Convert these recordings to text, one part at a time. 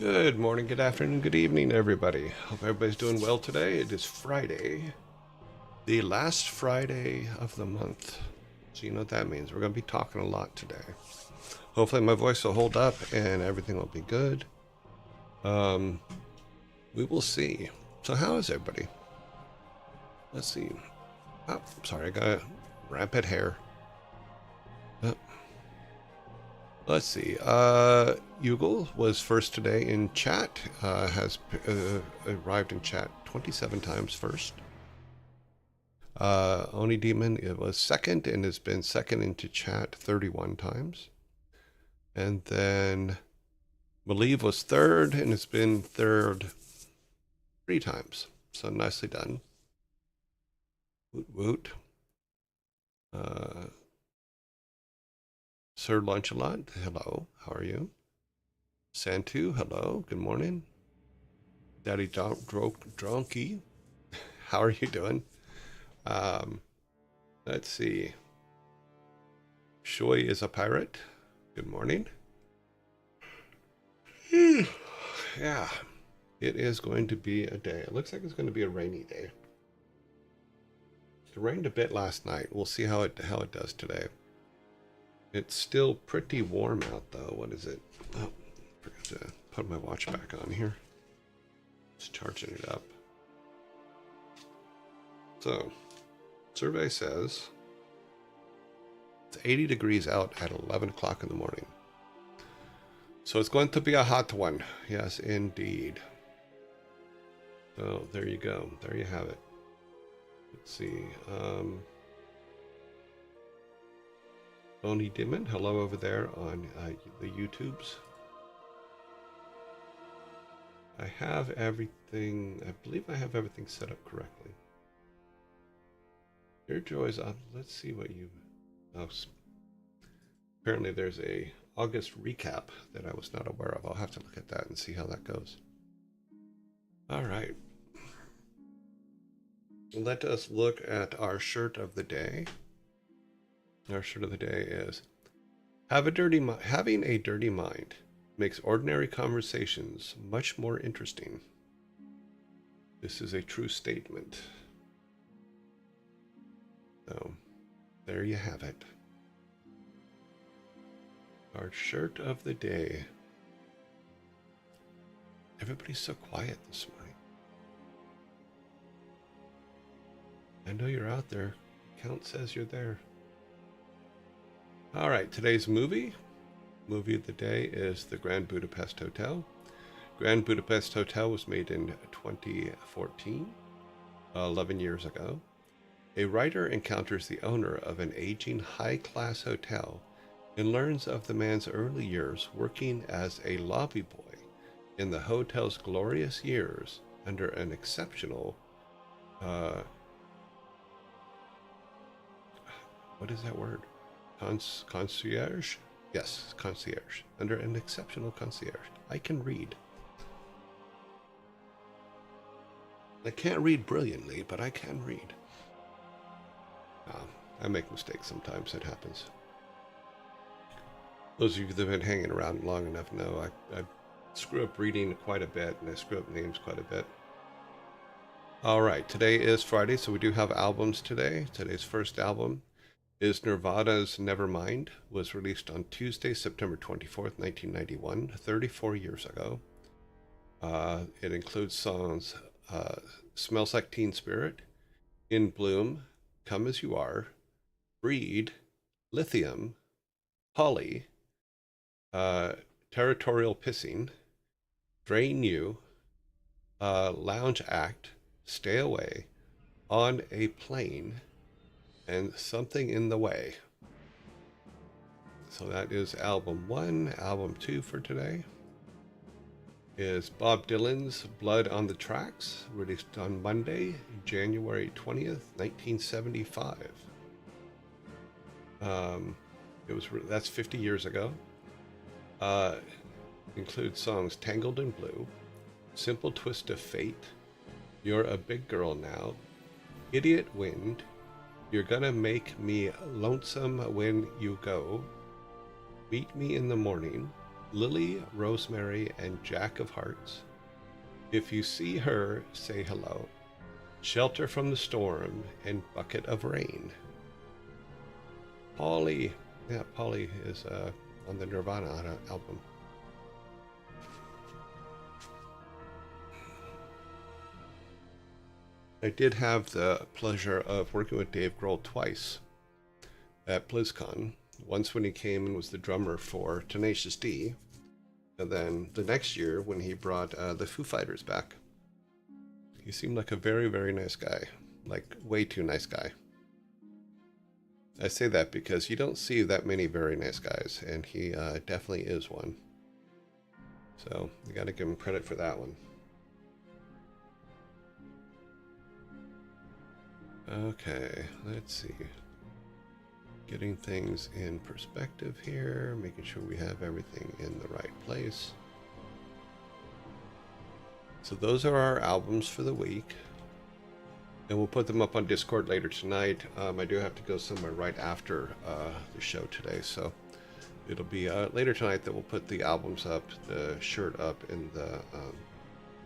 Good morning, good afternoon, good evening, everybody. Hope everybody's doing well today. It is Friday, the last Friday of the month. So you know what that means. We're going to be talking a lot today. Hopefully my voice will hold up and everything will be good. We will see. So how is everybody? Let's see. Oh, sorry, I got rampant hair. Oh. Let's see. Yugal was first today in chat. Has arrived in chat 27 times first. Oni Demon, it was second and has been second into chat 31 times. And then Malieve was third and has been third 3 times. So nicely done. Woot woot. Sir Lunchalot, hello. How are you? Santu, hello. Good morning. Daddy Dronky, how are you doing? Let's see. Shoy is a pirate. Good morning. Yeah, it is going to be a day. It looks like it's going to be a rainy day. It rained a bit last night. We'll see how it does today. It's still pretty warm out though. What is it? Oh, I forgot to put my watch back on here. It's charging it up. So, survey says it's 80 degrees out at 11 o'clock in the morning. So it's going to be a hot one. Yes, indeed. So there you go. There you have it. Let's see. Oni Dimon, hello over there on the YouTubes. I have everything. I believe I have everything set up correctly. Your joys on. Let's see what you. Oh, apparently there's a August recap that I was not aware of. I'll have to look at that and see how that goes. All right. Let us look at our shirt of the day. Our shirt of the day is having a dirty mind makes ordinary conversations much more interesting. This is a true statement. So, there you have it. Our shirt of the day. Everybody's so quiet this morning. I know you're out there. Count says you're there. All right, today's movie of the day is The Grand Budapest Hotel. Grand Budapest Hotel was made in 2014, 11 years ago. A writer encounters the owner of an aging high-class hotel and learns of the man's early years working as a lobby boy in the hotel's glorious years under an exceptional, what is that word? Concierge? Yes, concierge. Under an exceptional concierge. I can read. I can't read brilliantly, but I can read. I make mistakes sometimes. It happens. Those of you that have been hanging around long enough know I screw up reading quite a bit, and I screw up names quite a bit. All right, today is Friday, so we do have albums today. Today's first album is Nirvana's Nevermind, was released on Tuesday, September 24th, 1991, 34 years ago. It includes songs Smells Like Teen Spirit, In Bloom, Come As You Are, Breed, Lithium, Holly, Territorial Pissing, Drain You, Lounge Act, Stay Away, On a Plane, and Something in the Way. So that is album 1. Album 2 for today is Bob Dylan's Blood on the Tracks, released on Monday, January 20th, 1975. That's 50 years ago. Includes songs Tangled in Blue, Simple Twist of Fate, You're a Big Girl Now, Idiot Wind, You're Gonna Make Me Lonesome When You Go, Meet Me in the Morning, Lily, Rosemary, and Jack of Hearts. If you see her, say hello. Shelter from the storm and bucket of rain. Polly. Yeah, Polly is on the Nirvana album. I did have the pleasure of working with Dave Grohl twice at BlizzCon. Once when he came and was the drummer for Tenacious D, and then the next year when he brought the Foo Fighters back. He seemed like a very, very nice guy. Like, way too nice guy. I say that because you don't see that many very nice guys, and he definitely is one. So, you gotta give him credit for that one. Okay, let's see. Getting things in perspective here, making sure we have everything in the right place. So those are our albums for the week. And we'll put them up on Discord later tonight. I do have to go somewhere right after the show today, so it'll be later tonight that we'll put the albums up, the shirt up, and the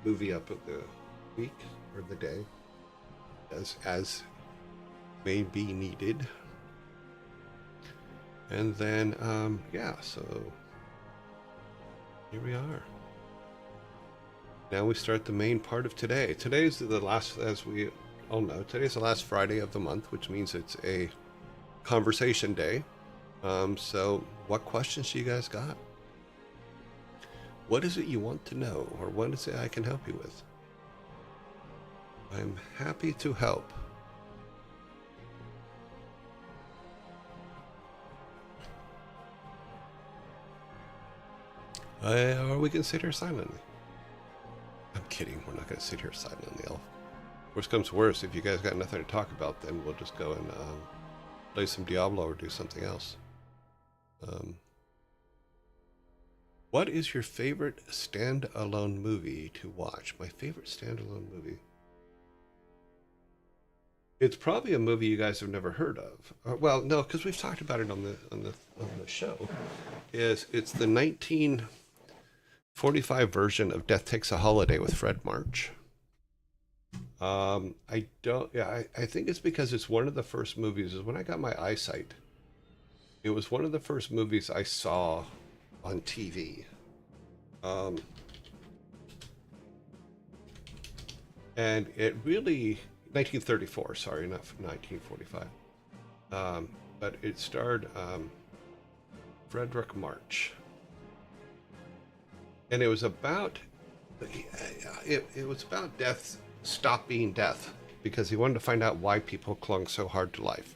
movie up of the week or the day, as may be needed. And then, yeah, so here we are. Now we start the main part of today. Today's the last, as we all know, today's the last Friday of the month, which means it's a conversation day. So what questions do you guys got? What is it you want to know, or what is it I can help you with? I'm happy to help. Or we can sit here silently. I'm kidding, we're not going to sit here silently. Worst comes worst, if you guys got nothing to talk about, then we'll just go and play some Diablo or do something else. What is your favorite standalone movie to watch? My favorite standalone movie? It's probably a movie you guys have never heard of. Well, no, because we've talked about it on the show. It's the 1945 version of Death Takes a Holiday with Fred March. I think it's because it's one of the first movies, is when I got my eyesight. It was one of the first movies I saw on TV. And it really, 1934, sorry, not 1945. But it starred Frederick March. And it was about, it was about death, stop being death, because he wanted to find out why people clung so hard to life.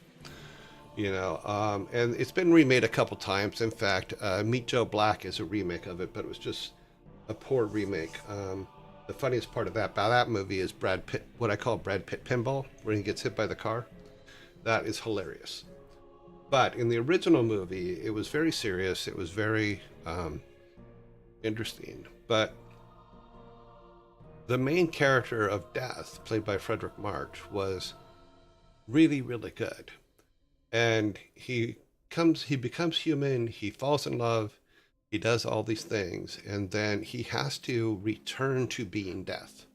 You know, and it's been remade a couple times. In fact, Meet Joe Black is a remake of it, but it was just a poor remake. The funniest part of that movie is Brad Pitt, what I call Brad Pitt pinball, when he gets hit by the car. That is hilarious. But in the original movie, it was very serious. It was very interesting. But the main character of Death, played by Frederick March, was really, really good. And he becomes human, he falls in love, he does all these things, and then he has to return to being Death.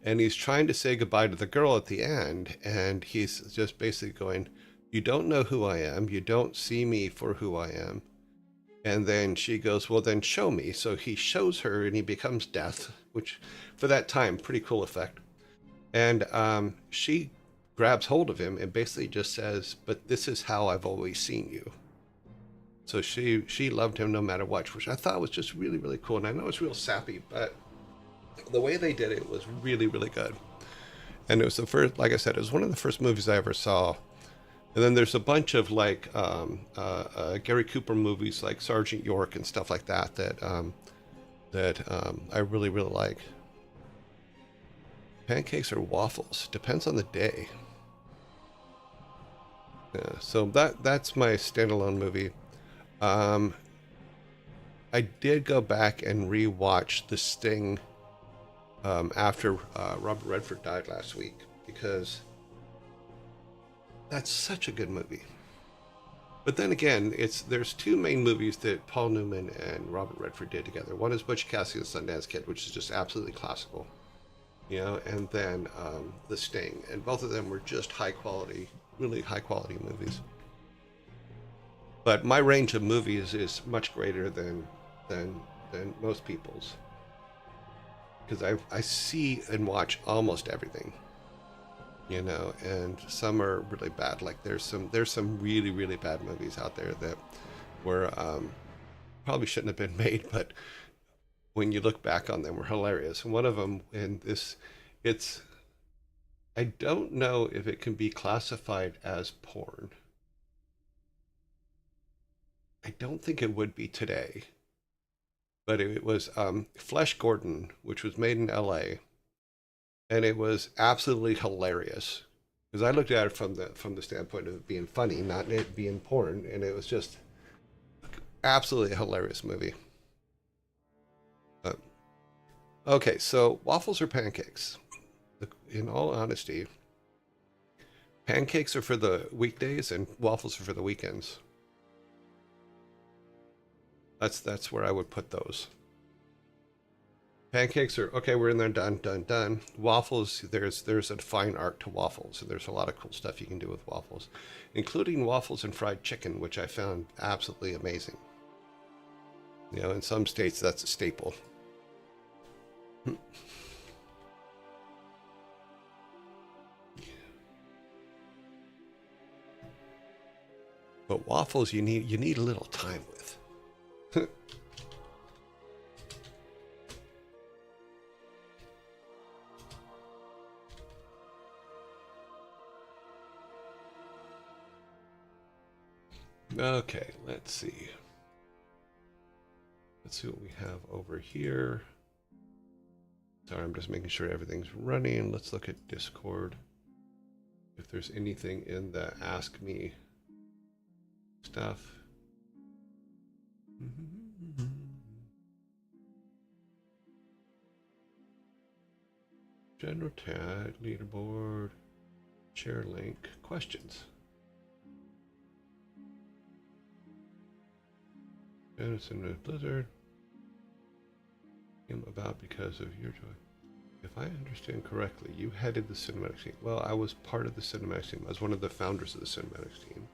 And he's trying to say goodbye to the girl at the end, and he's just basically going, you don't know who I am, you don't see me for who I am. And then she goes, well, then show me. So he shows her, and he becomes Death, which for that time, pretty cool effect. And she grabs hold of him and basically just says, but this is how I've always seen you. So she loved him no matter what, which I thought was just really, really cool. And I know it's real sappy, but the way they did it was really, really good. And it was the first, like I said, it was one of the first movies I ever saw. And then there's a bunch of like Gary Cooper movies like Sergeant York and stuff like that I really, really like. Pancakes or waffles, depends on the day. Yeah, so that's my standalone movie. I did go back and rewatch The Sting after Robert Redford died last week, because that's such a good movie. But then again, there's two main movies that Paul Newman and Robert Redford did together. One is Butch Cassidy and the Sundance Kid, which is just absolutely classical, you know, and then The Sting, and both of them were just high quality, really high quality movies. But my range of movies is much greater than most people's, because I see and watch almost everything, you know, and some are really bad. Like there's some really really bad movies out there that were probably shouldn't have been made, but when you look back on them, were hilarious. And one of them, in this, it's I don't know if it can be classified as porn. I don't think it would be today, but it was Flesh Gordon, which was made in L.A. and it was absolutely hilarious because I looked at it from the standpoint of it being funny, not it being porn, and it was just absolutely a hilarious movie. Okay, so waffles or pancakes? In all honesty, pancakes are for the weekdays and waffles are for the weekends. That's where I would put those. Pancakes are okay. We're in there, done, done, done. Waffles, there's a fine art to waffles, and there's a lot of cool stuff you can do with waffles, including waffles and fried chicken, which I found absolutely amazing. You know, in some states that's a staple. But waffles, you need a little time with. Okay, let's see. Let's see what we have over here. Sorry, I'm just making sure everything's running. Let's look at Discord. If there's anything in the Ask Me stuff. General tab, leaderboard, share link, questions. Denison and Blizzard came about because of your joy. If I understand correctly, you headed the cinematics team. Well, I was part of the cinematics team. I was one of the founders of the cinematics team.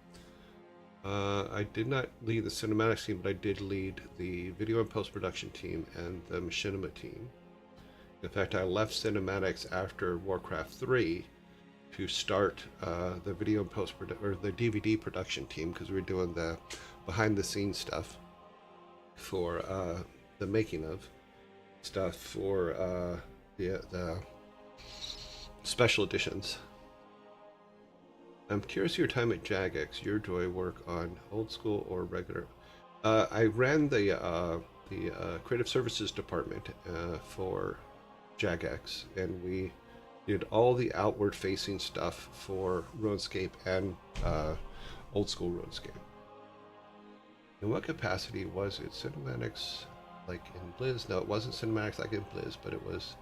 I did not lead the cinematics team, but I did lead the video and post-production team and the machinima team. In fact, I left cinematics after Warcraft 3 to start the video and or the DVD production team, because we were doing the behind-the-scenes stuff for the making of stuff for the special editions. I'm curious your time at Jagex, your joy work on old school or regular. I ran the creative services department for Jagex, and we did all the outward facing stuff for RuneScape and old school RuneScape. In what capacity was it? Cinematics like in Blizz? No, it wasn't cinematics like in Blizz, but it was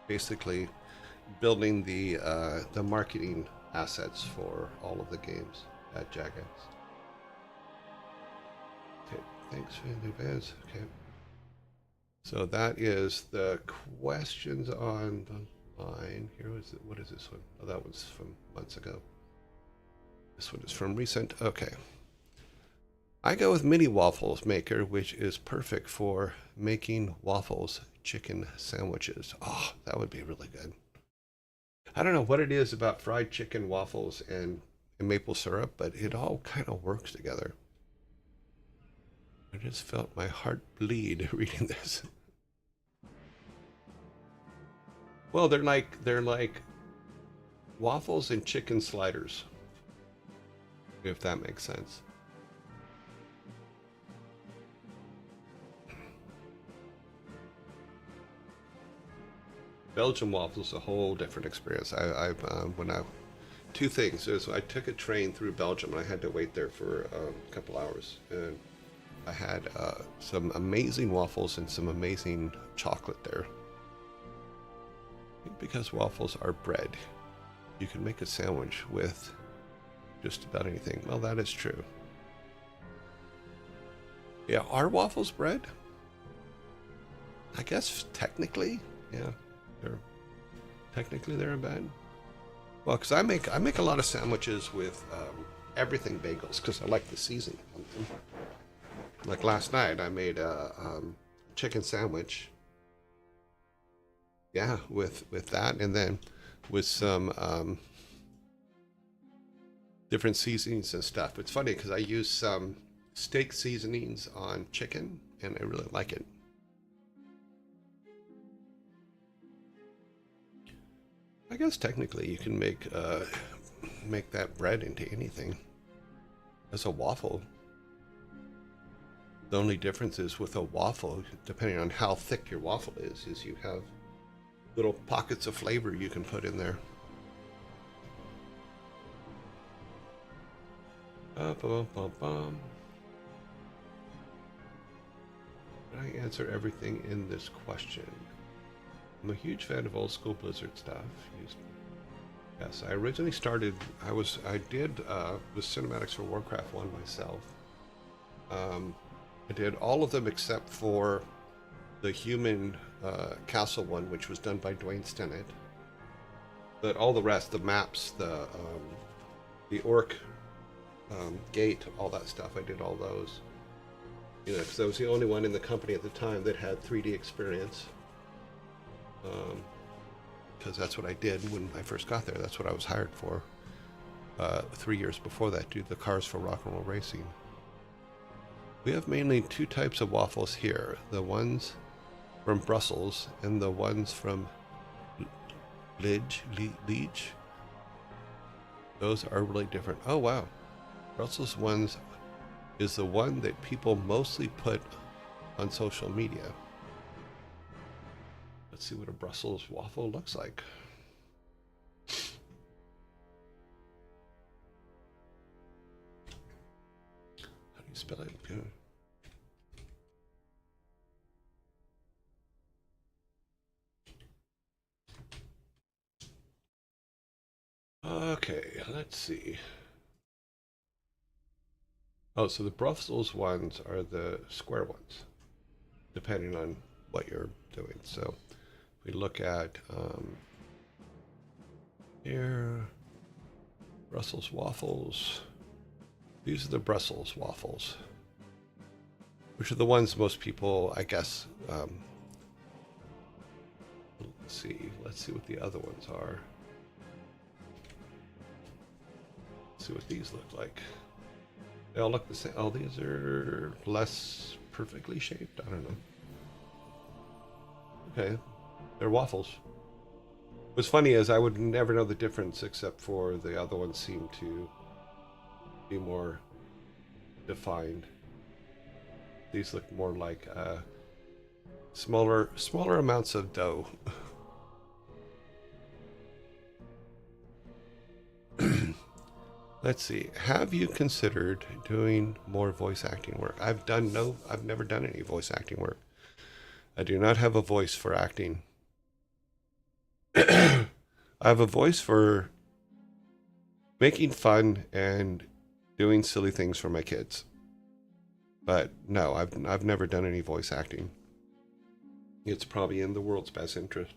basically building the marketing assets for all of the games at Jagex. Okay, thanks in advance. Okay. So that is the questions on the line. Here was it. What is this one? Oh, that was from months ago. This one is from recent. Okay. I go with Mini Waffles Maker, which is perfect for making waffles chicken sandwiches. Oh, that would be really good. I don't know what it is about fried chicken, waffles, and maple syrup, but it all kind of works together. I just felt my heart bleed reading this. Well, they're like waffles and chicken sliders, if that makes sense. Belgian waffles is a whole different experience. Two things is I took a train through Belgium and I had to wait there for a couple hours, and I had some amazing waffles and some amazing chocolate there. I think because waffles are bread, you can make a sandwich with just about anything. Well, that is true. Yeah, are waffles bread? I guess technically, yeah, they're technically they're in bed. Well, because I make a lot of sandwiches with everything bagels because I like the seasoning on them. Like last night, I made a chicken sandwich. Yeah, with that, and then with some different seasonings and stuff. It's funny because I use some steak seasonings on chicken, and I really like it. I guess technically you can make that bread into anything. As a waffle. The only difference is with a waffle, depending on how thick your waffle is you have little pockets of flavor you can put in there. Did I answer everything in this question? I'm a huge fan of old school Blizzard stuff. Yes, I originally started. I did the cinematics for Warcraft 1 myself. I did all of them except for the human castle one, which was done by Dwayne Stennett. But all the rest, the maps, the orc gate, all that stuff, I did all those. You know, because I was the only one in the company at the time that had 3D experience. Because that's what I did when I first got there. That's what I was hired for. 3 years before that, do the cars for rock and roll racing. We have mainly two types of waffles here. The ones from Brussels and the ones from Liege. Those are really different. Oh, wow. Brussels ones is the one that people mostly put on social media. Let's see what a Brussels waffle looks like. How do you spell it? Good. Okay, let's see. Oh, so the Brussels ones are the square ones, depending on what you're doing. So if we look at here, Brussels waffles. These are the Brussels waffles, which are the ones most people, I guess. Let's see what the other ones are. Let's see what these look like. They all look the same. Oh, these are less perfectly shaped. I don't know. Okay, they're waffles. What's funny is I would never know the difference except for the other ones seem to be more defined. These look more like smaller amounts of dough. Let's see. Have you considered doing more voice acting work? I've never done any voice acting work. I do not have a voice for acting. I have a voice for making fun and doing silly things for my kids. But no, I've never done any voice acting. It's probably in the world's best interest.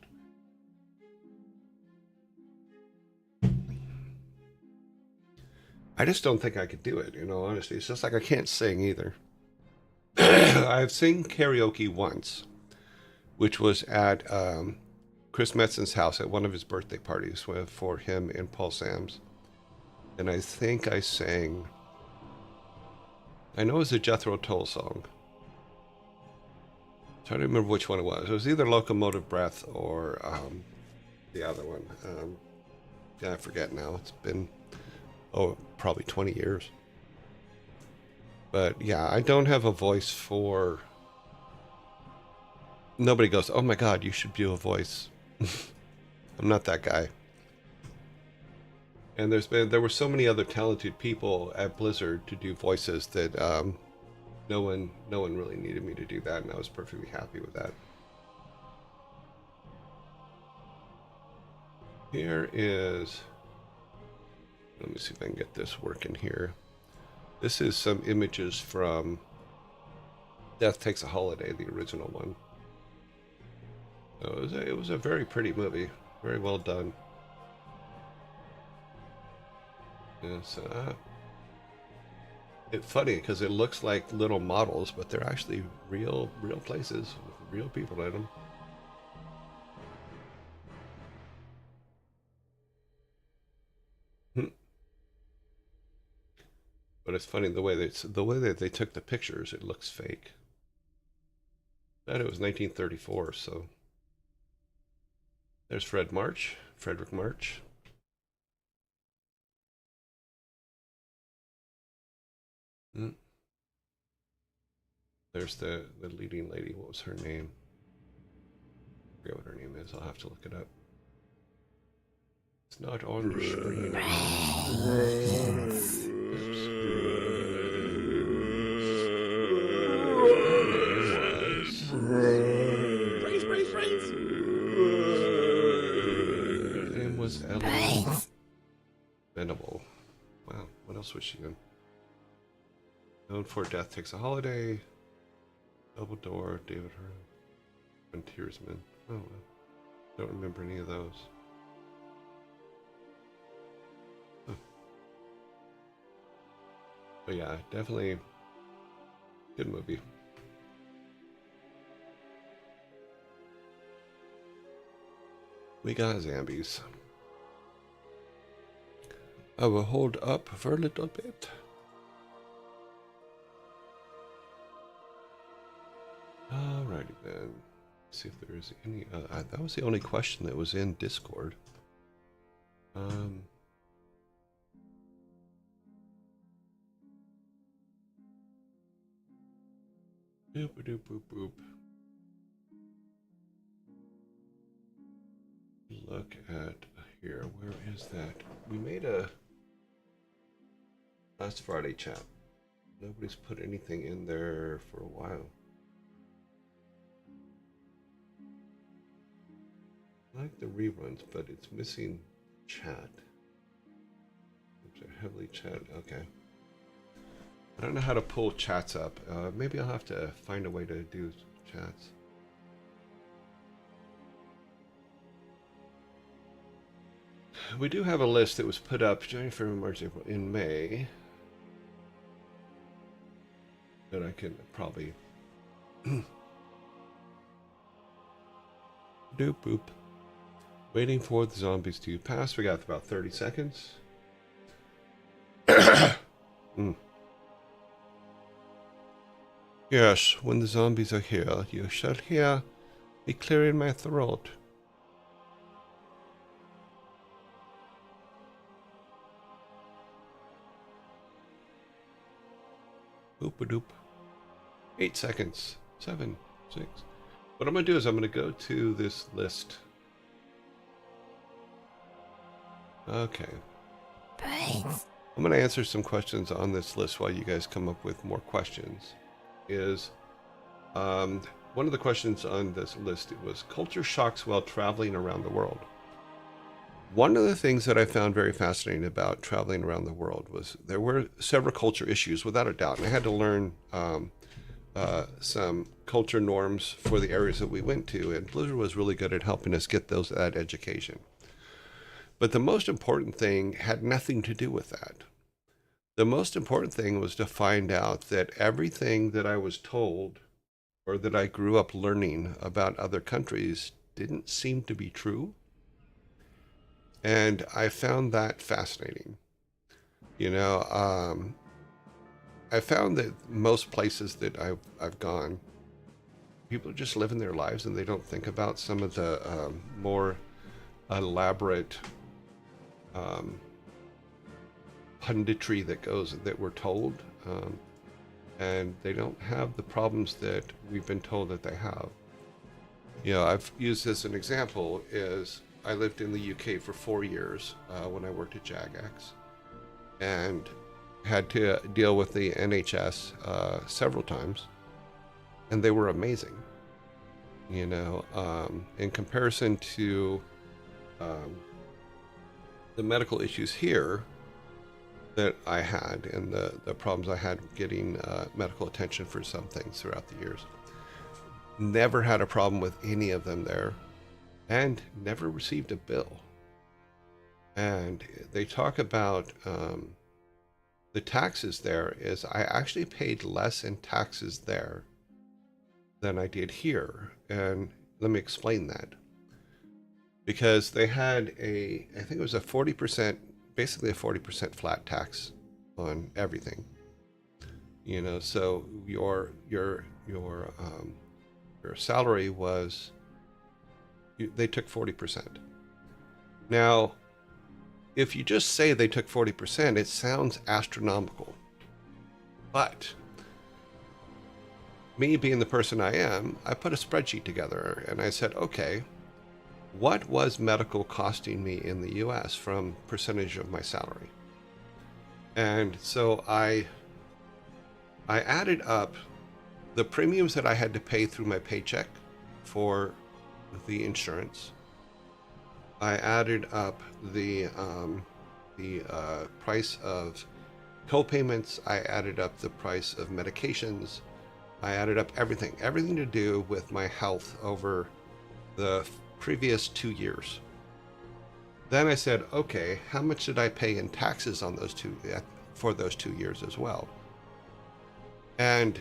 I just don't think I could do it, honestly. It's just like I can't sing either. I've sing karaoke once, which was at Chris Metzen's house at one of his birthday parties for him and Paul Sams. And I think I sang, I know it was a Jethro Tull song. I'm trying to remember which one it was. It was either Locomotive Breath or the other one. I forget now. It's been, probably 20 years. But yeah, I don't have a voice for... Nobody goes, oh my God, you should do a voice. I'm not that guy. And there were so many other talented people at Blizzard to do voices that no one really needed me to do that, and I was perfectly happy with that. Here is Let me see if I can get this working here. This is some images from Death Takes a Holiday, the original one. So it was a very pretty movie. Very well done. Yeah, so, it's funny because it looks like little models, but they're actually real places with real people in them. But it's funny the way that they took the pictures. It looks fake. But it was 1934, so there's Frederick March. There's the leading lady. What was her name? I forget what her name is. I'll have to look it up. It's not on the screen. Her name was Ellen Venable. Wow, what else was she in? Known for Death Takes a Holiday, Double Door, David Hearn, Frontiersman. Oh, don't remember any of those. Huh. But yeah, definitely good movie. We got zombies. I will hold up for a little bit. Alrighty then. Let's see if there is any. That was the only question that was in Discord. Boop boop boop boop. Look at here. Where is that? We made a last Friday chat. Nobody's put anything in there for a while. I like the reruns, but it's missing chat. Oops, heavily chat. Okay. I don't know how to pull chats up. Maybe I'll have to find a way to do chats. We do have a list that was put up January, February, March, April, in May. That I can probably doop boop. Waiting for the zombies to pass. We got about 30 seconds. Yes, when the zombies are here, you shall hear me clearing my throat. Boop a doop. 8 seconds. 7, 6. What I'm going to do is I'm going to go to this list. Okay. Brains. I'm going to answer some questions on this list while you guys come up with more questions. One of the questions on this list was culture shocks while traveling around the world. One of the things that I found very fascinating about traveling around the world was there were several culture issues, without a doubt, and I had to learn some culture norms for the areas that we went to, and Blizzard was really good at helping us get that education. But the most important thing had nothing to do with that. The most important thing was to find out that everything that I was told or that I grew up learning about other countries didn't seem to be true. And I found that fascinating. You know, I found that most places that I've gone, people are just living their lives and they don't think about some of the more elaborate punditry that we're told, and they don't have the problems that we've been told that they have. You know, I've used as an example is I lived in the UK for 4 years when I worked at Jagex, and had to deal with the NHS several times, and they were amazing. You know, in comparison to the medical issues here, that I had and the problems I had getting medical attention for some things throughout the years. Never had a problem with any of them there, and never received a bill. And they talk about the taxes there is I actually paid less in taxes there than I did here. And let me explain that. Because they had I think it was a 40%, basically a 40% flat tax on everything. You know, so your salary was, they took 40%. Now, if you just say they took 40%, it sounds astronomical. But me being the person I am, I put a spreadsheet together and I said, okay, what was medical costing me in the US from percentage of my salary? And so I added up the premiums that I had to pay through my paycheck for the insurance. I added up the price of co-payments. I added up the price of medications. I added up everything to do with my health over the previous 2 years. Then I said, okay, how much did I pay in taxes on for those 2 years as well? And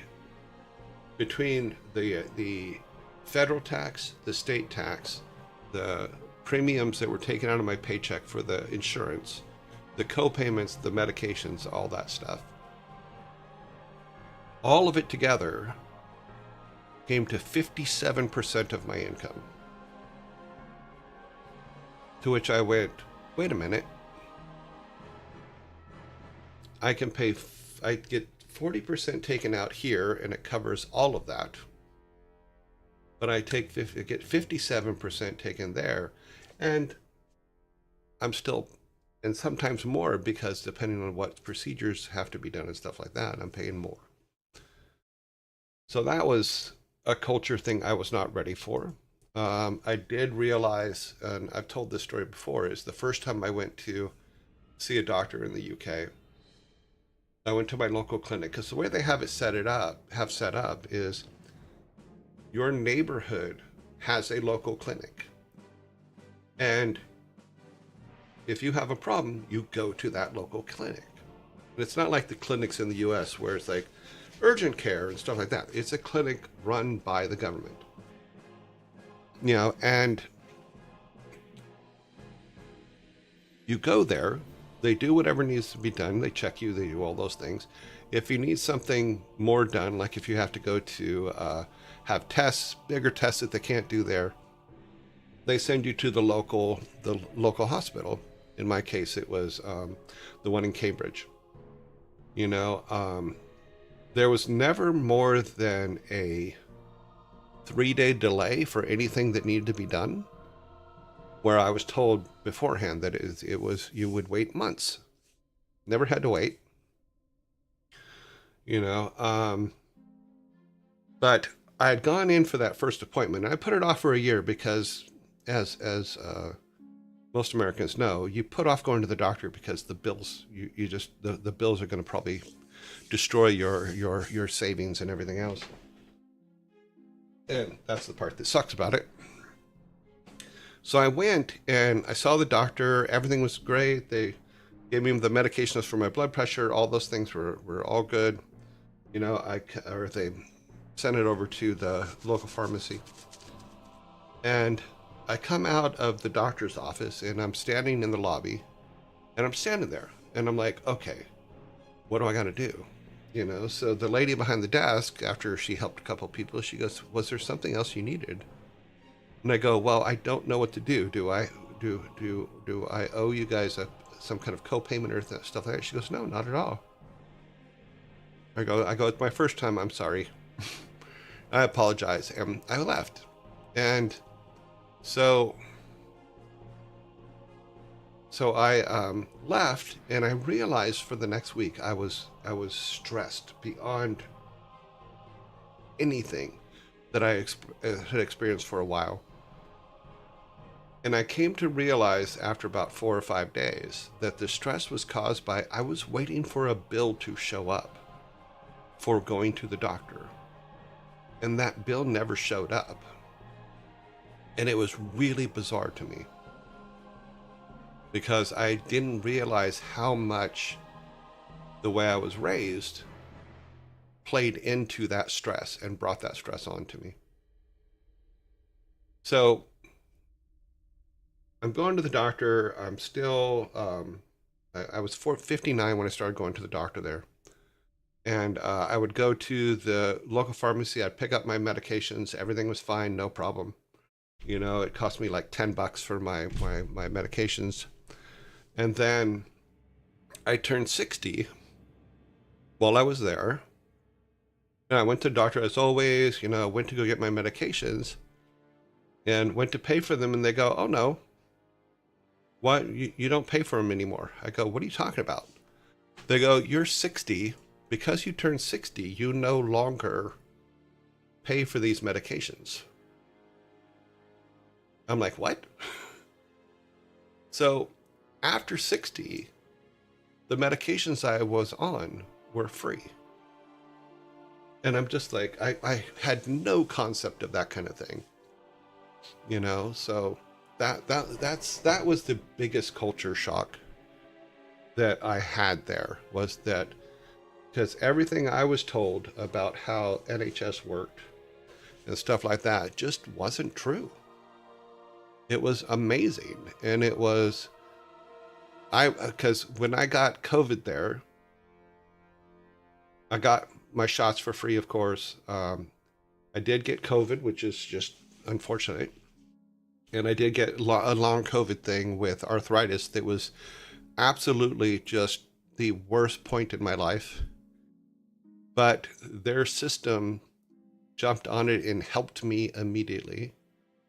between the federal tax, the state tax, the premiums that were taken out of my paycheck for the insurance, the co-payments, the medications, all that stuff, all of it together came to 57% of my income. To which I went, wait a minute. I get 40% taken out here and it covers all of that. But I get 57% taken there, and I'm still, and sometimes more, because depending on what procedures have to be done and stuff like that, I'm paying more. So that was a culture thing I was not ready for. I did realize, and I've told this story before, is the first time I went to see a doctor in the UK, I went to my local clinic, because the way they have set up is your neighborhood has a local clinic. And if you have a problem, you go to that local clinic. And it's not like the clinics in the US where it's like urgent care and stuff like that. It's a clinic run by the government. You know, and you go there, they do whatever needs to be done, they check you, they do all those things. If you need something more done, like if you have to go to have tests, bigger tests that they can't do there, they send you to the local hospital. In my case, it was the one in Cambridge. You know, there was never more than a 3-day delay for anything that needed to be done, where I was told beforehand that it was you would wait months. Never had to wait. You know, but I had gone in for that first appointment. I put it off for a year because, as most Americans know, you put off going to the doctor because the bills, the bills are going to probably destroy your savings and everything else. And that's the part that sucks about it. So I went and I saw the doctor. Everything was great. They gave me the medications for my blood pressure. All those things were all good. You know, they sent it over to the local pharmacy. And I come out of the doctor's office and I'm standing in the lobby, and I'm standing there and I'm like, okay, what do I got to do? You know, so the lady behind the desk, after she helped a couple of people, she goes, was there something else you needed? And I go, well, I don't know what to do. Do I owe you guys some kind of co-payment or stuff like that? She goes, no, not at all. I go, it's my first time. I'm sorry. I apologize. And I left. And so I left, and I realized for the next week I was stressed beyond anything that I had experienced for a while. And I came to realize after about 4 or 5 days that the stress was caused by I was waiting for a bill to show up for going to the doctor. And that bill never showed up. And it was really bizarre to me because I didn't realize how much the way I was raised played into that stress and brought that stress on to me. So I'm going to the doctor. I'm still, I was 59 when I started going to the doctor there. And I would go to the local pharmacy. I'd pick up my medications. Everything was fine, no problem. You know, it cost me like $10 for my medications. And then I turned 60 while I was there. And I went to the doctor as always, you know, went to go get my medications and went to pay for them. And they go, oh no, what? You don't pay for them anymore. I go, what are you talking about? They go, you're 60. Because you turned 60, you no longer pay for these medications. I'm like, what? So after 60, the medications I was on were free. And I'm just like, I had no concept of that kind of thing. You know, so that was the biggest culture shock that I had there, was that because everything I was told about how NHS worked and stuff like that just wasn't true. It was amazing. And it was, because when I got COVID there, I got my shots for free, of course. I did get COVID, which is just unfortunate. And I did get a long COVID thing with arthritis that was absolutely just the worst point in my life. But their system jumped on it and helped me immediately,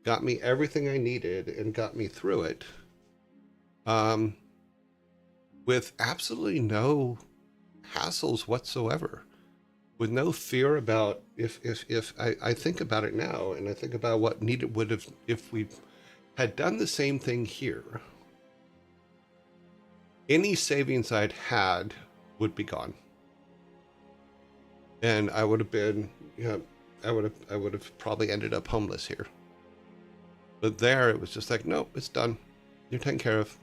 got me everything I needed and got me through it, with absolutely no hassles whatsoever, with no fear about if I think about it now and I think about what needed would have, if we had done the same thing here, any savings I'd had would be gone. And I would have been, you know, I would have probably ended up homeless here. But there, it was just like, nope, it's done. You're taken care of.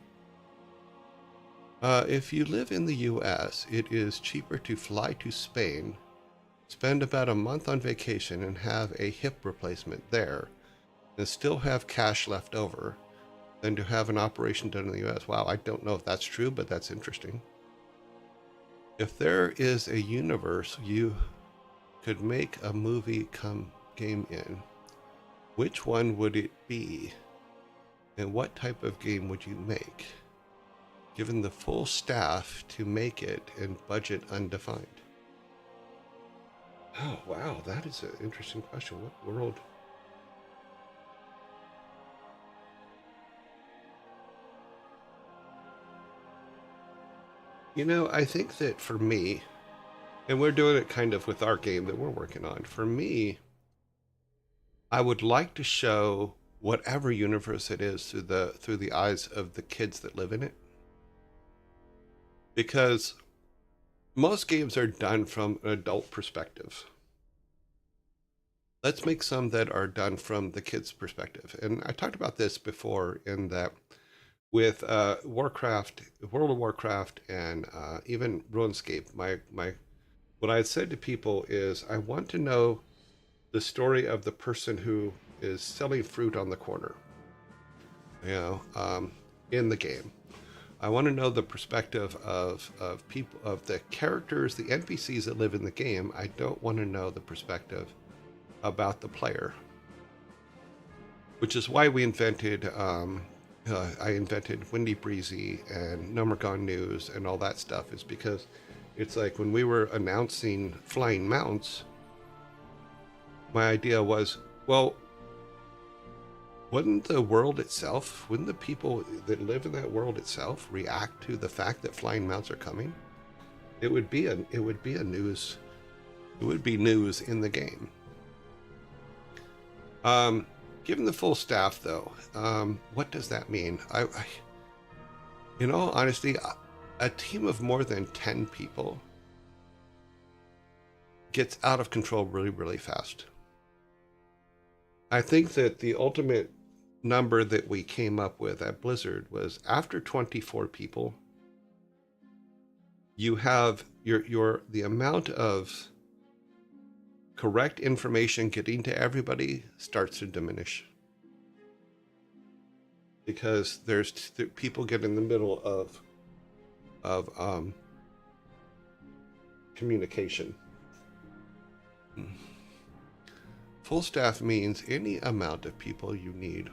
If you live in the U.S., it is cheaper to fly to Spain, spend about a month on vacation, and have a hip replacement there, and still have cash left over, than to have an operation done in the U.S. Wow, I don't know if that's true, but that's interesting. If there is a universe you could make a movie come game in, which one would it be? And what type of game would you make, given the full staff to make it and budget undefined? Oh, wow, that is an interesting question. What world? You know, I think that for me, and we're doing it kind of with our game that we're working on, for me, I would like to show whatever universe it is through the eyes of the kids that live in it. Because most games are done from an adult perspective. Let's make some that are done from the kids' perspective. And I talked about this before in that with Warcraft, World of Warcraft, and even RuneScape, what I had said to people is I want to know the story of the person who is selling fruit on the corner, you know, in the game. I want to know the perspective of people, of the characters, the NPCs that live in the game. I don't want to know the perspective about the player, which is why we invented, I invented Windy Breezy and No More Gone News and all that stuff, is because it's like when we were announcing flying mounts, my idea was, well, wouldn't the world itself, wouldn't the people that live in that world itself react to the fact that flying mounts are coming? It would be news. It would be news in the game. Given the full staff, though, what does that mean? In all honesty, a team of more than 10 people gets out of control really, really fast. I think that the ultimate number that we came up with at Blizzard was after 24 people, you have the amount of correct information getting to everybody starts to diminish, because there's people get in the middle of communication. Full staff means any amount of people you need.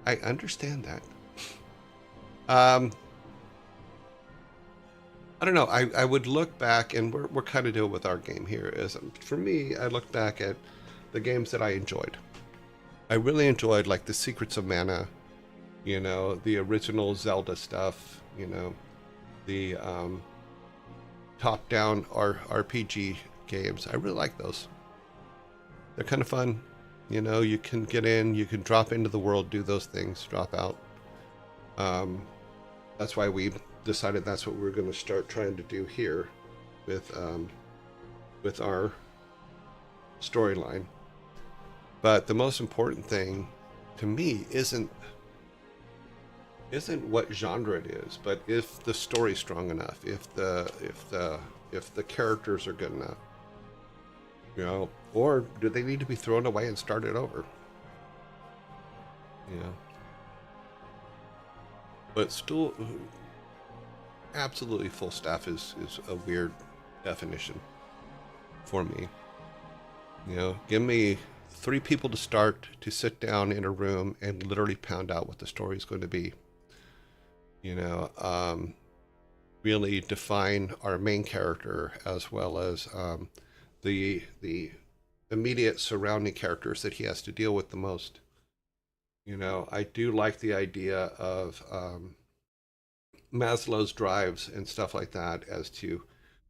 I understand that. I don't know. I would look back, and we're kind of doing with our game here. Is for me, I look back at the games that I enjoyed. I really enjoyed like the Secrets of Mana, the original Zelda stuff, the top-down RPG games. I really like those. They're kind of fun. You can get in, you can drop into the world, do those things, drop out. That's why we decided that's what we're going to start trying to do here with our storyline. But the most important thing to me isn't what genre it is, but if the story's strong enough, if the characters are good enough, or do they need to be thrown away and started over? But still, absolutely full staff is a weird definition for me. Give me 3 people to start, to sit down in a room and literally pound out what the story is going to be. Really define our main character, as well as the immediate surrounding characters that he has to deal with the most. I do like the idea of Maslow's drives and stuff like that as to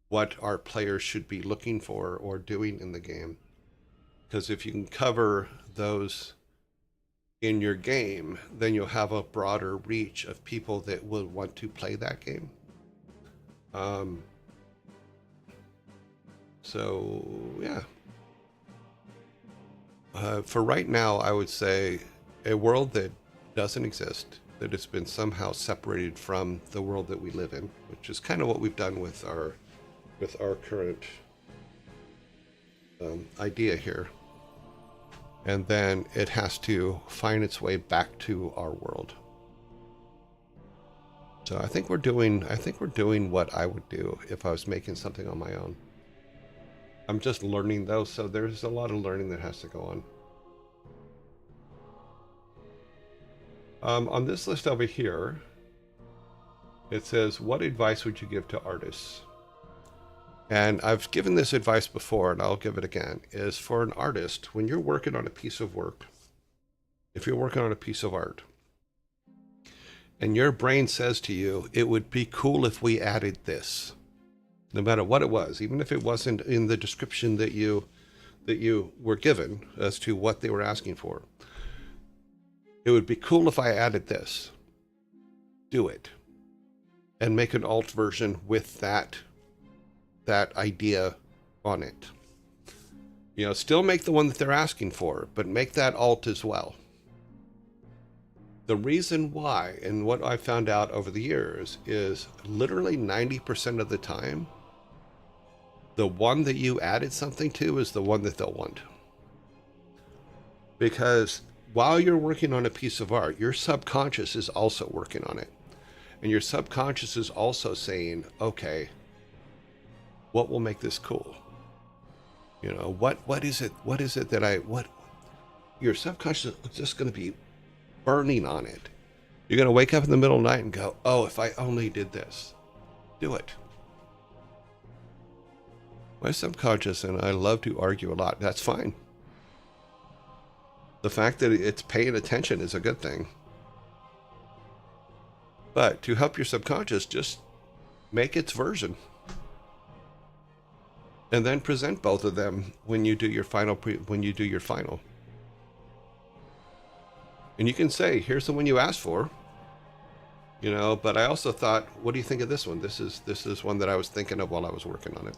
what our players should be looking for or doing in the game. Because if you can cover those in your game, then you'll have a broader reach of people that will want to play that game. So, yeah. For right now, I would say a world that doesn't exist, that has been somehow separated from the world that we live in, which is kind of what we've done with our current idea here. And then it has to find its way back to our world. So I think we're doing what I would do if I was making something on my own. I'm just learning though, so there's a lot of learning that has to go on. On this list over here, it says, what advice would you give to artists? And I've given this advice before, and I'll give it again, is for an artist, when you're working on a piece of work, if you're working on a piece of art, and your brain says to you, it would be cool if we added this, no matter what it was, even if it wasn't in the description that you were given as to what they were asking for. It would be cool if I added this. Do it. And make an alt version with that idea on it. Still make the one that they're asking for, but make that alt as well. The reason why, and what I found out over the years, is literally 90% of the time, the one that you added something to is the one that they'll want. Because while you're working on a piece of art, your subconscious is also working on it. And your subconscious is also saying, okay, what will make this cool? What is it that your subconscious is just going to be burning on it. You're going to wake up in the middle of the night and go, oh, if I only did this. Do it. My subconscious, and I love to argue a lot, that's fine. The fact that it's paying attention is a good thing. But to help your subconscious, just make its version. And then present both of them when you do your final. And you can say, here's the one you asked for, you know, but I also thought, what do you think of this one? This is one that I was thinking of while I was working on it.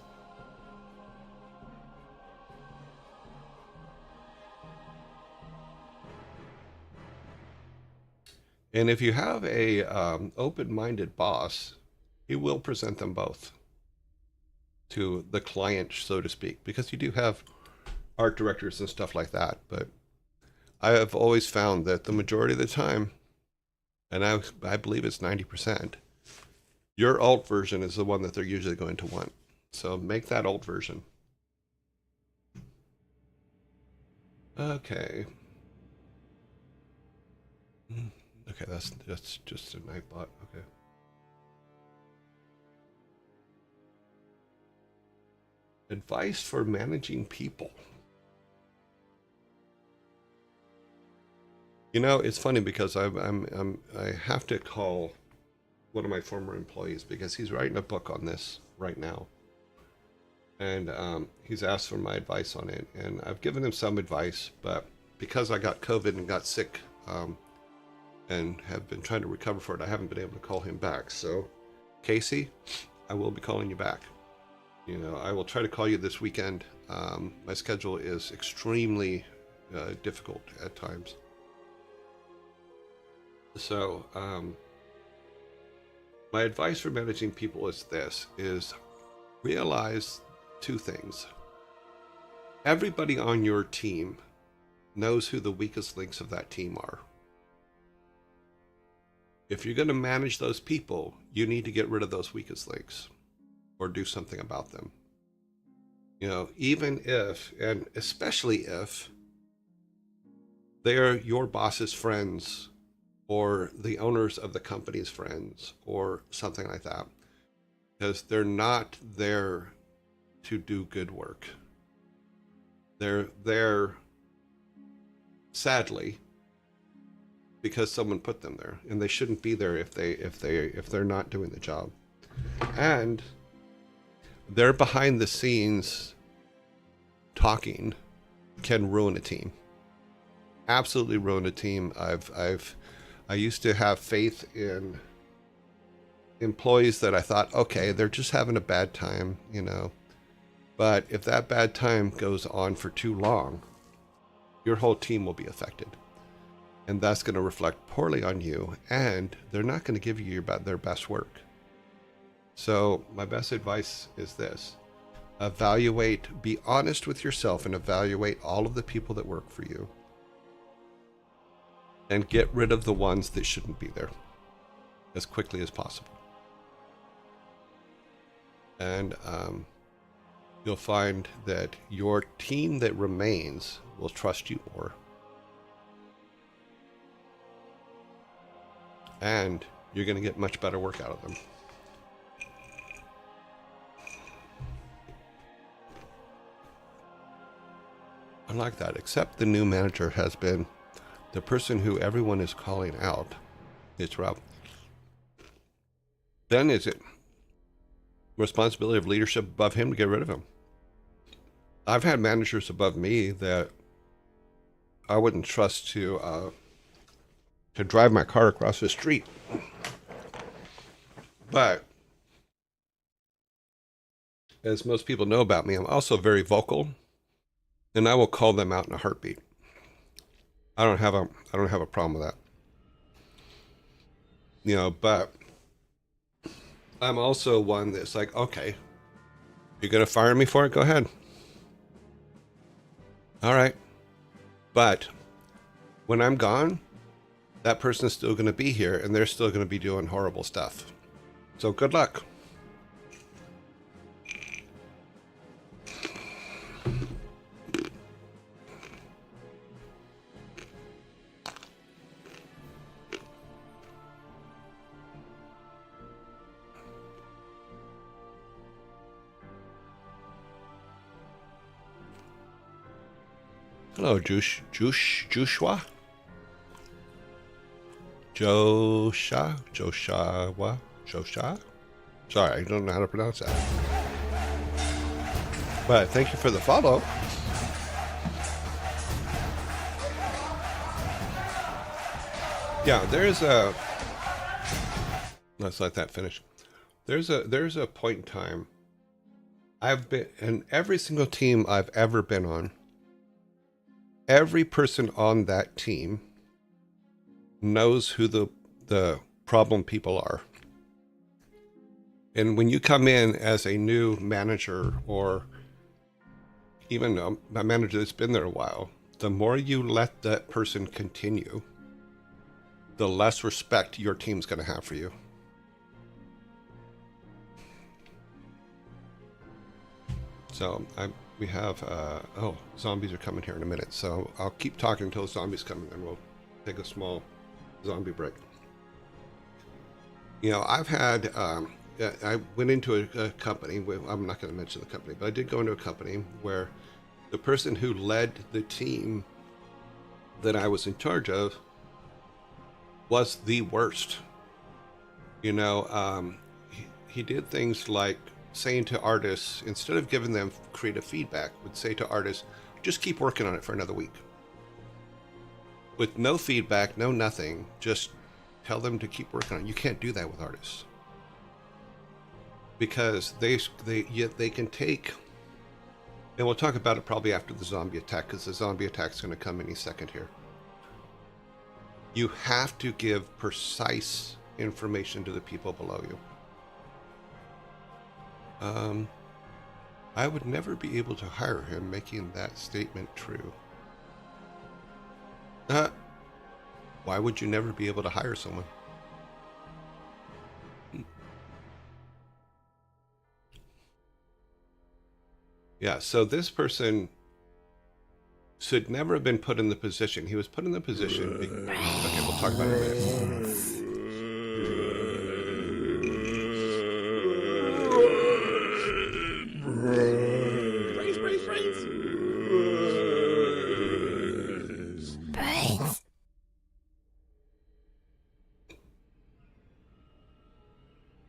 And if you have a open-minded boss, he will present them both to the client, so to speak, because you do have art directors and stuff like that. But I have always found that the majority of the time, and I believe it's 90%, your alt version is the one that they're usually going to want. So make that alt version. Okay. Okay, that's just a nightbot. Okay. Advice for managing people. You know, it's funny because I have to call one of my former employees because he's writing a book on this right now, and he's asked for my advice on it, and I've given him some advice, but because I got COVID and got sick, and have been trying to recover for it, I haven't been able to call him back. So, Casey, I will be calling you back. You know, I will try to call you this weekend. My schedule is extremely difficult at times. So, my advice for managing people is this, is realize two things. Everybody on your team knows who the weakest links of that team are. If you're going to manage those people, you need to get rid of those weakest links or do something about them. You know, even if, and especially if, they're your boss's friends or the owners of the company's friends or something like that, because they're not there to do good work. They're there, sadly, because someone put them there, and they shouldn't be there if they're not doing the job. And they're behind the scenes talking can ruin a team. Absolutely ruin a team. I used to have faith in employees that I thought, okay, they're just having a bad time, you know. But if that bad time goes on for too long, your whole team will be affected. And that's going to reflect poorly on you, and they're not going to give you their best work. So my best advice is this. Evaluate, be honest with yourself and evaluate all of the people that work for you. And get rid of the ones that shouldn't be there as quickly as possible. And you'll find that your team that remains will trust you more. And you're going to get much better work out of them. I like that, except the new manager has been the person who everyone is calling out. It's Rob. Then is it responsibility of leadership above him to get rid of him? I've had managers above me that I wouldn't trust to drive my car across the street. But as most people know about me, I'm also very vocal, and I will call them out in a heartbeat. I don't have a problem with that. You know, but I'm also one that's like, okay, you're going to fire me for it? Go ahead. All right. But when I'm gone, that person is still going to be here, and they're still going to be doing horrible stuff. So good luck. Hello, Joshua. Joshua. Sorry, I don't know how to pronounce that. But thank you for the follow. Yeah, there's a. Let's let that finish. There's a point in time. I've been in every single team I've ever been on. Every person on that team knows who the problem people are. And when you come in as a new manager or even a manager that's been there a while, the more you let that person continue, the less respect your team's going to have for you. So we have, zombies are coming here in a minute. So I'll keep talking until zombies come and then we'll take a small zombie break. You know, I've had, I went into a company, I'm not going to mention the company, but I did go into a company where the person who led the team that I was in charge of was the worst. You know, he did things like saying to artists, instead of giving them creative feedback, would say to artists, just keep working on it for another week. With no feedback, no nothing, just tell them to keep working on it. You can't do that with artists. Because they can take, and we'll talk about it probably after the zombie attack, because the zombie attack's going to come any second here. You have to give precise information to the people below you. I would never be able to hire him, making that statement true. Why would you never be able to hire someone? Yeah, so this person should never have been put in the position. He was put in the position. Okay, we'll talk about it in a minute. Brains.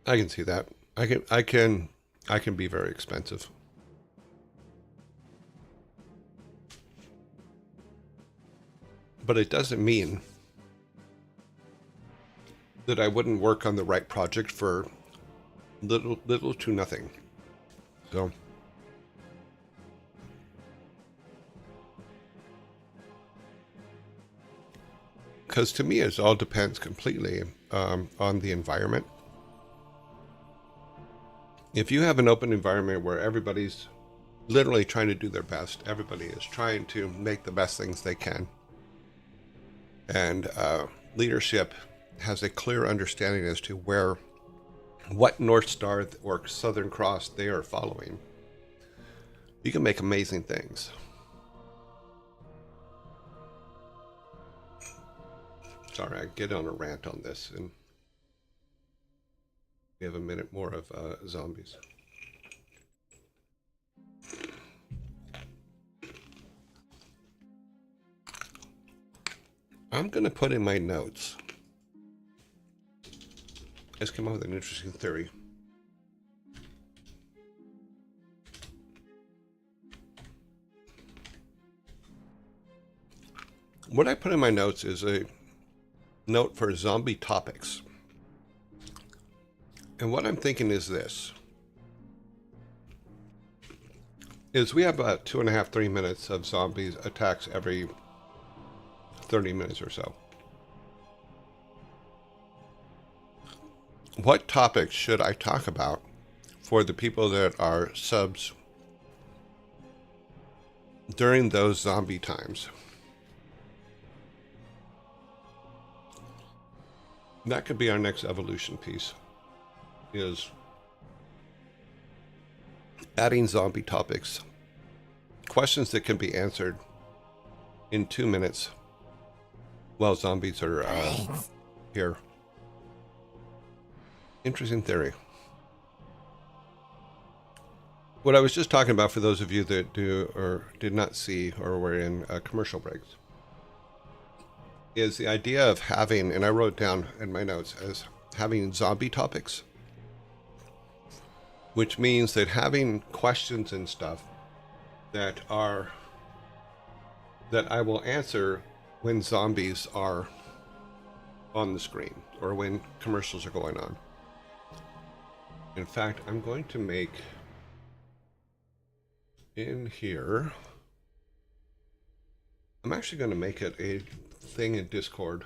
I can see that. I can be very expensive. But it doesn't mean that I wouldn't work on the right project for little to nothing. So because to me it all depends completely on the environment. If you have an open environment where everybody's literally trying to do their best, everybody is trying to make the best things they can, and leadership has a clear understanding as to what North Star or Southern Cross they are following, you can make amazing things. Sorry, I get on a rant on this, and we have a minute more of zombies. I'm going to put in my notes. I just came up with an interesting theory. What I put in my notes is a note for zombie topics. And what I'm thinking is this. Is we have about 2.5, 3 minutes of zombies attacks every 30 minutes or so. What topics should I talk about for the people that are subs during those zombie times? That could be our next evolution piece, is adding zombie topics, questions that can be answered in 2 minutes while zombies are here. Interesting theory. What I was just talking about, for those of you that do or did not see or were in commercial breaks, is the idea of having, and I wrote down in my notes, as having zombie topics, which means that having questions and stuff that I will answer when zombies are on the screen or when commercials are going on. In fact, I'm going to make in here, I'm actually going to make it a thing in Discord.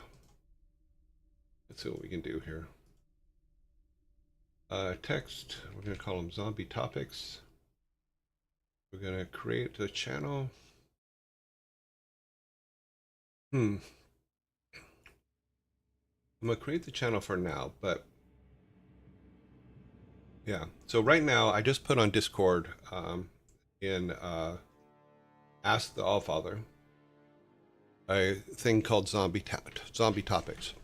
Let's see what we can do here. Text, we're going to call them zombie topics. We're going to create a channel. I'm going to create the channel for now, but yeah. So right now, I just put on Discord in Ask the Allfather a thing called zombie topics.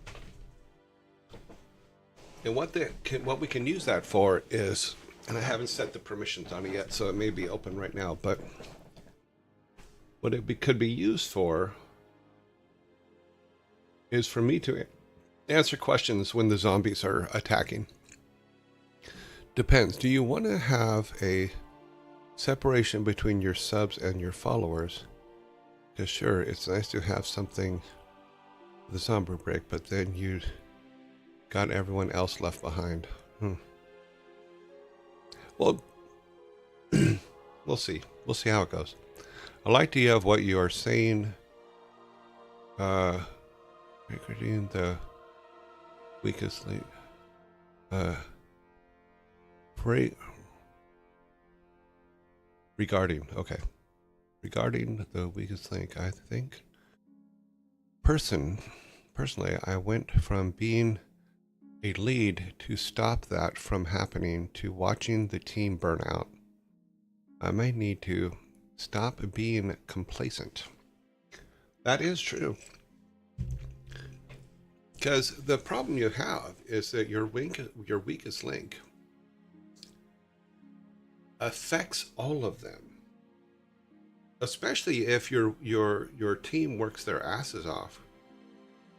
And what we can use that for is, and I haven't set the permissions on it yet, so it may be open right now, but what it could be used for is for me to answer questions when the zombies are attacking. Depends. Do you want to have a separation between your subs and your followers? Because sure, it's nice to have something, the zombie break, but then you got everyone else left behind. Well, we'll see. We'll see how it goes. I like the idea of what you are saying. Regarding the weakest link. Regarding the weakest link, I think. Personally, I went from being a lead to stop that from happening to watching the team burn out. I might need to stop being complacent. That is true. Because the problem you have is that your weakest link affects all of them. Especially if your team works their asses off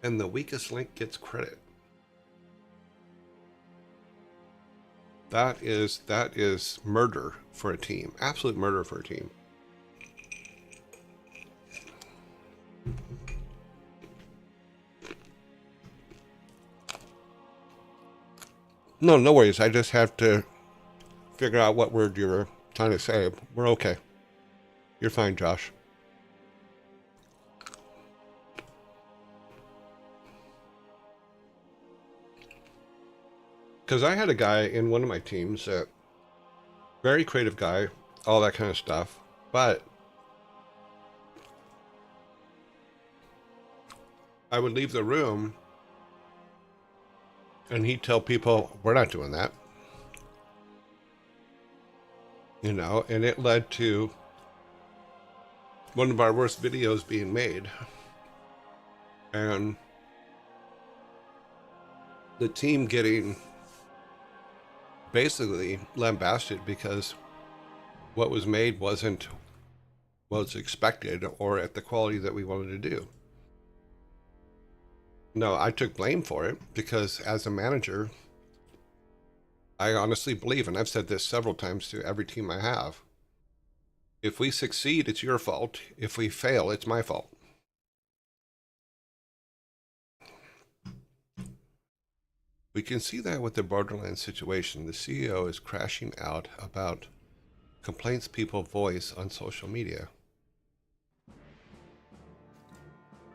and the weakest link gets credit. That is murder for a team. Absolute murder for a team. No worries. I just have to figure out what word you're trying to say. We're okay. You're fine, Josh. Because I had a guy in one of my teams, very creative guy, all that kind of stuff, but I would leave the room and he'd tell people, we're not doing that. You know, and it led to one of our worst videos being made. And the team getting basically lambasted because what was made wasn't what was expected or at the quality that we wanted to do. No, I took blame for it because as a manager, I honestly believe, and I've said this several times to every team I have, if we succeed, it's your fault. If we fail, it's my fault. We can see that with the Borderlands situation. The CEO is crashing out about complaints people voice on social media.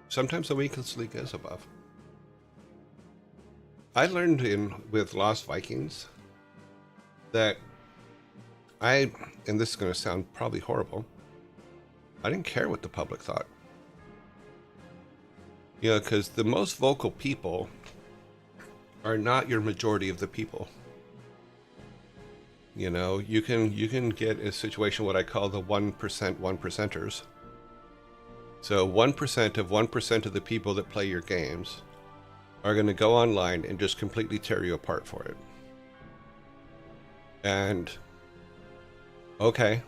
Sometimes the weakest link is above. I learned with Lost Vikings that and this is going to sound probably horrible, I didn't care what the public thought. You know, because the most vocal people are not your majority of the people. You know, you can get a situation what I call the 1% 1%ers. So 1% of 1% of the people that play your games are going to go online and just completely tear you apart for it. And okay,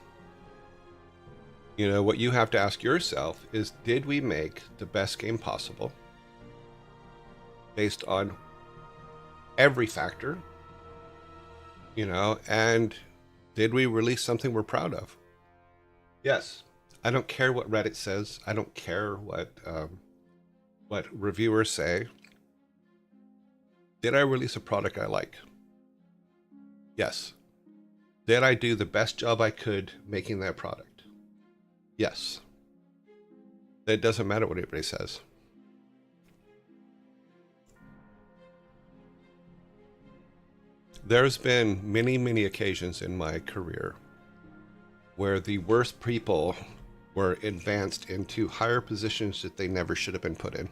you know, what you have to ask yourself is, did we make the best game possible based on every factor? You know, and did we release something we're proud of? Yes. I don't care what Reddit says. I don't care what reviewers say. Did I release a product I like? Yes. Did I do the best job I could making that product? Yes. It doesn't matter what anybody says. There's been many, many occasions in my career where the worst people were advanced into higher positions that they never should have been put in.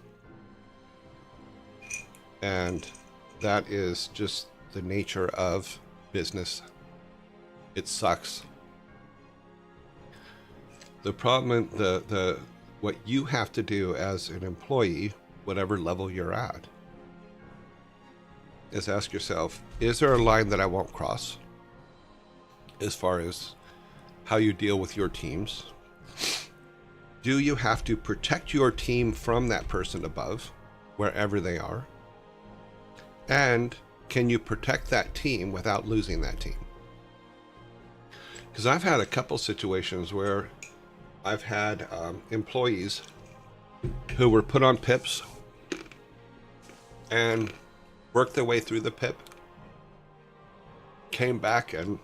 And that is just the nature of business. It sucks. The problem, what you have to do as an employee, whatever level you're at, is ask yourself, is there a line that I won't cross as far as how you deal with your teams? Do you have to protect your team from that person above, wherever they are? And can you protect that team without losing that team? Because I've had a couple situations where I've had employees who were put on PIPs and worked their way through the PIP, came back and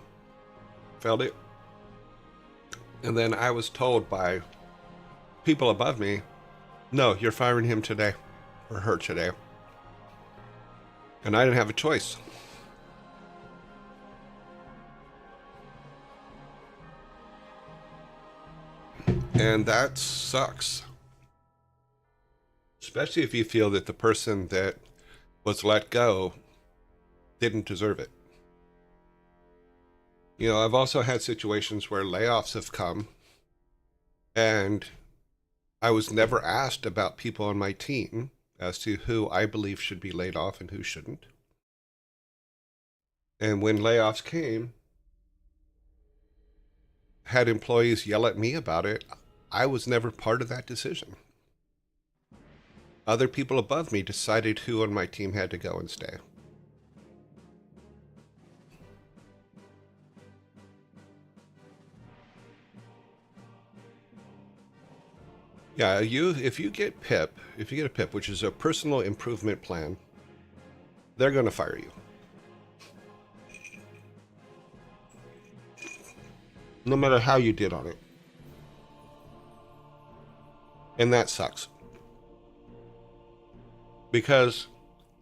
failed it. And then I was told by people above me, no, you're firing him today or her today. And I didn't have a choice. And that sucks. Especially if you feel that the person that was let go didn't deserve it. You know, I've also had situations where layoffs have come and I was never asked about people on my team as to who I believe should be laid off and who shouldn't. And when layoffs came, had employees yell at me about it, I was never part of that decision. Other people above me decided who on my team had to go and stay. Yeah, if you get a PIP, which is a personal improvement plan, they're going to fire you. No matter how you did on it. And that sucks. Because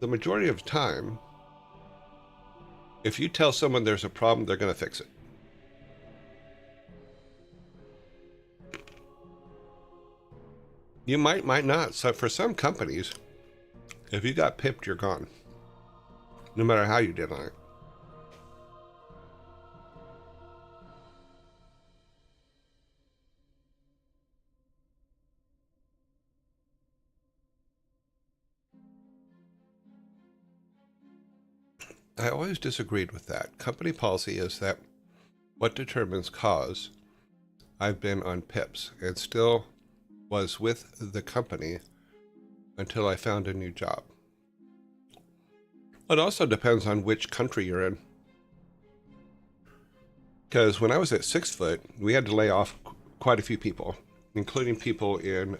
the majority of the time, if you tell someone there's a problem, they're going to fix it. You might not. So for some companies, if you got pipped, you're gone. No matter how you did on it. I always disagreed with that. Company policy is that what determines cause. I've been on PIPs and still was with the company until I found a new job. It also depends on which country you're in. Because when I was at 6 Foot, we had to lay off quite a few people, including people in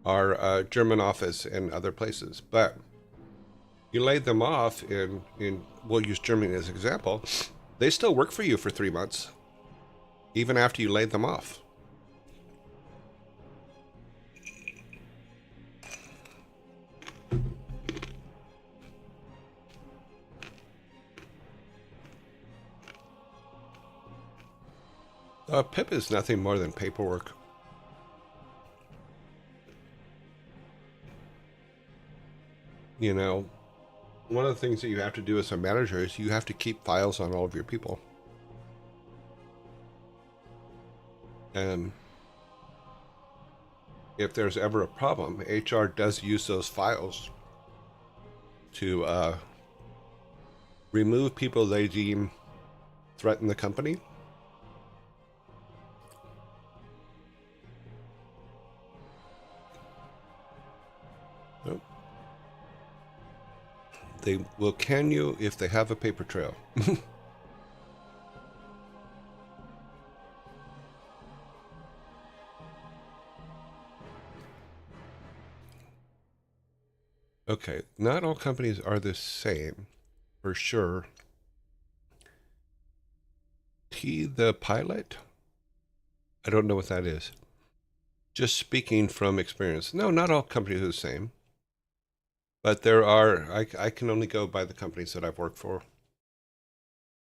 our German office and other places. But you laid them off we'll use Germany as an example, they still work for you for 3 months, even after you laid them off. PIP is nothing more than paperwork. You know, one of the things that you have to do as a manager is you have to keep files on all of your people. And if there's ever a problem, HR does use those files to remove people they deem threaten the company. Nope. They will can you if they have a paper trail. Okay, not all companies are the same, for sure. T the pilot? I don't know what that is. Just speaking from experience. No, not all companies are the same. But there are, I can only go by the companies that I've worked for,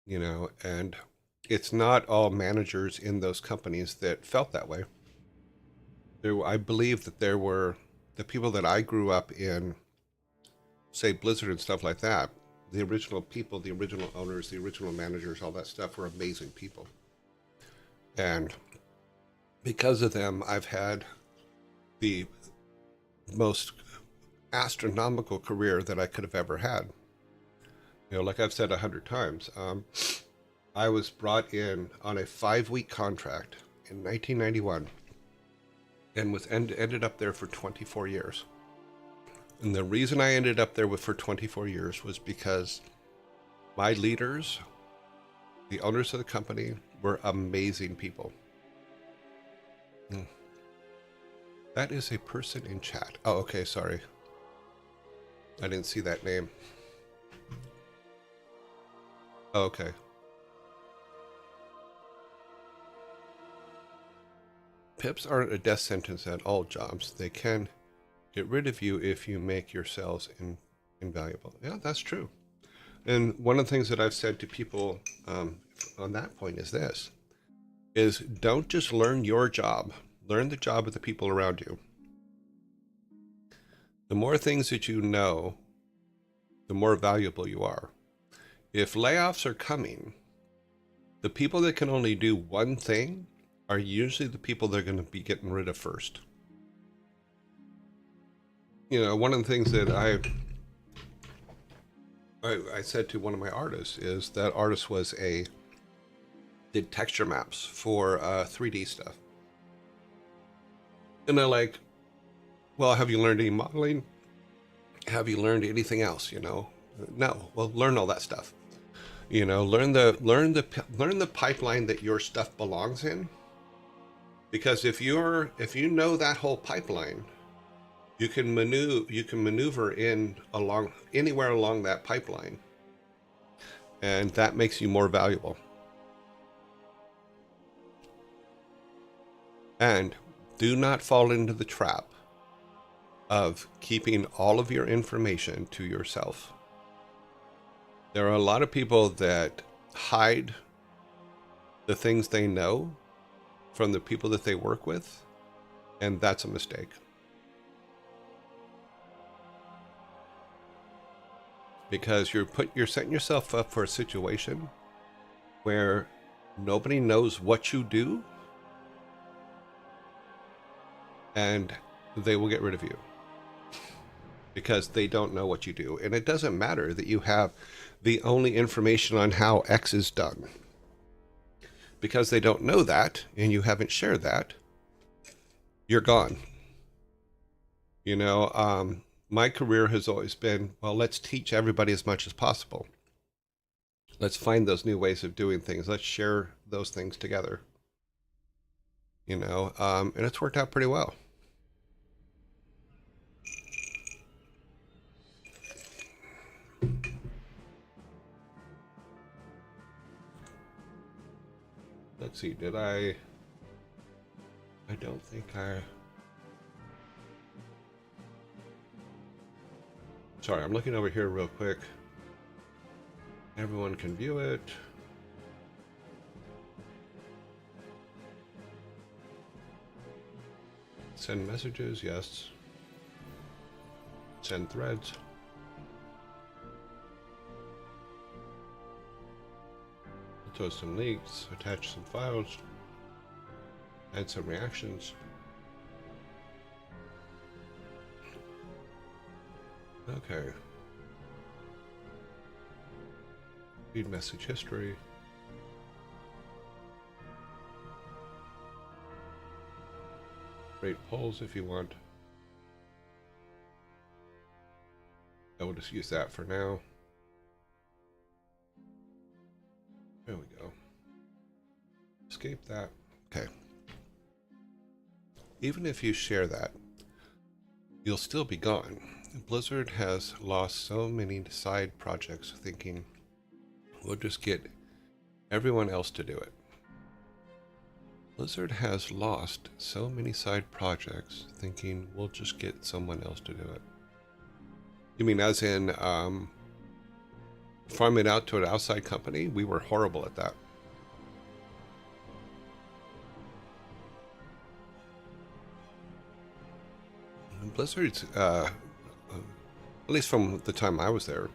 and it's not all managers in those companies that felt that way. I believe that there were the people that I grew up in, say Blizzard and stuff like that. The original people, the original owners, the original managers, all that stuff were amazing people. And because of them, I've had the most astronomical career that I could have ever had. Like I've said 100 times, I was brought in on a 5-week contract in 1991 and ended up there for 24 years. And the reason I ended up there for 24 years was because my leaders, the owners of the company, were amazing people. That is a person in chat. Oh, okay, sorry. I didn't see that name. Oh, okay. Pips aren't a death sentence at all jobs. They can get rid of you if you make yourselves invaluable. Yeah, that's true. And one of the things that I've said to people on that point is this, is don't just learn your job. Learn the job of the people around you. The more things that you know, the more valuable you are. If layoffs are coming, the people that can only do one thing are usually the people they're going to be getting rid of first. One of the things that I said to one of my artists is that artist did texture maps for 3D stuff. And they're like, well, have you learned any modeling? Have you learned anything else? No. Well, learn all that stuff. Learn the pipeline that your stuff belongs in. Because if you know that whole pipeline, you can maneuver anywhere along that pipeline, and that makes you more valuable. And do not fall into the trap of keeping all of your information to yourself. There are a lot of people that hide the things they know from the people that they work with, and that's a mistake. Because you're setting yourself up for a situation where nobody knows what you do, and they will get rid of you because they don't know what you do. And it doesn't matter that you have the only information on how X is done, because they don't know that and you haven't shared that. You're gone. My career has always been, well, let's teach everybody as much as possible. Let's find those new ways of doing things. Let's share those things together. And it's worked out pretty well. Let's see, I don't think sorry, I'm looking over here real quick. Everyone can view it. Send messages, yes. Send threads. Throw some links, attach some files, add some reactions. Okay. Read message history. Rate polls if you want. I will just use that for now. There we go. Escape that. Okay. Even if you share that, you'll still be gone. Blizzard has lost so many side projects thinking we'll just get everyone else to do it. Blizzard has lost so many side projects thinking we'll just get someone else to do it. You mean as in farm it out to an outside company? We were horrible at that. Blizzard's, at least from the time I was there,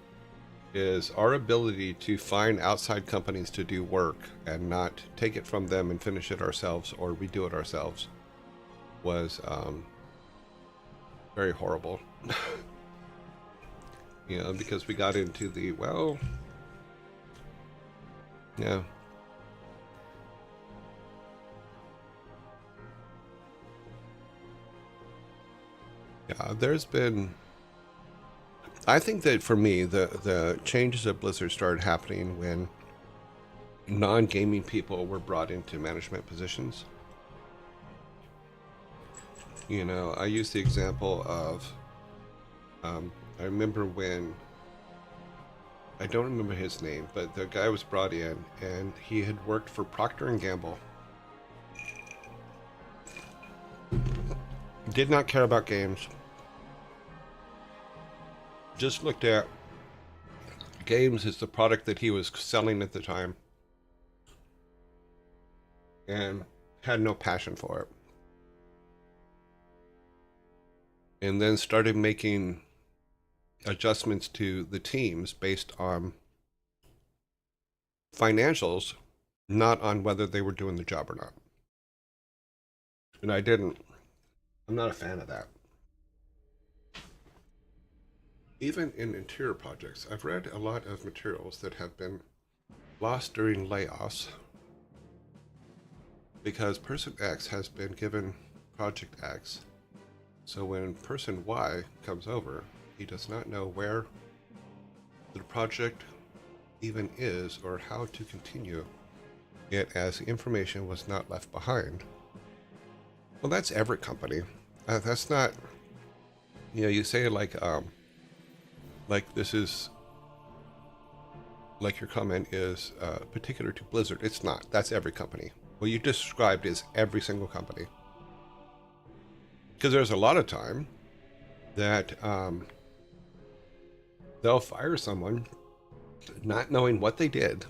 is our ability to find outside companies to do work and not take it from them and finish it ourselves or redo it ourselves was very horrible. You know, because we got into the, well, yeah. Yeah, there's been, I think that for me, the changes at Blizzard started happening when non-gaming people were brought into management positions. You know, I use the example of, I remember when, I don't remember his name, but the guy was brought in and he had worked for Procter & Gamble. Did not care about games. Just looked at games as the product that he was selling at the time and had no passion for it. And then started making adjustments to the teams based on financials, not on whether they were doing the job or not. And I'm not a fan of that. Even in interior projects, I've read a lot of materials that have been lost during layoffs because person X has been given project X. So when person Y comes over, he does not know where the project even is or how to continue it, as the information was not left behind. Well, that's every company. That's not, you know, you say like this is, like your comment is particular to Blizzard. It's not. That's every company. What you described is every single company. Because there's a lot of time that they'll fire someone not knowing what they did.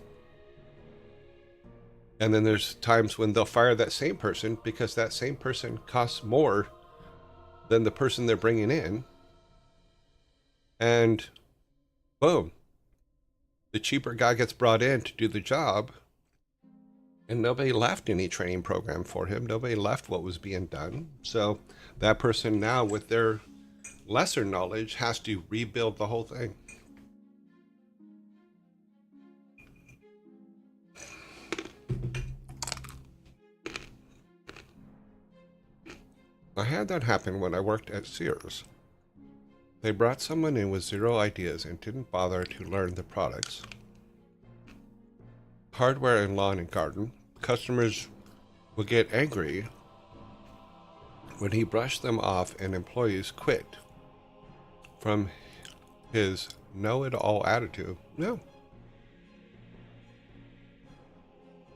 And then there's times when they'll fire that same person because that same person costs more than the person they're bringing in. And boom, the cheaper guy gets brought in to do the job, and nobody left any training program for him. Nobody left what was being done. So that person now, with their lesser knowledge, has to rebuild the whole thing. I had that happen when I worked at Sears. They brought someone in with zero ideas and didn't bother to learn the products. Hardware and lawn and garden. Customers would get angry when he brushed them off and employees quit from his know-it-all attitude. No.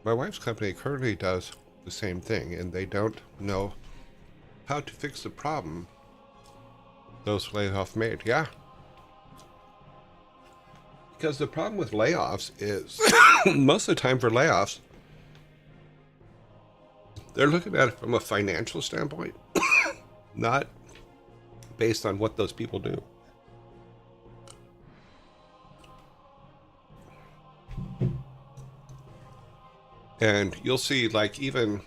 My wife's company currently does the same thing, and they don't know how to fix the problem those layoffs made. Yeah. Because the problem with layoffs is most of the time for layoffs, they're looking at it from a financial standpoint, not based on what those people do. And you'll see, like, even,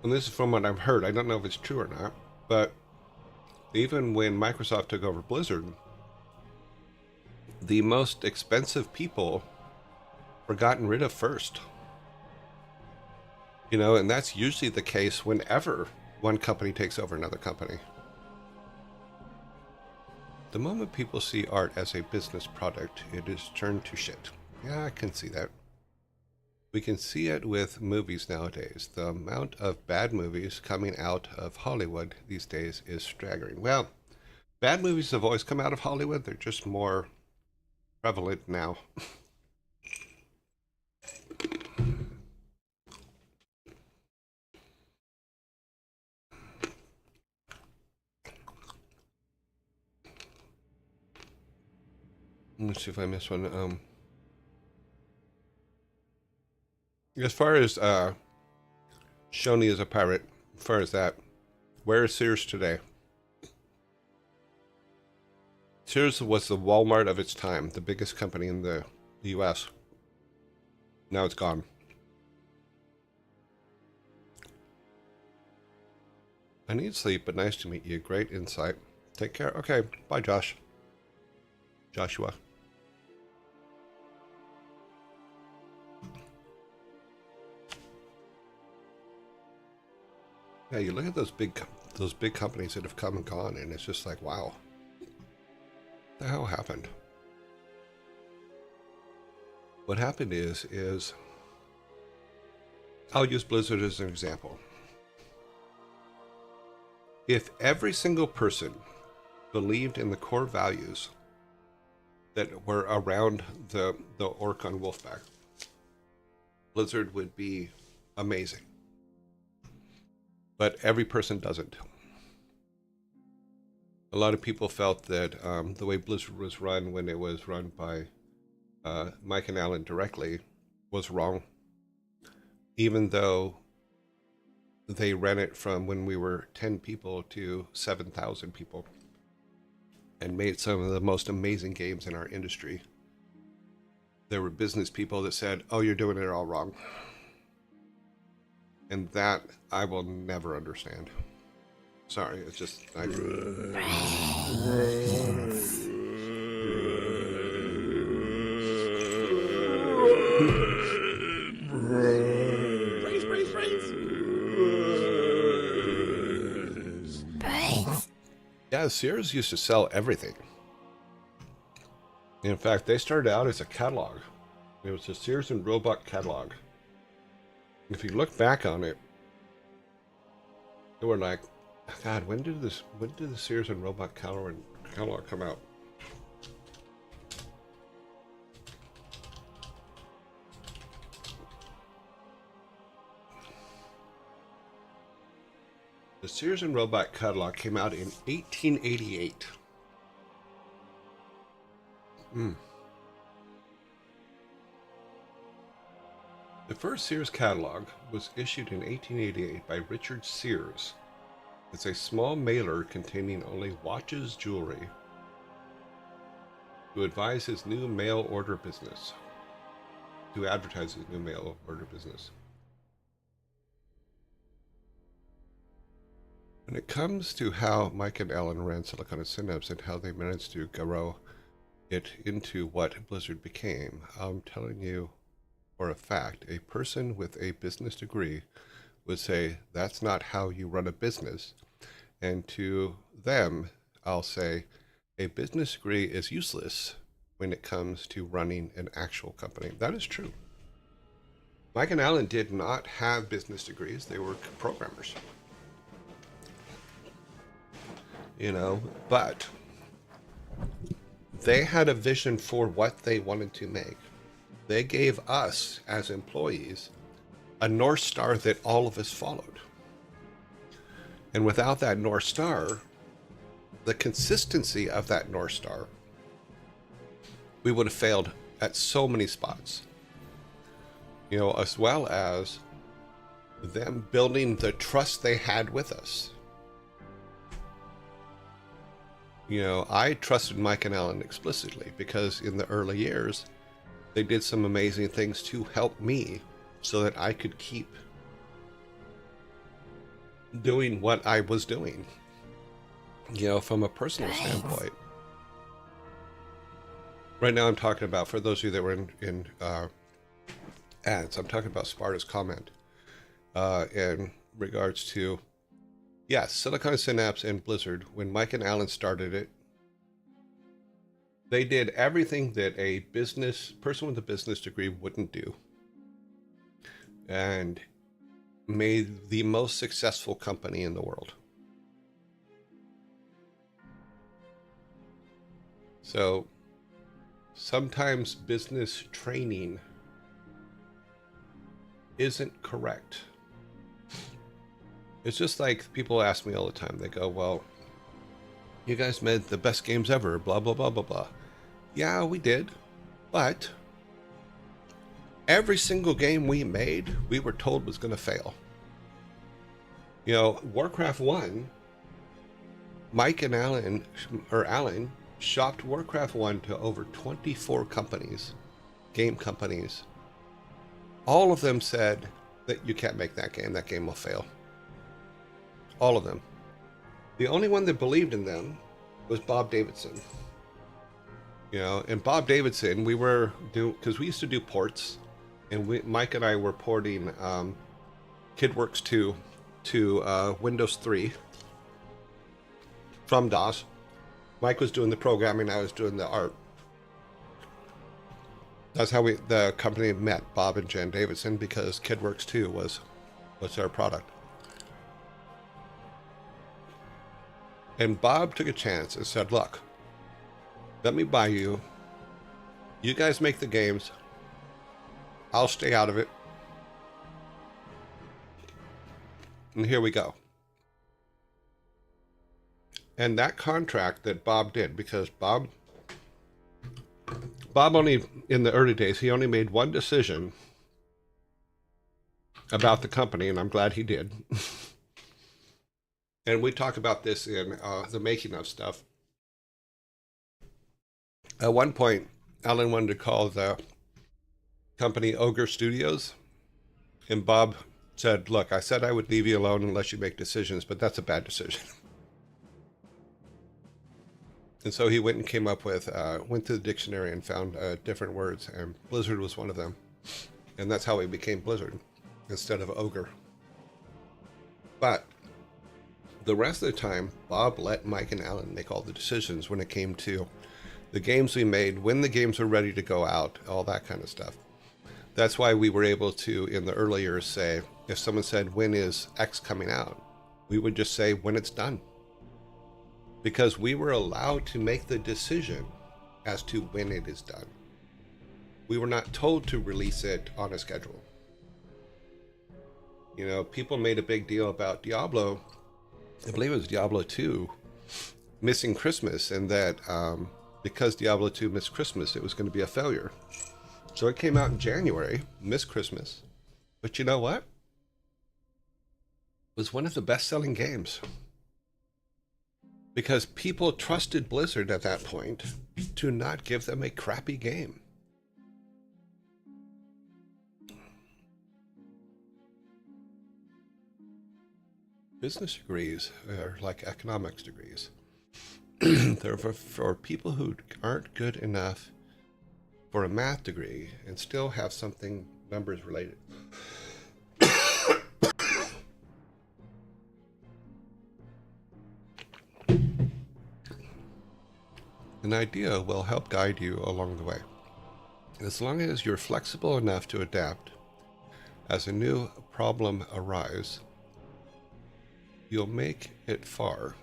and this is from what I've heard, I don't know if it's true or not, but even when Microsoft took over Blizzard, the most expensive people were gotten rid of first. You know, and that's usually the case whenever one company takes over another company. The moment people see art as a business product, it is turned to shit. Yeah, I can see that. We can see it with movies nowadays. The amount of bad movies coming out of Hollywood these days is staggering. Well, Bad movies have always come out of Hollywood. They're just more prevalent now. Let me see if I missed one. As far as Shoni is a pirate, as far as that, where is Sears today? Sears was the Walmart of its time, the biggest company in the U.S. Now it's gone. I need sleep, but nice to meet you. Great insight. Take care. Okay, bye, Josh. Joshua. Yeah, you look at those big companies that have come and gone, and it's just like, wow, what the hell happened? What happened is I'll use Blizzard as an example. If every single person believed in the core values that were around the orc on Wolfpack, Blizzard would be amazing. But every person doesn't. A lot of people felt that the way Blizzard was run when it was run by Mike and Alan directly was wrong, even though they ran it from when we were 10 people to 7,000 people and made some of the most amazing games in our industry. There were business people that said, oh, you're doing it all wrong. And that I will never understand. Sorry, it's just... Brains. Yeah, Sears used to sell everything. In fact, they started out as a catalog. It was a Sears and Roebuck catalog. If you look back on it, they were like, God, when did the Sears and Roebuck catalog come out? The Sears and Roebuck catalog came out in 1888. The first Sears catalog was issued in 1888 by Richard Sears. It's a small mailer containing only watches, jewelry, to advise his new mail order business. To advertise his new mail order business. When it comes to how Mike and Alan ran Silicon and Synapse and how they managed to grow it into what Blizzard became, I'm telling you for a fact, a person with a business degree would say, that's not how you run a business. And to them, I'll say, a business degree is useless when it comes to running an actual company. That is true. Mike and Alan did not have business degrees. They were programmers. You know, but they had a vision for what they wanted to make. They gave us, as employees, a North Star that all of us followed. And without that North Star, the consistency of that North Star, we would have failed at so many spots. You know, as well as them building the trust they had with us. You know, I trusted Mike and Alan explicitly because in the early years, they did some amazing things to help me so that I could keep doing what I was doing, you know, from a personal standpoint. Right now I'm talking about, for those of you that were in ads, I'm talking about Sparta's comment in regards to, yes, Silicon Synapse and Blizzard, when Mike and Alan started it, they did everything that a person with a business degree wouldn't do. And made the most successful company in the world. So sometimes business training isn't correct. It's just like people ask me all the time. They go, well, you guys made the best games ever, blah, blah, blah, blah, blah. Yeah, we did. But every single game we made, we were told was going to fail. You know, Warcraft 1, Mike and Alan shopped Warcraft 1 to over 24 companies, game companies. All of them said that you can't make that game will fail. All of them. The only one that believed in them was Bob Davidson. You know, and Bob Davidson, we were doing, because we used to do ports, and Mike and I were porting KidWorks 2 to Windows 3 from DOS. Mike was doing the programming, I was doing the art. That's how the company met, Bob and Jen Davidson, because KidWorks 2 was our product. And Bob took a chance and said, look, let me buy you. You guys make the games. I'll stay out of it. And here we go. And that contract that Bob did, because Bob only, in the early days, he only made one decision about the company, and I'm glad he did. And we talk about this in the making of stuff. At one point, Alan wanted to call the company Ogre Studios, and Bob said, look, I said I would leave you alone unless you make decisions, but that's a bad decision. And so he went and came up with, went to the dictionary and found different words, and Blizzard was one of them. And that's how he became Blizzard instead of Ogre. But the rest of the time, Bob let Mike and Alan make all the decisions when it came to the games we made, when the games were ready to go out, all that kind of stuff. That's why we were able to, in the early years, say, if someone said, when is X coming out? We would just say, when it's done. Because we were allowed to make the decision as to when it is done. We were not told to release it on a schedule. You know, people made a big deal about Diablo, I believe it was Diablo 2, missing Christmas, and that because Diablo 2 missed Christmas, it was going to be a failure. So it came out in January, missed Christmas. But you know what? It was one of the best-selling games. Because people trusted Blizzard at that point to not give them a crappy game. Business degrees are like economics degrees. They're for people who aren't good enough for a math degree and still have something numbers related. An idea will help guide you along the way. As long as you're flexible enough to adapt as a new problem arises, you'll make it far.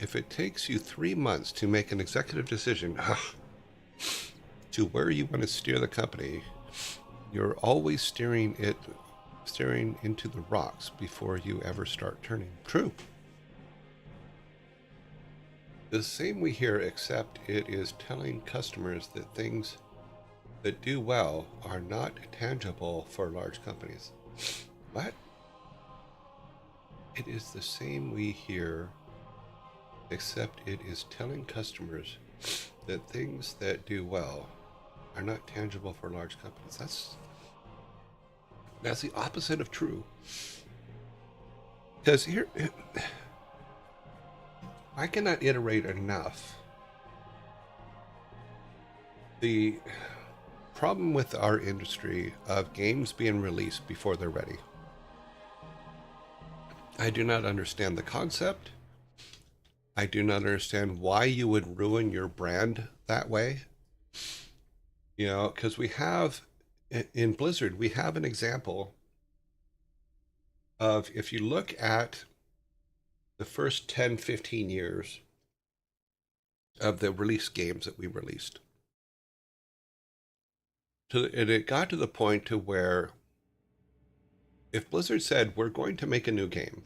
If it takes you 3 months to make an executive decision to where you want to steer the company, you're always steering into the rocks before you ever start turning. True. The same we hear, except it is telling customers that things that do well are not tangible for large companies. What? It is the same we hear, except it is telling customers that things that do well are not tangible for large companies. That's the opposite of true. Because here, I cannot iterate enough. The problem with our industry of games being released before they're ready. I do not understand the concept. I do not understand why you would ruin your brand that way. You know, because we have, in Blizzard, we have an example of, if you look at the first 10, 15 years of the release games that we released. And it got to the point to where if Blizzard said, we're going to make a new game,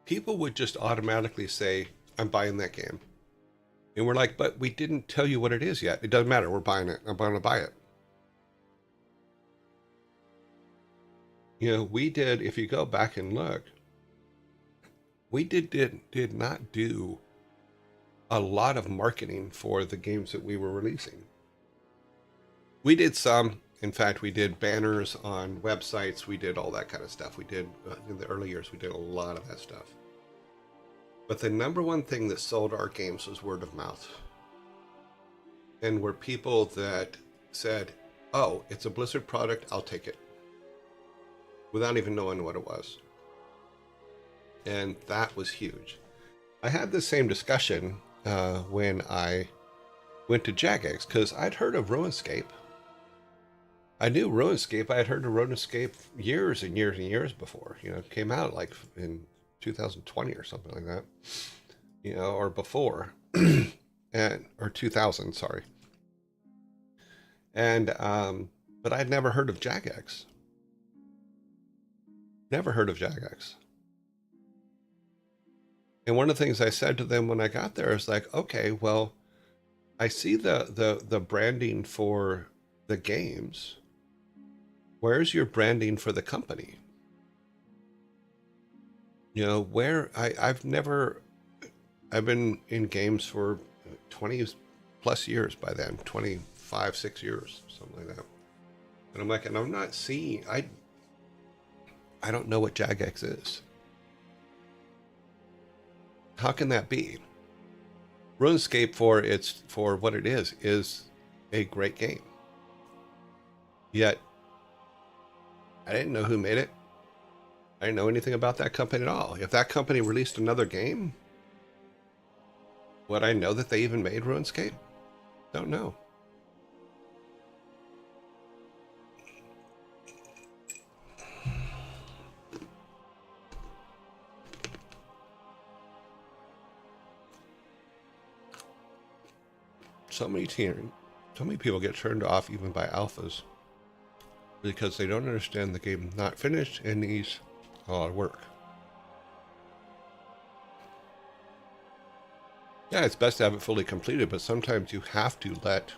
people would just automatically say, I'm buying that game. And we're like, but we didn't tell you what it is yet. It doesn't matter. We're buying it. I'm going to buy it. You know, we did, if you go back and look, we did not do a lot of marketing for the games that we were releasing. We did some. In fact, we did banners on websites. We did all that kind of stuff. We did, in the early years, we did a lot of that stuff. But the number one thing that sold our games was word of mouth. And were people that said, oh, it's a Blizzard product, I'll take it, without even knowing what it was. And that was huge. I had the same discussion when I went to Jagex, because I'd heard of RuneScape. I knew RuneScape. I had heard of RuneScape years and years and years before. You know, it came out like in 2020 or something like that. You know, or before, or 2000. Sorry. And but I'd never heard of Jagex. Never heard of Jagex. And one of the things I said to them when I got there is like, okay, well, I see the branding for the games. Where's your branding for the company? You know, I've been in games for 20 plus years by then, 25, 6 years, something like that. And I'm like, and I'm not seeing, I don't know what Jagex is. How can that be? RuneScape, for what it is a great game. Yet, I didn't know who made it. I didn't know anything about that company at all. If that company released another game, would I know that they even made RuneScape? Don't know. So many people get turned off even by alphas because they don't understand the game not finished and needs a lot of work. Yeah, it's best to have it fully completed, but sometimes you have to let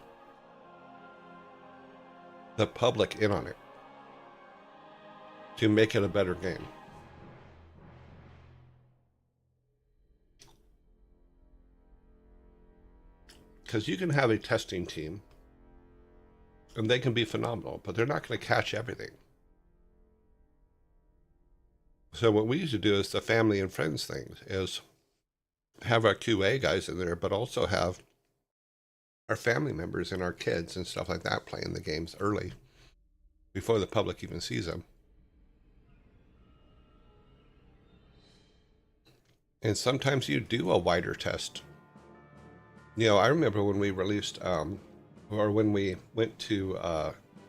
the public in on it to make it a better game. Because you can have a testing team and they can be phenomenal, but they're not going to catch everything. So what we used to do is the family and friends thing is have our QA guys in there, but also have our family members and our kids and stuff like that playing the games early before the public even sees them. And sometimes you do a wider test. You know, I remember when we released, or when we went to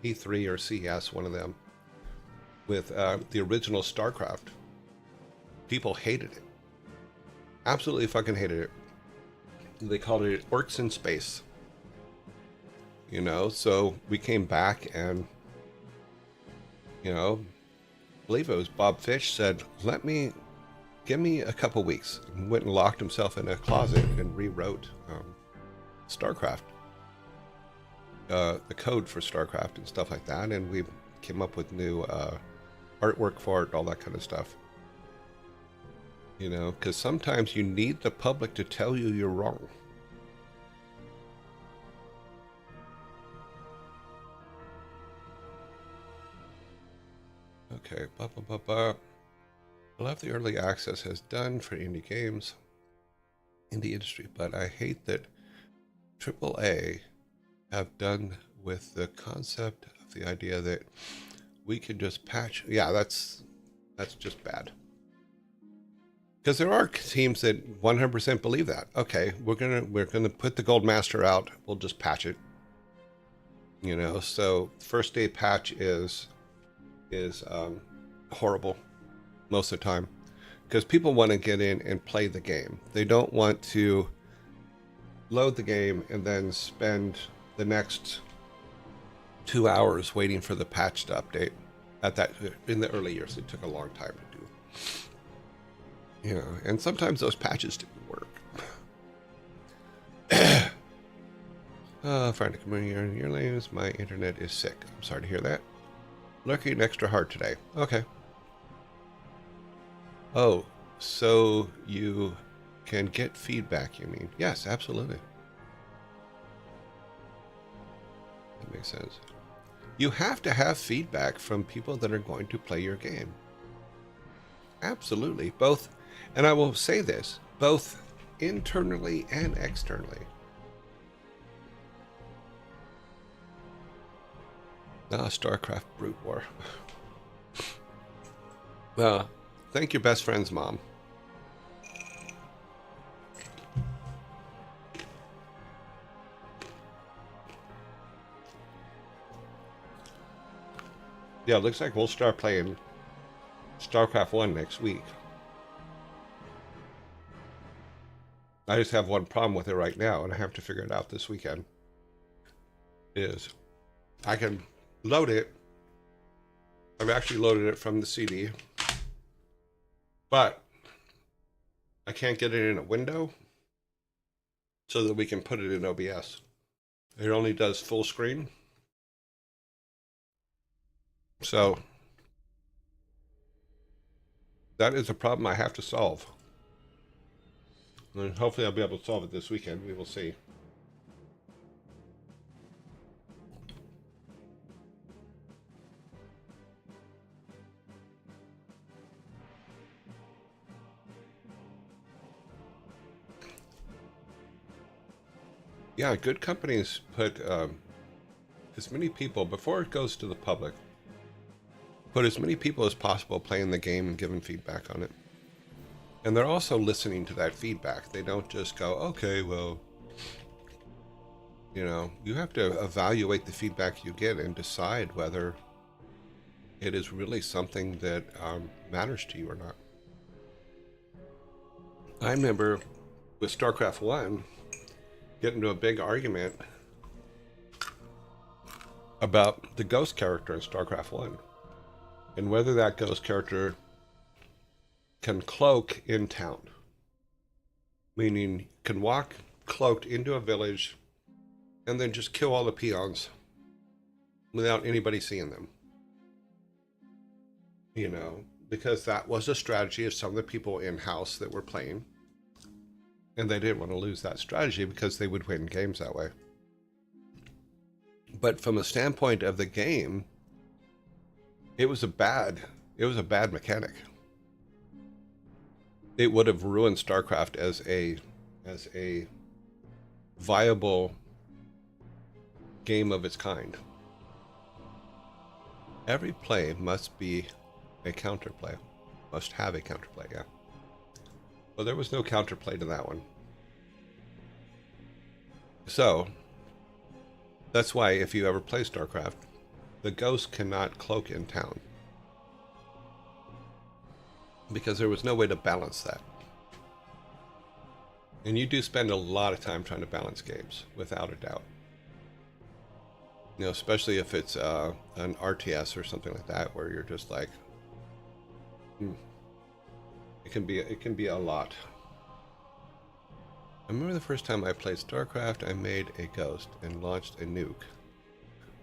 E3 or CES, one of them, with the original StarCraft, people hated it. Absolutely fucking hated it. They called it Orcs in Space. You know, so we came back and, you know, I believe it was Bob Fish said, give me a couple weeks. And went and locked himself in a closet and rewrote StarCraft. The code for StarCraft and stuff like that. And we came up with new artwork for it, all that kind of stuff. You know, because sometimes you need the public to tell you you're wrong. Okay, I love the early access has done for indie games in the industry, but I hate that AAA have done with the concept of the idea that we can just patch. Yeah, that's just bad. Because there are teams that 100% believe that. Okay, we're gonna put the Gold Master out. We'll just patch it. You know, so first day patch is horrible most of the time. because people want to get in and play the game. They don't want to load the game and then spend the next 2 hours waiting for the patch to update. At that, in the early years, it took a long time to do. You know, and sometimes those patches didn't work. Friday community yearlings, my internet is sick. I'm sorry to hear that. Lurking extra hard today. Okay. Oh, so you can get feedback, you mean? Yes, absolutely. That makes sense. You have to have feedback from people that are going to play your game. Absolutely. Both, and I will say this, both internally and externally. StarCraft Brute War. Thank your best friend's mom. Yeah, it looks like we'll start playing StarCraft 1 next week. I just have one problem with it right now, and I have to figure it out this weekend. Is I can load it. I've actually loaded it from the CD, but I can't get it in a window so that we can put it in OBS. It only does full screen. So that is a problem I have to solve. And hopefully I'll be able to solve it this weekend. We will see. Yeah, good companies put as many people, before it goes to the public, put as many people as possible playing the game and giving feedback on it. And they're also listening to that feedback. They don't just go, okay, well, you know, you have to evaluate the feedback you get and decide whether it is really something that matters to you or not. I remember with StarCraft 1 getting into a big argument about the ghost character in StarCraft 1 and whether that ghost character can cloak in town, meaning can walk cloaked into a village and then just kill all the peons without anybody seeing them. You know, because that was a strategy of some of the people in-house that were playing, and they didn't want to lose that strategy because they would win games that way. But from a standpoint of the game, it was a bad mechanic. It would have ruined StarCraft as a viable game of its kind. Every play must be a counterplay. Must have a counterplay, yeah. Well, there was no counterplay to that one. So, that's why if you ever play StarCraft, the ghost cannot cloak in town. Because there was no way to balance that. And you do spend a lot of time trying to balance games, without a doubt. You know, especially if it's an RTS or something like that, where you're just like, it can be a lot. I remember the first time I played StarCraft, I made a ghost and launched a nuke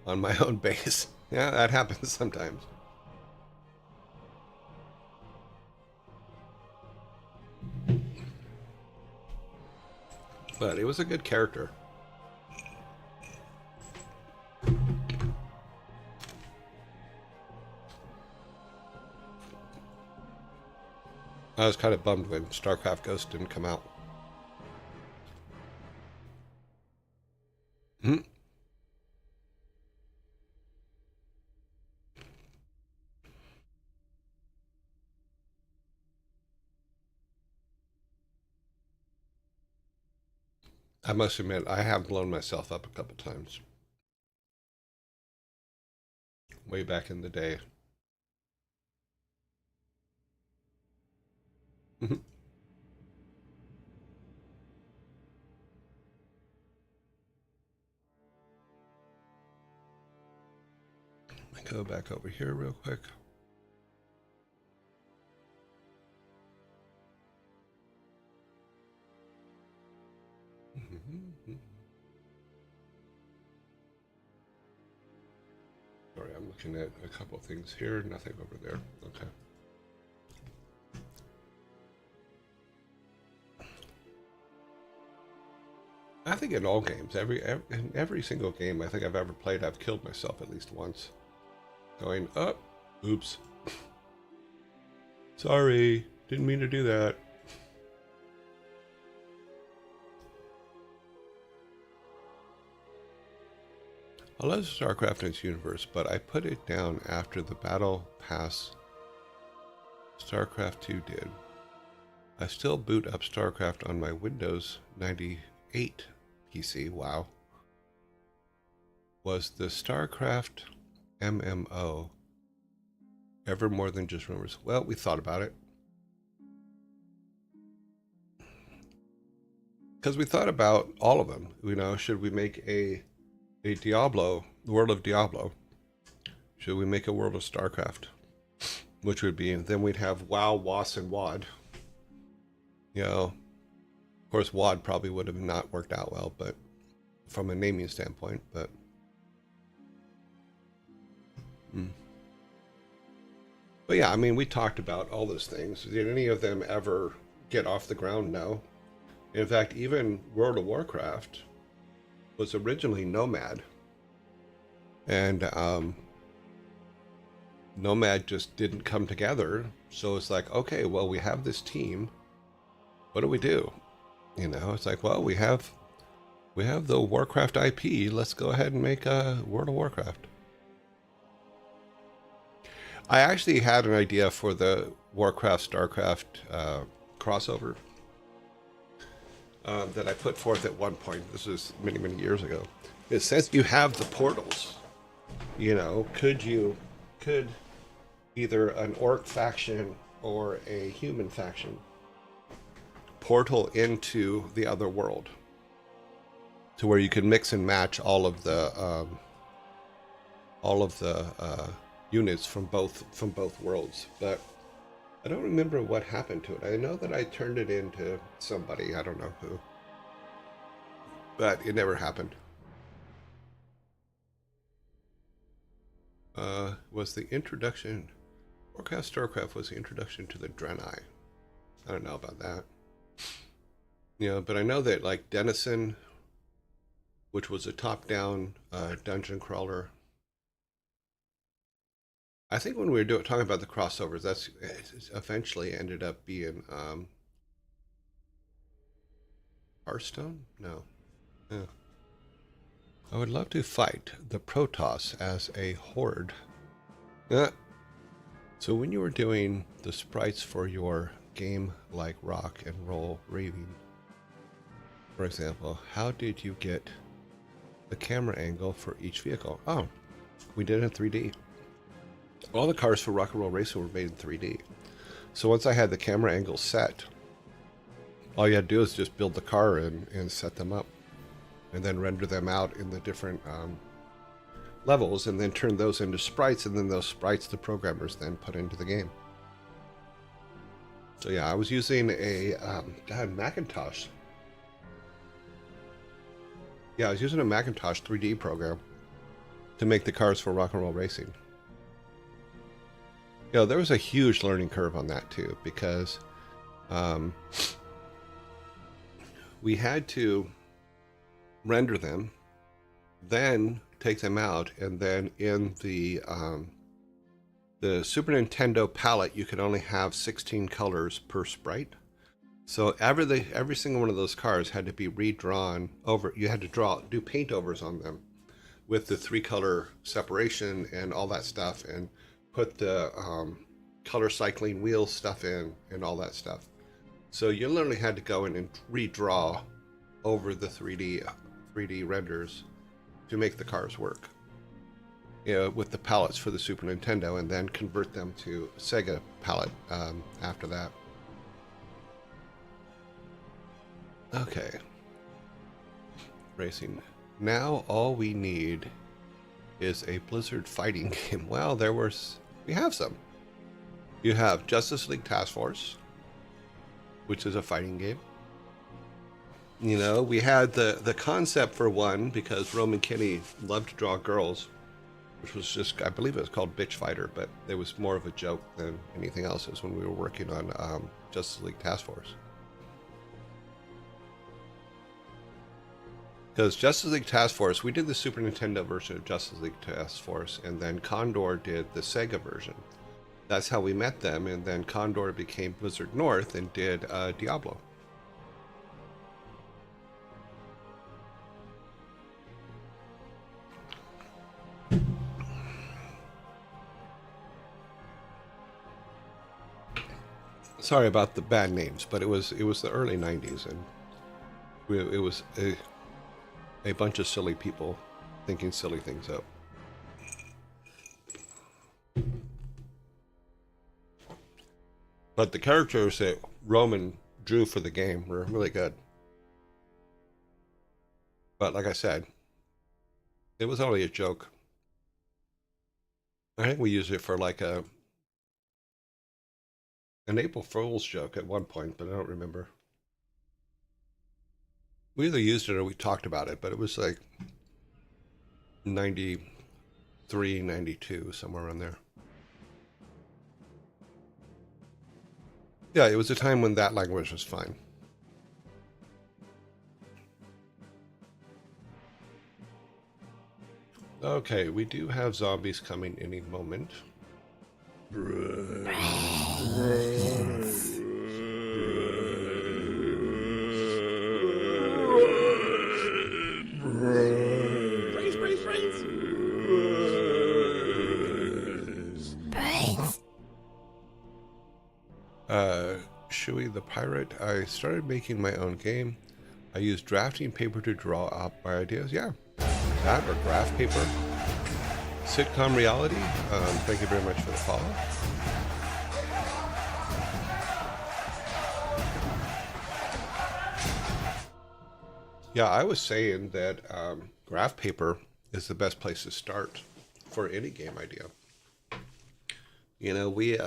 on my own base. Yeah, that happens sometimes. But it was a good character. I was kind of bummed when StarCraft Ghost didn't come out. Hmm. I must admit, I have blown myself up a couple times. Way back in the day. Mhm. Let me go back over here real quick. Sorry, I'm looking at a couple things here. Nothing over there. Okay. I think in all games, in every single game I think I've ever played, I've killed myself at least once. Going, oh, oops. Sorry, didn't mean to do that. I love StarCraft and its universe, but I put it down after the Battle Pass StarCraft 2 did. I still boot up StarCraft on my Windows 98 PC. Wow. Was the StarCraft MMO ever more than just rumors? Well, we thought about it. Because we thought about all of them. You know, should we make a Diablo, the world of Diablo? Should we make a world of StarCraft? Which would be, then we'd have WoW, WAS, and WoD. You know, of course, WoD probably would have not worked out well, but from a naming standpoint, but. But yeah, I mean, we talked about all those things. Did any of them ever get off the ground? No. In fact, even World of Warcraft was originally Nomad. And Nomad just didn't come together. So it's like, okay, well, we have this team. What do we do? You know, it's like, well, we have the Warcraft IP. Let's go ahead and make a World of Warcraft. I actually had an idea for the Warcraft StarCraft crossover that I put forth at one point. This was many, many years ago. It says you have the portals. You know, could either an orc faction or a human faction portal into the other world to where you can mix and match all of the units from both worlds. But I don't remember what happened to it. I know that I turned it into somebody, I don't know who, but it never happened. Was the introduction, Warcraft StarCraft was the introduction to the Draenei. I don't know about that. You know, but I know that like Denison, which was a top-down dungeon crawler. I think when we were talking about the crossovers, that's eventually ended up being Hearthstone? No. Yeah. I would love to fight the Protoss as a horde. Yeah. So when you were doing the sprites for your game like Rock and Roll Raving, for example, how did you get the camera angle for each vehicle? Oh, we did it in 3D. All the cars for Rock and Roll Racing were made in 3D. So once I had the camera angle set, all you had to do is just build the car and set them up. And then render them out in the different levels, and then turn those into sprites, and then those sprites the programmers then put into the game. So yeah, I was using a Macintosh. Yeah, I was using a Macintosh 3D program to make the cars for Rock and Roll Racing. You know, there was a huge learning curve on that too, because we had to render them, then take them out, and then in the Super Nintendo palette, you could only have 16 colors per sprite. So every single one of those cars had to be redrawn over. You had to do paint overs on them with the 3-color separation and all that stuff, and put the color cycling wheel stuff in and all that stuff. So you literally had to go in and redraw over the 3D renders to make the cars work, you know, with the palettes for the Super Nintendo, and then convert them to Sega palette after that. Okay. Racing. Now all we need is a Blizzard fighting game. Well, we have some. You have Justice League Task Force, which is a fighting game. You know, we had the concept for one because Roman Kinney loved to draw girls, which was just, I believe it was called Bitch Fighter, but it was more of a joke than anything else. It was when we were working on Justice League Task Force. Because Justice League Task Force, we did the Super Nintendo version of Justice League Task Force, and then Condor did the Sega version. That's how we met them, and then Condor became Blizzard North and did Diablo. Sorry about the bad names, but it was the early '90s, and it was a bunch of silly people thinking silly things up. But the characters that Roman drew for the game were really good. But like I said, it was only a joke. I think we used it for like an April Fool's joke at one point, but I don't remember. We either used it or we talked about it, but it was like 93, 92, somewhere around there. Yeah, it was a time when that language was fine. Okay, we do have zombies coming any moment. Brains. Shuey the Pirate. I started making my own game. I use drafting paper to draw out my ideas. Yeah, that or graph paper. Sitcom reality. Thank you very much for the follow. Yeah, I was saying that graph paper is the best place to start for any game idea. You know, we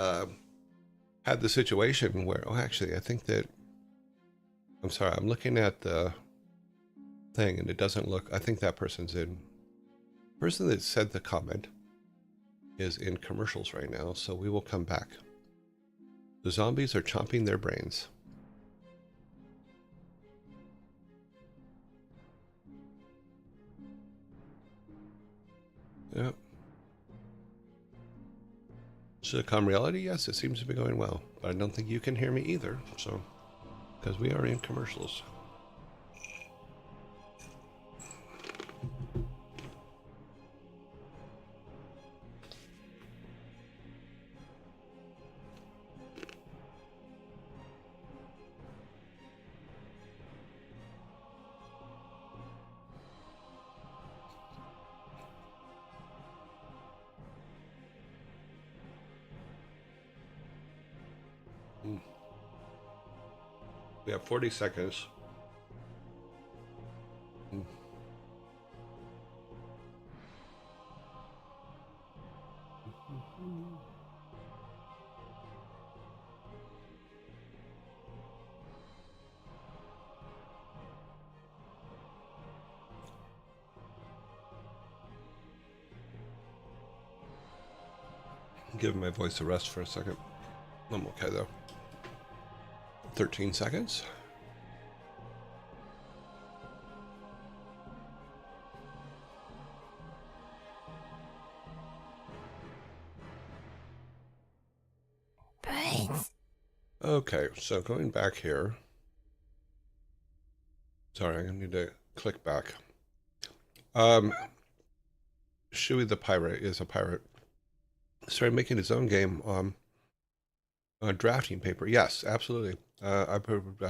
had the situation where, oh, actually, I think that, I'm sorry, I'm looking at the thing and it doesn't look, I think that person's in, the person that said the comment is in commercials right now, so we will come back. The zombies are chomping their brains. Yep. Sitcom reality, yes, it seems to be going well, but I don't think you can hear me either, so, because we are in commercials. We have 40 seconds. Give my voice a rest for a second. I'm okay though. 13 seconds. Brains. Okay, so going back here. Sorry, I need to click back. Shuey the Pirate is a pirate. Started making his own game on drafting paper. Yes, absolutely. I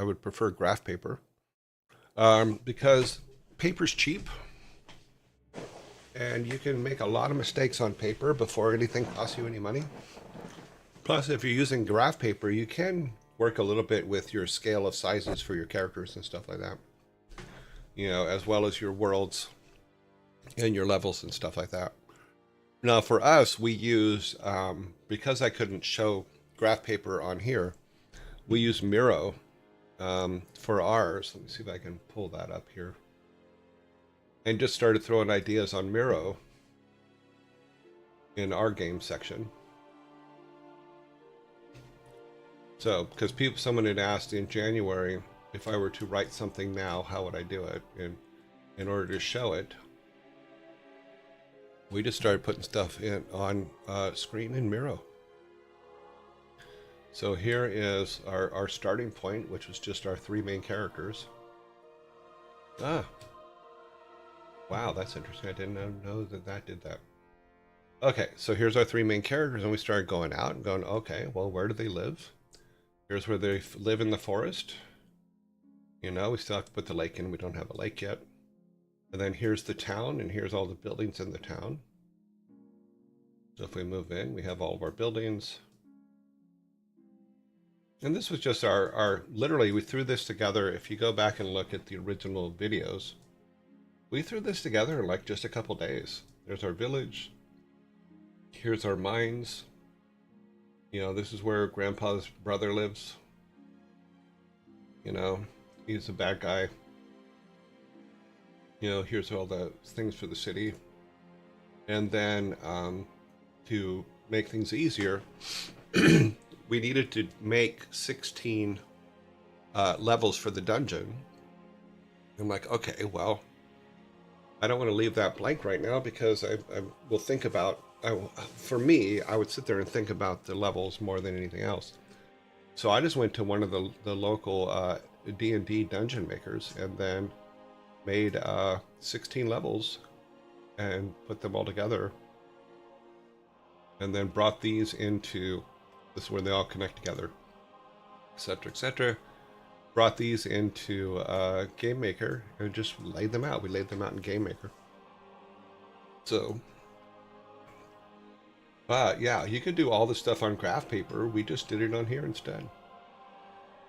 would prefer graph paper because paper's cheap and you can make a lot of mistakes on paper before anything costs you any money. Plus, if you're using graph paper, you can work a little bit with your scale of sizes for your characters and stuff like that. You know, as well as your worlds and your levels and stuff like that. Now, for us, we use, because I couldn't show graph paper on here, we use Miro for ours. Let me see if I can pull that up here. And just started throwing ideas on Miro in our game section. So, because someone had asked in January if I were to write something now, how would I do it? And in order to show it, we just started putting stuff in on screen in Miro. So here is our starting point, which was just our 3 main characters. Ah, wow, that's interesting. I didn't know that did that. Okay, so here's our 3 main characters, and we started going out and going, okay, well, where do they live? Here's where they live in the forest. You know, we still have to put the lake in. We don't have a lake yet. And then here's the town, and here's all the buildings in the town. So if we move in, we have all of our buildings. And this was just literally, we threw this together. If you go back and look at the original videos, we threw this together in like just a couple days. There's our village. Here's our mines. You know, this is where Grandpa's brother lives. You know, he's a bad guy. You know, here's all the things for the city. And then to make things easier, we needed to make 16 levels for the dungeon. I'm like, okay, well, I don't want to leave that blank right now because I will think about, for me, I would sit there and think about the levels more than anything else. So I just went to one of the local D&D dungeon makers and then made 16 levels and put them all together. And then brought these into, this is where they all connect together, etc., etc. Brought these into Game Maker and just laid them out. We laid them out in Game Maker. So, yeah, you could do all this stuff on graph paper. We just did it on here instead.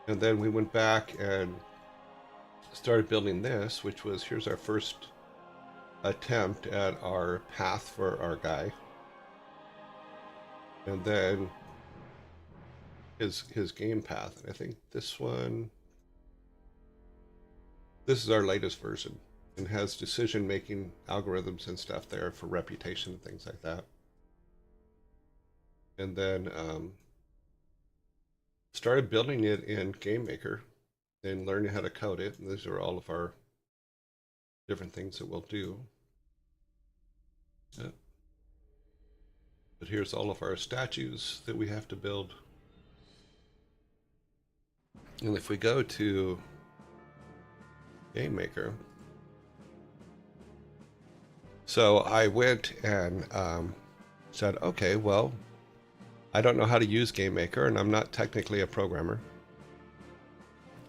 And then we went back and started building this, which was, here's our first attempt at our path for our guy. And then his game path. And I think this is our latest version and has decision-making algorithms and stuff there for reputation and things like that. And then started building it in Game Maker and learning how to code it. And these are all of our different things that we'll do. Yeah. But here's all of our statues that we have to build. And if we go to Game Maker, so I went and said, okay, well, I don't know how to use Game Maker, and I'm not technically a programmer.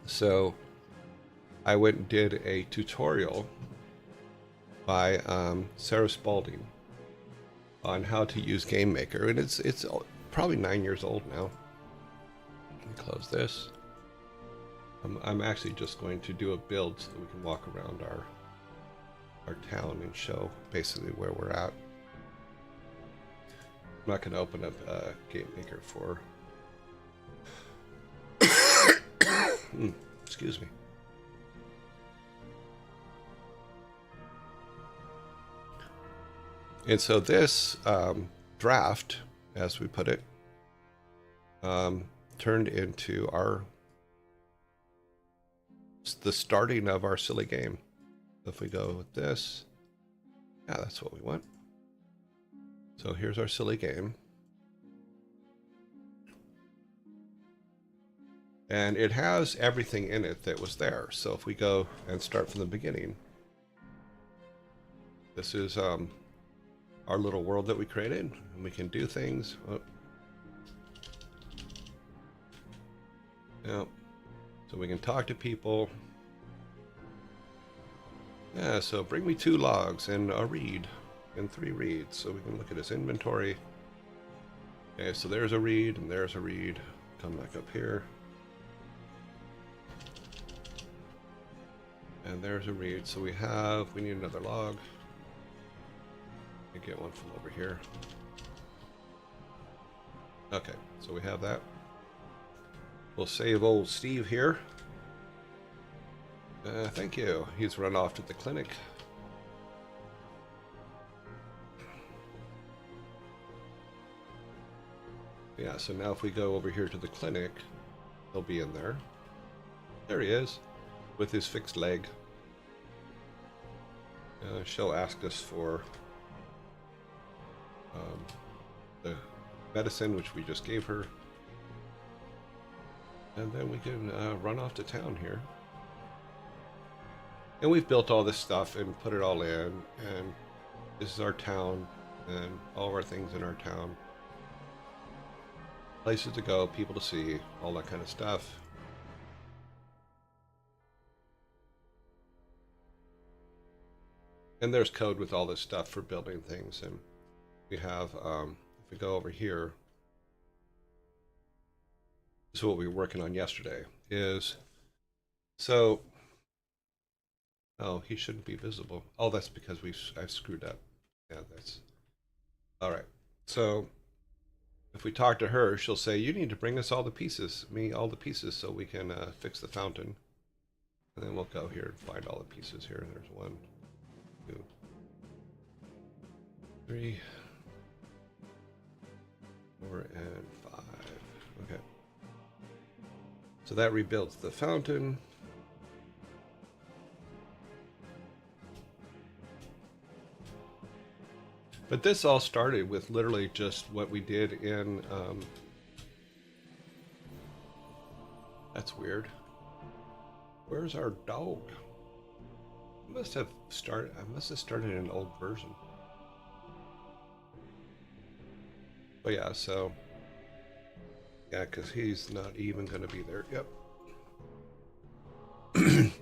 So I went and did a tutorial by Sarah Spalding on how to use Game Maker, and it's probably 9 years old now. Let me close this. I'm actually just going to do a build so that we can walk around our town and show basically where we're at. I'm not going to open up Game Maker for excuse me. And so this draft, as we put it, turned into the starting of our silly game. If we go with this, yeah, that's what we want. So here's our silly game. And it has everything in it that was there. So if we go and start from the beginning, this is our little world that we created, and we can do things. Oh. Yeah. So we can talk to people. Yeah, so bring me 2 logs and a reed and 3 reeds. So we can look at his inventory. Okay, so there's a reed and there's a reed. Come back up here. And there's a reed. So we need another log. Let me get one from over here. Okay, so we have that. We'll save old Steve here. Thank you. He's run off to the clinic. Yeah, so now if we go over here to the clinic, he'll be in there. There he is, with his fixed leg. She'll ask us for the medicine, which we just gave her. And then we can run off to town here. And we've built all this stuff and put it all in. And this is our town and all of our things in our town. Places to go, people to see, all that kind of stuff. And there's code with all this stuff for building things. And we have, if we go over here, this is what we were working on yesterday, is, so, oh, he shouldn't be visible. Oh, that's because I've screwed up. Yeah, that's, all right. So if we talk to her, she'll say, you need to bring us all the pieces, all the pieces, so we can fix the fountain. And then we'll go here and find all the pieces here. There's 1, 2, 3, 4, and 5. Okay. So that rebuilds the fountain. But this all started with literally just what we did in, that's weird. Where's our dog? I must have started an old version. But yeah, so, yeah, because he's not even going to be there. Yep.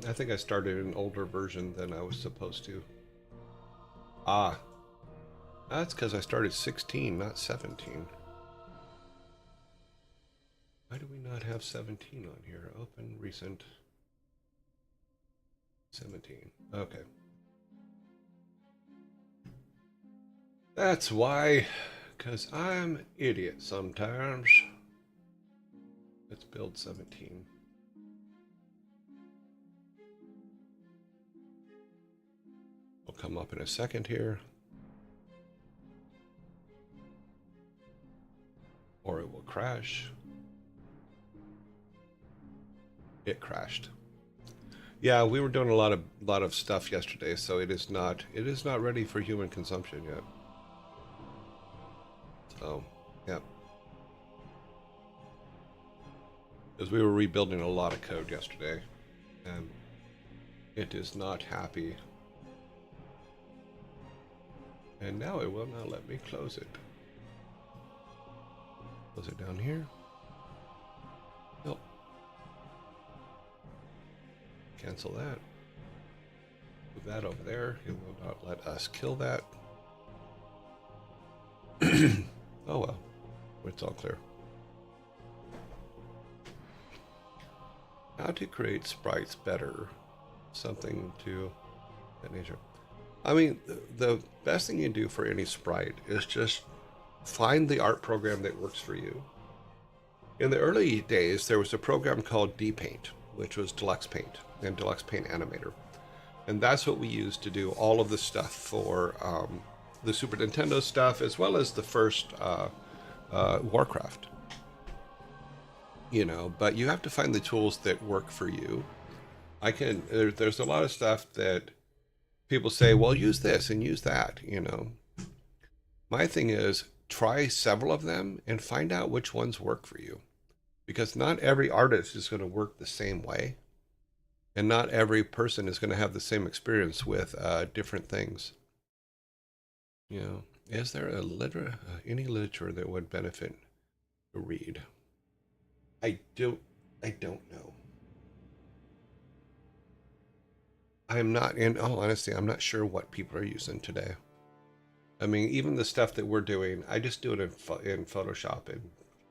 I think I started an older version than I was supposed to. Ah. That's because I started 16, not 17. Why do we not have 17 on here? Open, recent, 17. Okay. That's why, because I'm an idiot sometimes. Let's build 17. We'll come up in a second here. Or it will crash. It crashed. Yeah, we were doing a lot of stuff yesterday, so it is not ready for human consumption yet. So, yeah. Because we were rebuilding a lot of code yesterday, and it is not happy. And now it will not let me close it. Close it down here. Nope. Cancel that. Move that over there. It will not let us kill that. Oh well. It's all clear. How to create sprites better. Something to that nature. I mean, the best thing you do for any sprite is just find the art program that works for you. In the early days, there was a program called DPaint, which was Deluxe Paint and Deluxe Paint Animator. And that's what we used to do all of the stuff for the Super Nintendo stuff, as well as the first Warcraft. You know, but you have to find the tools that work for you. There's a lot of stuff that people say, well, use this and use that, you know. My thing is, try several of them and find out which ones work for you. Because not every artist is going to work the same way. And not every person is going to have the same experience with different things. You know, is there any literature that would benefit to read? I don't know. I'm not, in all honesty, I'm not sure what people are using today. I mean, even the stuff that we're doing, I just do it in Photoshop, and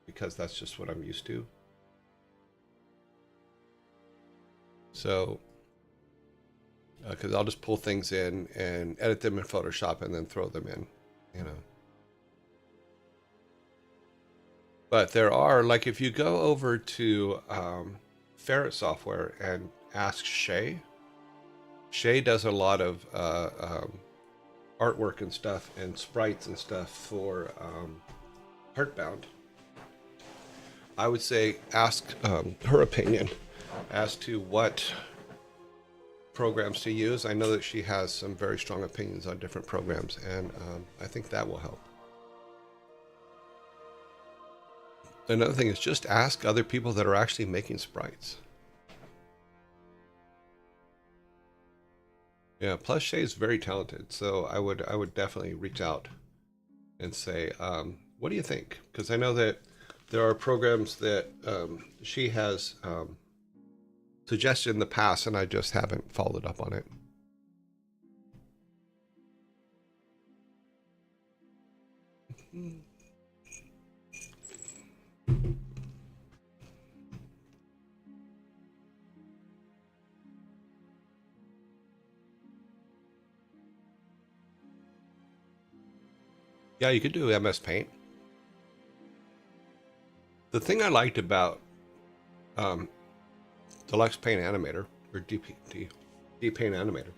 because that's just what I'm used to. So, because I'll just pull things in and edit them in Photoshop and then throw them in, you know. But there are, like, if you go over to Ferret Software and ask Shay, Shay does a lot of artwork and stuff and sprites and stuff for Heartbound. I would say ask her opinion as to what programs to use. I know that she has some very strong opinions on different programs, and I think that will help. Another thing is just ask other people that are actually making sprites. Yeah, plus Shay is very talented, so I would definitely reach out and say, what do you think? Because I know that there are programs that she has suggested in the past, and I just haven't followed up on it. Yeah, you could do MS Paint. The thing I liked about Deluxe Paint Animator, or DP Paint Animator,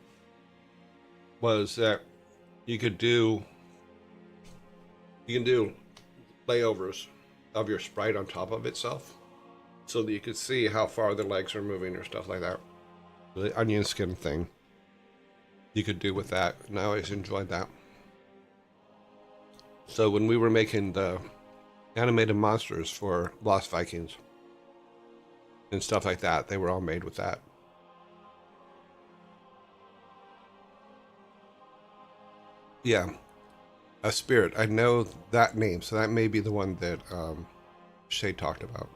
was that you can do layovers of your sprite on top of itself, so that you could see how far the legs are moving or stuff like that. The onion skin thing you could do with that, and I always enjoyed that. So when we were making the animated monsters for Lost Vikings and stuff like that, they were all made with that. Yeah, a spirit. I know that name, so that may be the one that Shay talked about.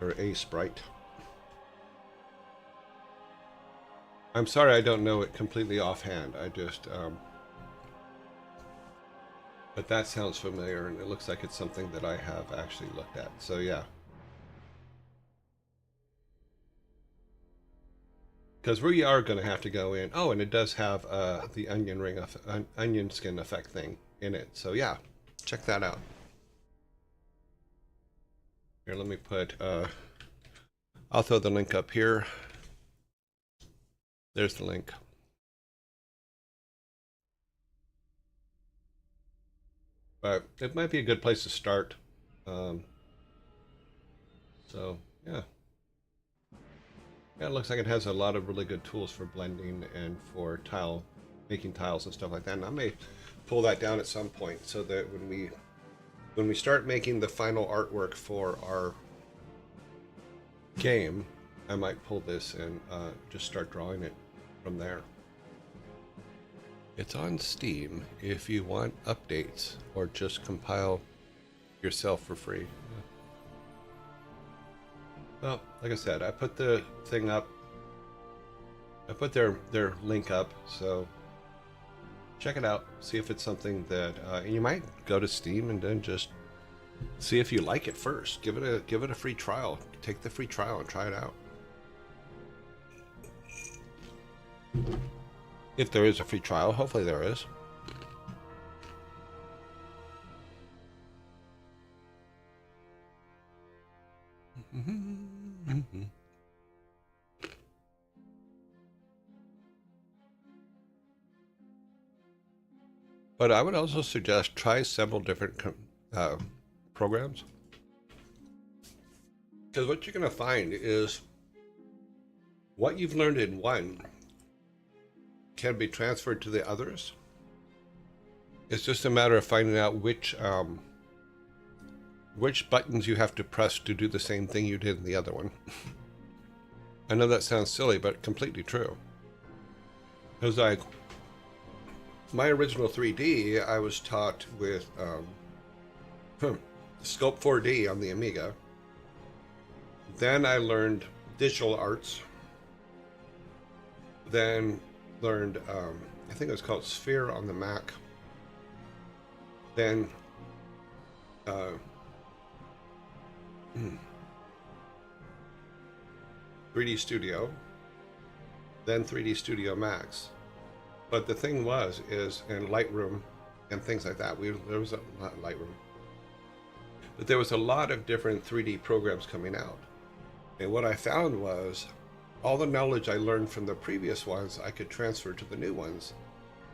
Or a sprite. I'm sorry I don't know it completely offhand. I just, but that sounds familiar, and it looks like it's something that I have actually looked at. So yeah. Because we are going to have to go in. Oh, and it does have the onion skin effect thing in it. So yeah, check that out. Here, let me put, I'll throw the link up here. There's the link. But it might be a good place to start. So yeah. Yeah, it looks like it has a lot of really good tools for blending and for making tiles and stuff like that. And I may pull that down at some point so that when we start making the final artwork for our game, I might pull this and just start drawing it from there. It's on Steam if you want updates or just compile yourself for free. Well, like I said, I put the thing up. I put their link up, so check it out. See if it's something that and you might go to Steam and then just see if you like it first. Give it a free trial. Take the free trial and try it out. If there is a free trial, hopefully there is. But I would also suggest try several different programs. Because what you're going to find is what you've learned in one can be transferred to the others. It's just a matter of finding out which buttons you have to press to do the same thing you did in the other one. I know that sounds silly, but completely true. Because like my original 3D, I was taught with Scope 4D on the Amiga. Then I learned digital arts. Then learned, I think it was called Sphere on the Mac. Then 3D Studio, then 3D Studio Max. But the thing is in Lightroom and things like that, there was not Lightroom, but there was a lot of different 3D programs coming out. And what I found was all the knowledge I learned from the previous ones, I could transfer to the new ones.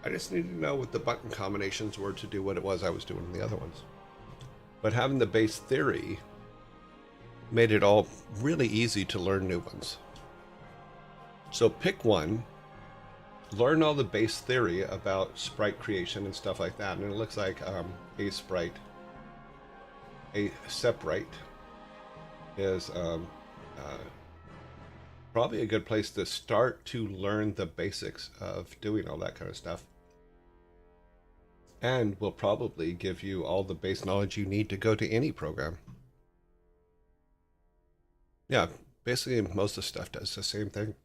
I just needed to know what the button combinations were to do what it was I was doing in the other ones. But having the base theory made it all really easy to learn new ones. So pick one, learn all the base theory about sprite creation and stuff like that. And it looks like a seprite is probably a good place to start to learn the basics of doing all that kind of stuff. And will probably give you all the base knowledge you need to go to any program. Yeah, basically most of the stuff does the same thing.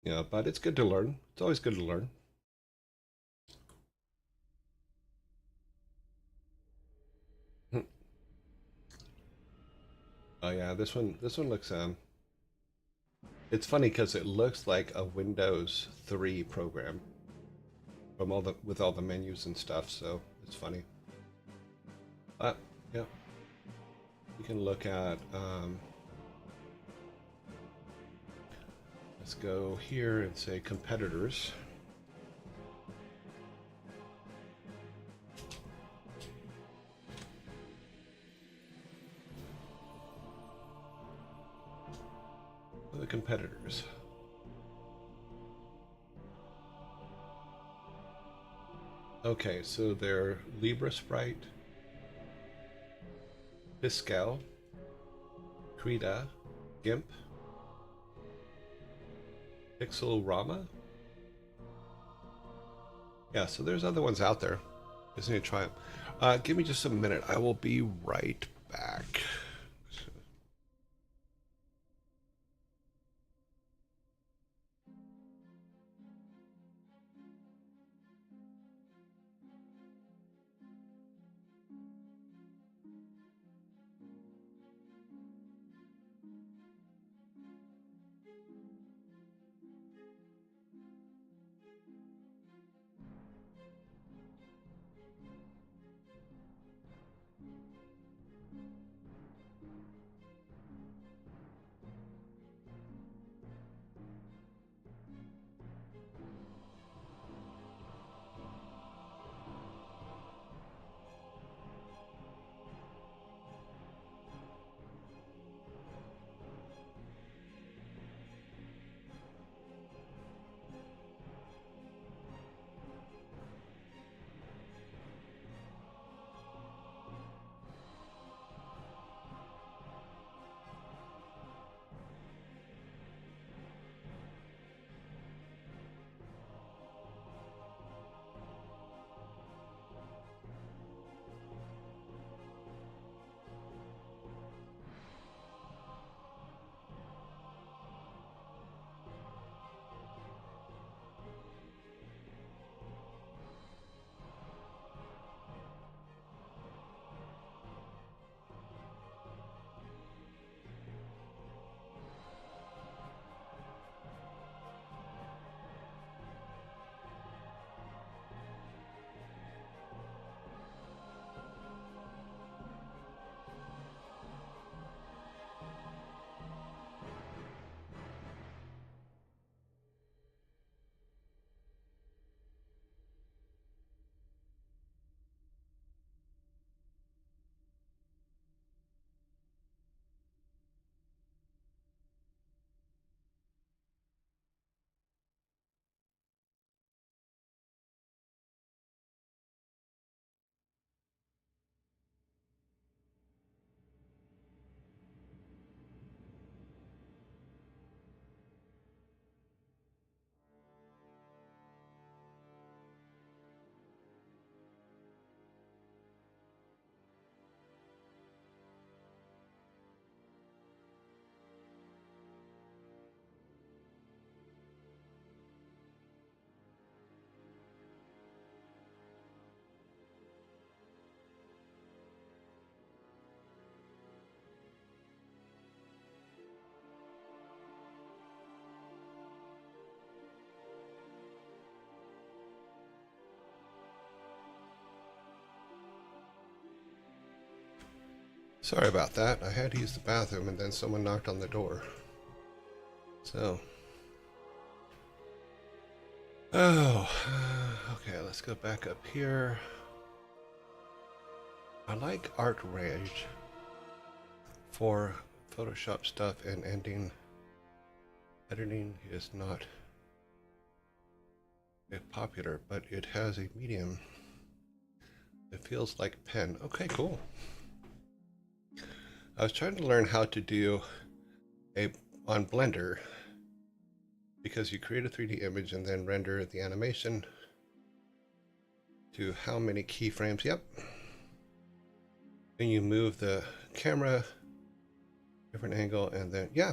Yeah, but it's good to learn. It's always good to learn. Oh yeah, this one looks it's funny because it looks like a Windows 3 program from with all the menus and stuff, so it's funny. But yeah, you can look at let's go here and say competitors. The competitors. Okay, so they're Libra Sprite, Piscal, Krita, GIMP, Pixelrama. Yeah, so there's other ones out there. Just need to try them. Give me just a minute. I will be right back. Sorry about that. I had to use the bathroom and then someone knocked on the door. So. Oh, okay, let's go back up here. I like Art Rage for Photoshop stuff, and editing is not popular, but it has a medium that feels like pen. Okay, cool. I was trying to learn how to do on Blender, because you create a 3D image and then render the animation to how many keyframes. Yep. Then you move the camera different angle, and then yeah,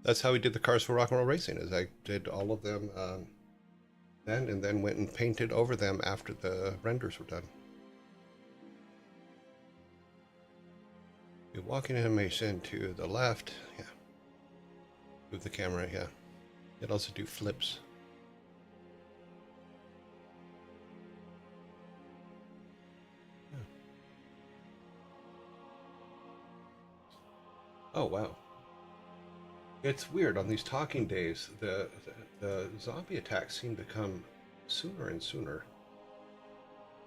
that's how we did the cars for Rock and Roll Racing. Is I did all of them then, and then went and painted over them after the renders were done. The walking animation to the left, yeah. Move the camera, yeah. It also do flips. Yeah. Oh wow. It's weird on these talking days. The zombie attacks seem to come sooner and sooner.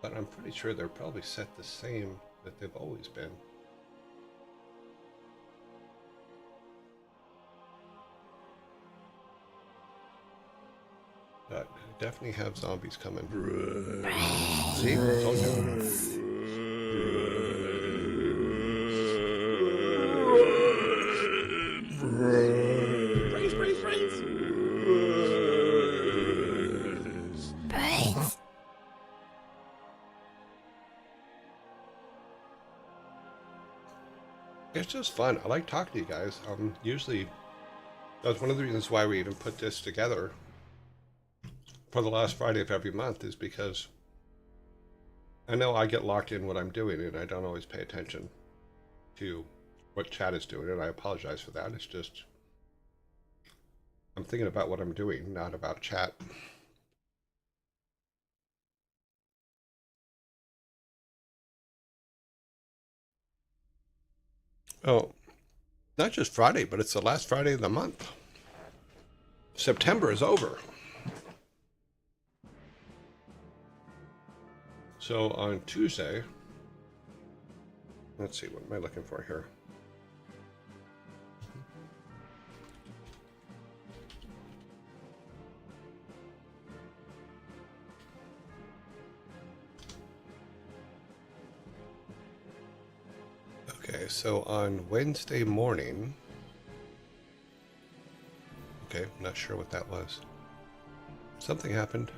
But I'm pretty sure they're probably set the same that they've always been. But definitely have zombies coming. See? Told you. Brains. It's just fun. I like talking to you guys. Usually, that's one of the reasons why we even put this together for the last Friday of every month, is because I know I get locked in what I'm doing and I don't always pay attention to what chat is doing, and I apologize for that. It's just I'm thinking about what I'm doing, not about chat. Oh, not just Friday, but it's the last Friday of the month. September is over. So on Tuesday, let's see, what am I looking for here? Okay, so on Wednesday morning, okay, I'm not sure what that was. Something happened.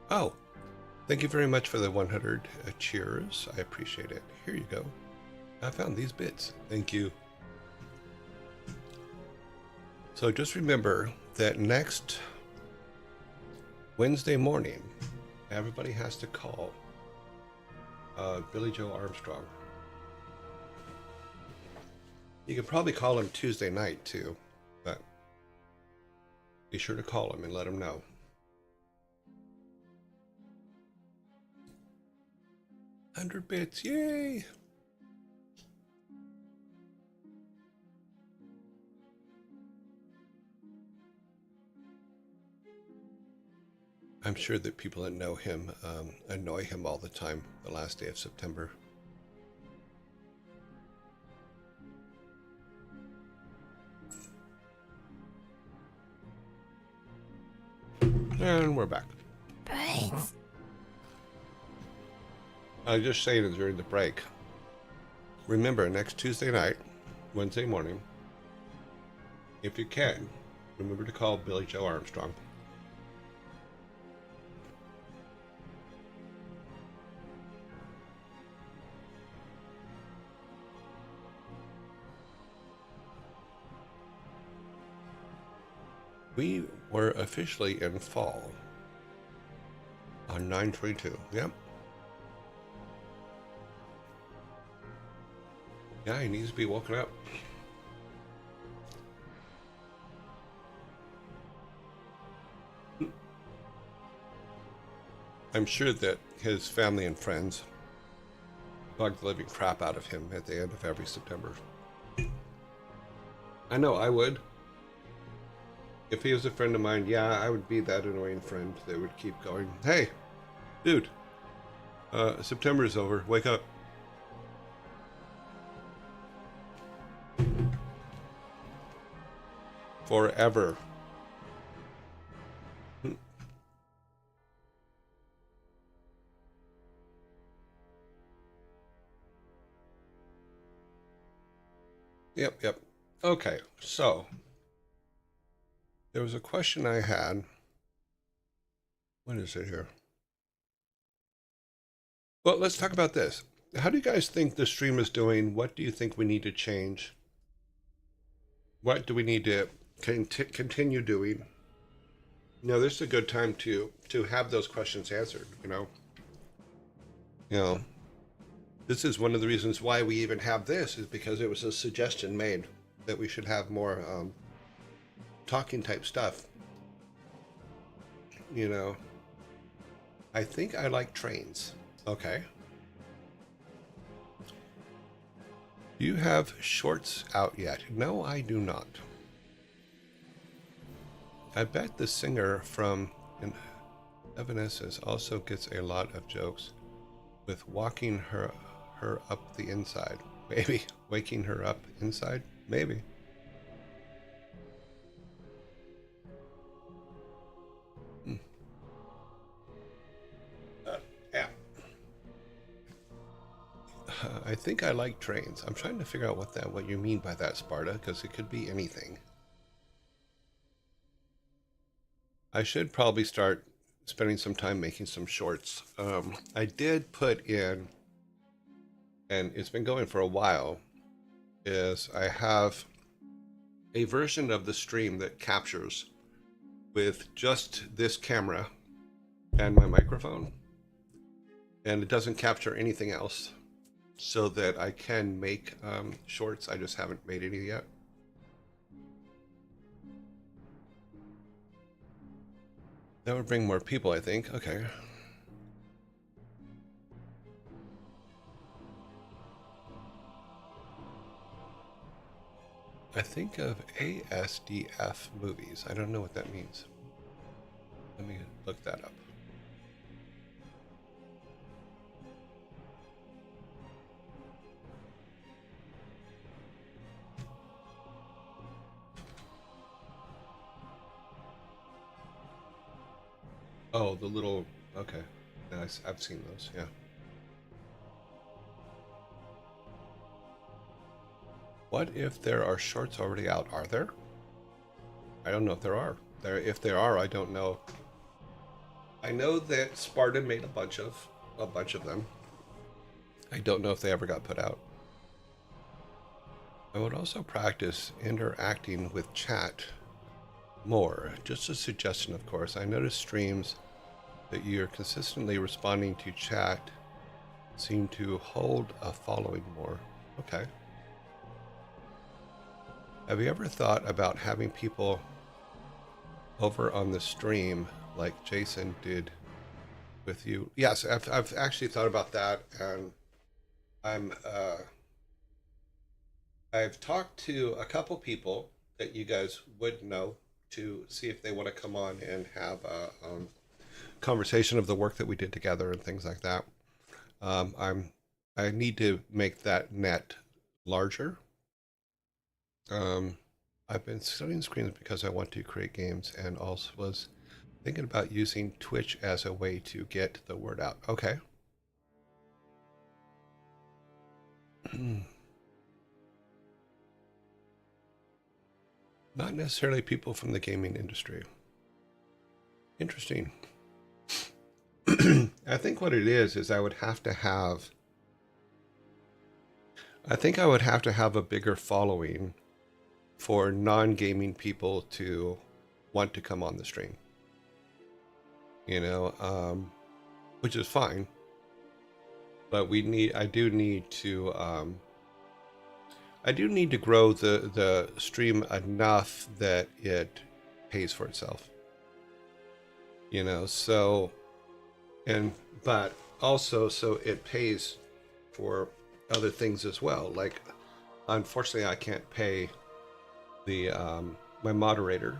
Oh, thank you very much for the 100 cheers. I appreciate it. Here you go. I found these bits. Thank you. So just remember that next Wednesday morning, everybody has to call Billy Joe Armstrong. You can probably call him Tuesday night too, but be sure to call him and let him know. $100 bits, yay! I'm sure that people that know him annoy him all the time the last day of September. And we're back. Brains. I was just saying during the break, remember next Tuesday night, Wednesday morning, if you can, remember to call Billy Joe Armstrong. We were officially in fall on 9/22. Yep. Yeah, he needs to be woken up. I'm sure that his family and friends bug the living crap out of him at the end of every September. I know I would. If he was a friend of mine, yeah, I would be that annoying friend that would keep going, hey, dude, September is over. Wake up. Forever. Yep. Okay, so there was a question I had. What is it here? Well, let's talk about this. How do you guys think the stream is doing? What do you think we need to change? What do we need to continue doing? This is a good time to have those questions answered. You know, this is one of the reasons why we even have this, is because it was a suggestion made that we should have more talking type stuff. I think I like trains. Okay. Do you have shorts out yet? No, I do not. I bet the singer from Evanescence also gets a lot of jokes with walking her up the inside. Maybe waking her up inside? Maybe. Yeah. I think I like trains. I'm trying to figure out what you mean by that, Sparta, because it could be anything. I should probably start spending some time making some shorts. I did put in, and it's been going for a while, is I have a version of the stream that captures with just this camera and my microphone, and it doesn't capture anything else, so that I can make shorts. I just haven't made any yet. That would bring more people, I think. Okay. I think of ASDF movies. I don't know what that means. Let me look that up. Oh, the little... Okay. Nice. I've seen those, yeah. What if there are shorts already out? Are there? I don't know if there are. If there are, I don't know. I know that Sparta made a bunch of them. I don't know if they ever got put out. I would also practice interacting with chat more. Just a suggestion, of course. I noticed streams that you're consistently responding to chat seem to hold a following more. Okay. Have you ever thought about having people over on the stream like Jason did with you? Yes, I've actually thought about that, and I've talked to a couple people that you guys would know to see if they want to come on and have a conversation of the work that we did together and things like that. I need to make that net larger. I've been studying screens because I want to create games, and also was thinking about using Twitch as a way to get the word out. Okay. Not necessarily people from the gaming industry. Interesting. I think what it is I would have to have... I think I would have to have a bigger following for non-gaming people to want to come on the stream. Which is fine. But I do need to grow the stream enough that it pays for itself. But also so it pays for other things as well. Like, unfortunately, I can't pay the my moderator,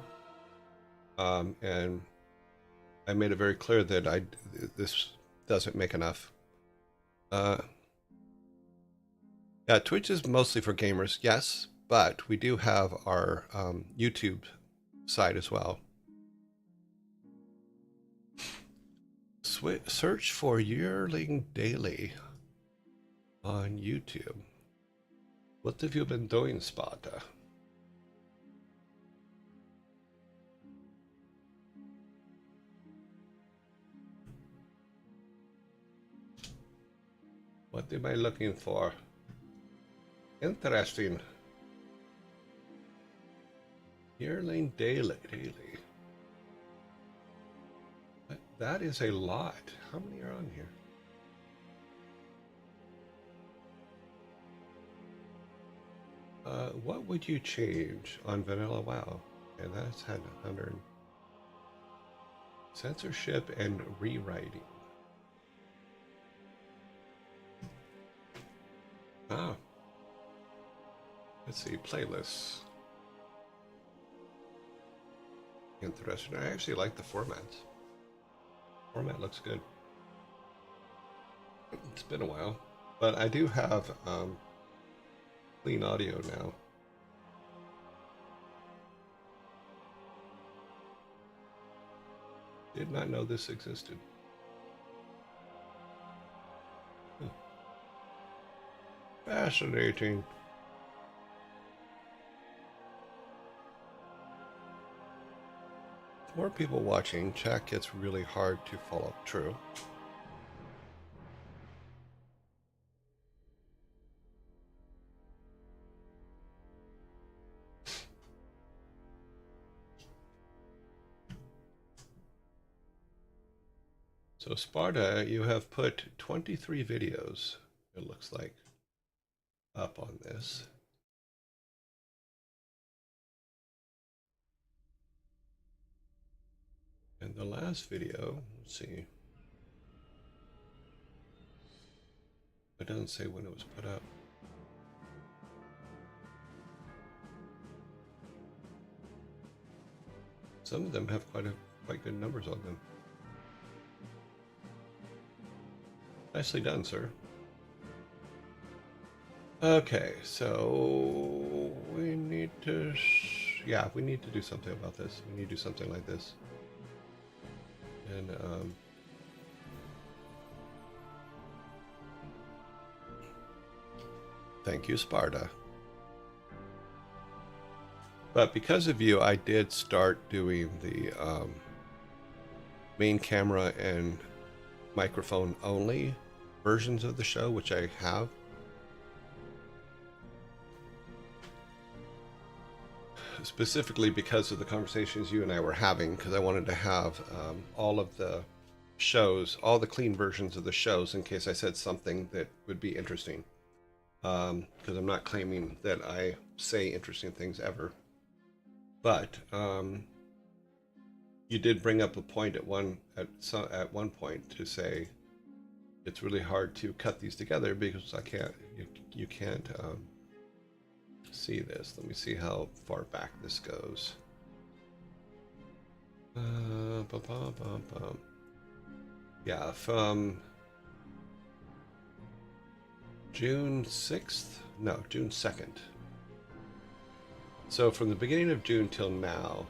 and I made it very clear that this doesn't make enough. Yeah, Twitch is mostly for gamers, yes, but we do have our YouTube side as well. Search for Yearling Daily on YouTube. What have you been doing, Sparta? What am I looking for? Interesting. Yearling Daily. That is a lot. How many are on here? What would you change on Vanilla WoW? And that's had 100. Censorship and rewriting. Ah. Let's see, playlists. Interesting. I actually like the formats. Format looks good. It's been a while, but I do have clean audio now. Did not know this existed. Fascinating. More people watching, chat gets really hard to follow. True. So Sparta, you have put 23 videos, it looks like, up on this. And the last video, let's see. It doesn't say when it was put up. Some of them have quite good numbers on them. Nicely done, sir. Okay, so we need to, yeah, we need to do something about this. We need to do something like this. And thank you, Sparta. But because of you, I did start doing the main camera and microphone only versions of the show, which I have. Specifically because of the conversations you and I were having, because I wanted to have all of the shows, all the clean versions of the shows, in case I said something that would be interesting. Because I'm not claiming that I say interesting things ever. But you did bring up a point at one point to say it's really hard to cut these together because you can't see this. Let me see how far back this goes. Yeah, from June 6th? No, June 2nd. So from the beginning of June till now,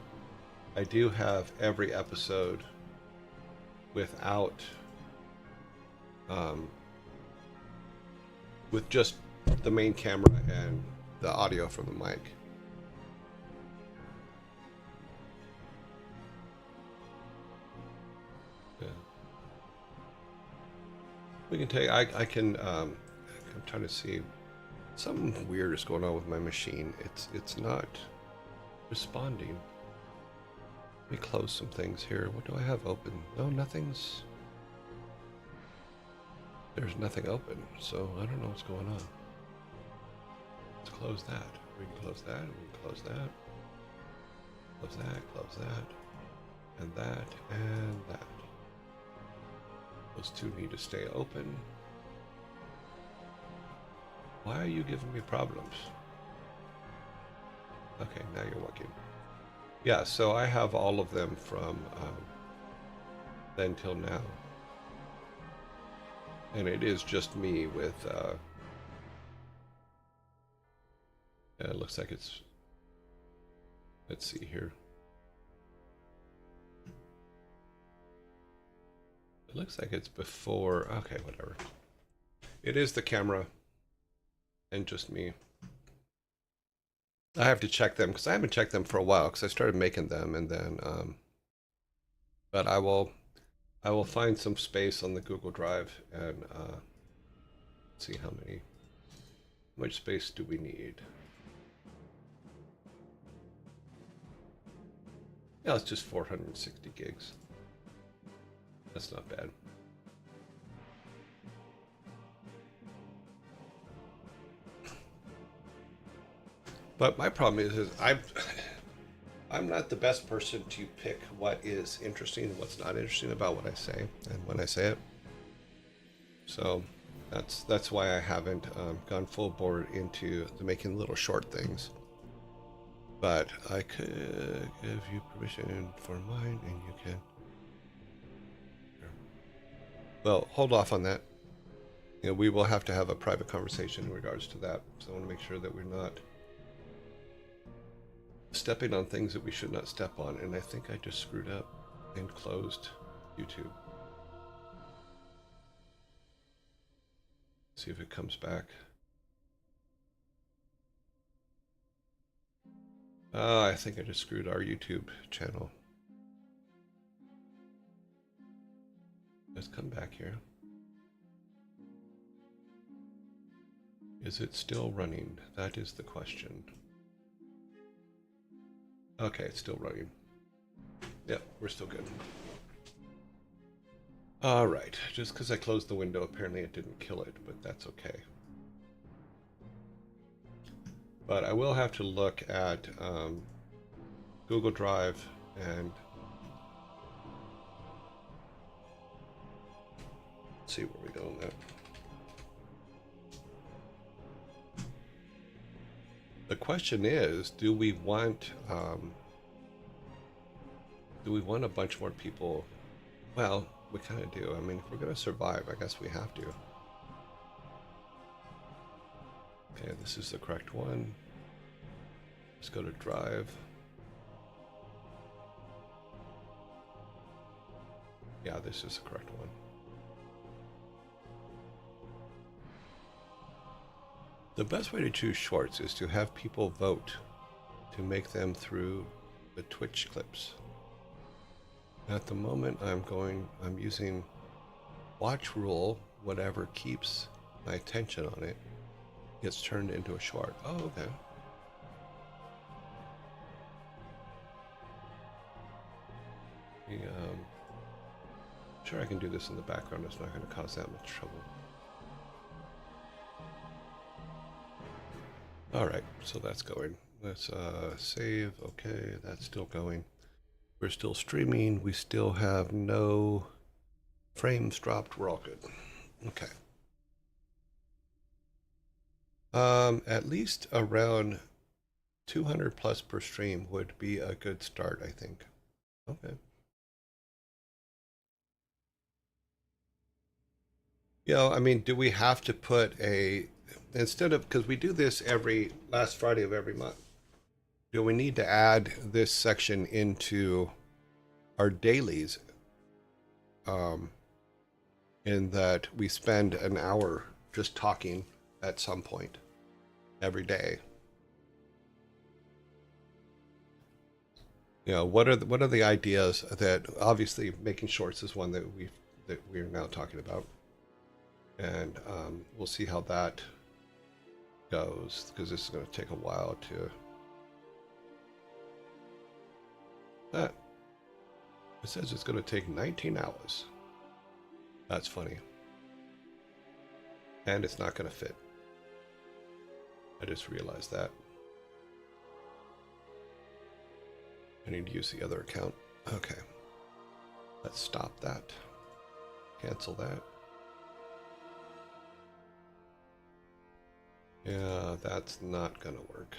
I do have every episode without, with just the main camera and the audio from the mic. Yeah. We can take, I can, I'm trying to see, something weird is going on with my machine. It's not responding. Let me close some things here. What do I have open? No, nothing's, there's nothing open, so I don't know what's going on. Let's close that. We can close that, we can close that. Close that, and that, and that. Those two need to stay open. Why are you giving me problems? Okay, now you're working. Yeah, so I have all of them from then till now. And it is just me with, yeah, it looks like it's, let's see here. It looks like it's before, okay, whatever. It is the camera and just me. I have to check them because I haven't checked them for a while because I started making them and then, but I will find some space on the Google Drive and see how much space do we need. Yeah, it's just 460 gigs. That's not bad. But my problem is I'm not the best person to pick what is interesting and what's not interesting about what I say and when I say it. So that's why I haven't gone full bore into the making little short things. But I could give you permission for mine, and you can. Well, hold off on that. You know, we will have to have a private conversation in regards to that. So I want to make sure that we're not stepping on things that we should not step on. And I think I just screwed up and closed YouTube. See if it comes back. I think I just screwed our YouTube channel. Let's come back here. Is it still running? That is the question. Okay, it's still running. Yep, we're still good. All right, just because I closed the window, apparently it didn't kill it, but that's okay. But I will have to look at Google Drive and see where we go on that. The question is, do we want a bunch more people? Well, we kind of do. I mean, if we're going to survive, I guess we have to. Okay, this is the correct one. Let's go to Drive. Yeah, this is the correct one. The best way to choose shorts is to have people vote to make them through the Twitch clips. At the moment, I'm using watch rule. Whatever keeps my attention on it gets turned into a short. Oh, okay. Sure, I can do this in the background. It's not going to cause that much trouble. All right, so that's going. Let's save. Okay, that's still going. We're still streaming. We still have no frames dropped. We're all good. Okay. At least around 200 plus per stream would be a good start, I think. Okay. You know, I mean, do we have to put instead of, because we do this every last Friday of every month, do we need to add this section into our dailies? In that we spend an hour just talking at some point every day. You know, what are the ideas that, obviously making shorts is one that we're now talking about, and we'll see how that goes, because this is going to take a while to. It says it's going to take 19 hours. That's funny. And it's not going to fit. I just realized that. I need to use the other account. Okay. Let's stop that. Cancel that. Yeah, that's not gonna work.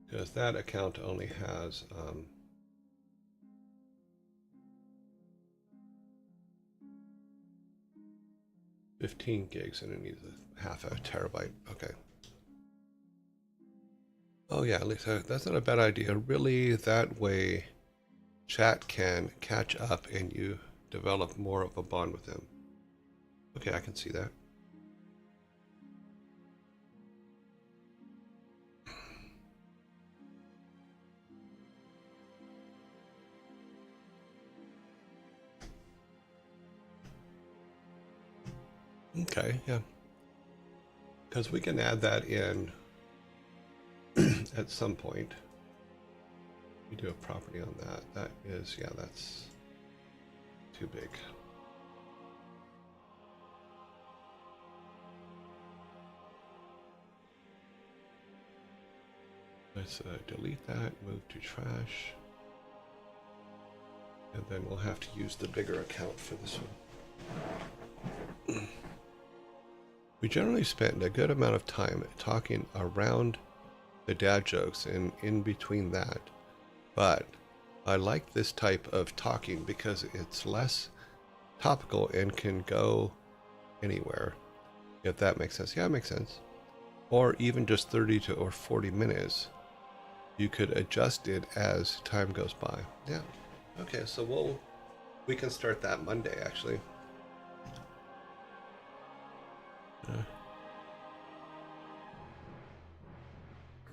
Because that account only has 15 gigs and it needs a half a terabyte. Okay. Oh yeah, Lisa, that's not a bad idea. Really, that way chat can catch up and you develop more of a bond with them. Okay, I can see that. Okay, yeah. Because we can add that in at some point. We do a property on that. That is, yeah, that's too big. Let's delete that, move to trash. And then we'll have to use the bigger account for this one. We generally spend a good amount of time talking around the dad jokes and in between that. But I like this type of talking because it's less topical and can go anywhere. If that makes sense. Yeah, it makes sense. Or even just 30 to or 40 minutes. You could adjust it as time goes by. Yeah. Okay, so we can start that Monday actually.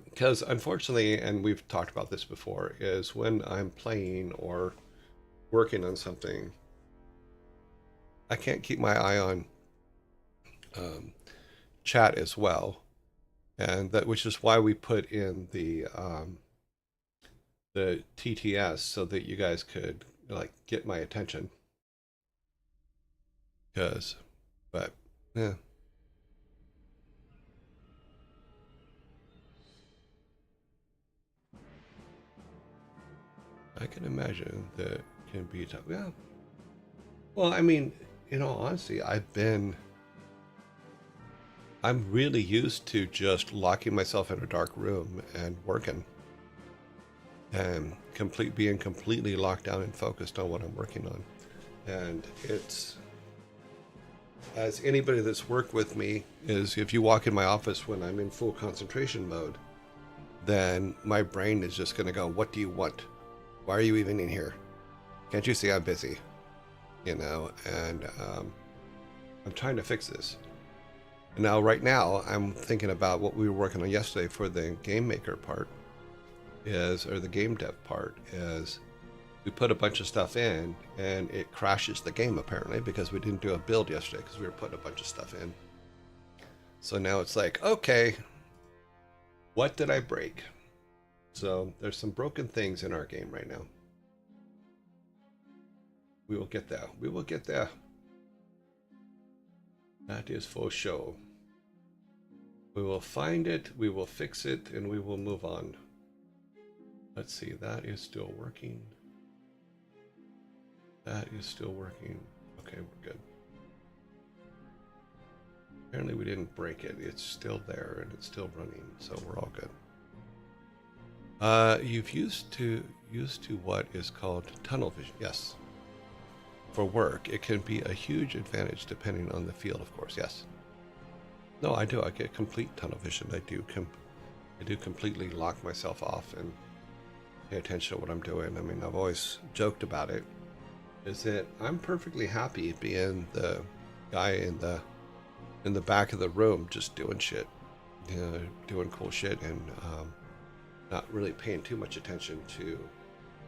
Because unfortunately, and we've talked about this before, is when I'm playing or working on something, I can't keep my eye on chat as well, and that which is why we put in the TTS so that you guys could like get my attention. Because, but yeah. I can imagine that can be tough. Yeah. Well, I mean, in all honesty, I'm really used to just locking myself in a dark room and working and being completely locked down and focused on what I'm working on. And it's, as anybody that's worked with me is, if you walk in my office when I'm in full concentration mode, then my brain is just going to go, what do you want? Why are you even in here? Can't you see I'm busy? You know, and I'm trying to fix this. And now, right now, I'm thinking about what we were working on yesterday for the game maker part or the game dev part is we put a bunch of stuff in and it crashes the game apparently because we didn't do a build yesterday because we were putting a bunch of stuff in. So now it's like, okay, what did I break? So there's some broken things in our game right now. We will get there. We will get there. That is for sure. We will find it, we will fix it, and we will move on. Let's see, that is still working. That is still working. Okay, we're good. Apparently we didn't break it. It's still there and it's still running, so we're all good. You've used to what is called tunnel vision. Yes. For work, it can be a huge advantage depending on the field, of course. Yes. No, I do. I get complete tunnel vision. I do completely lock myself off and pay attention to what I'm doing. I mean, I've always joked about it. Is that I'm perfectly happy being the guy in the back of the room just doing shit, you know, doing cool shit, and not really paying too much attention to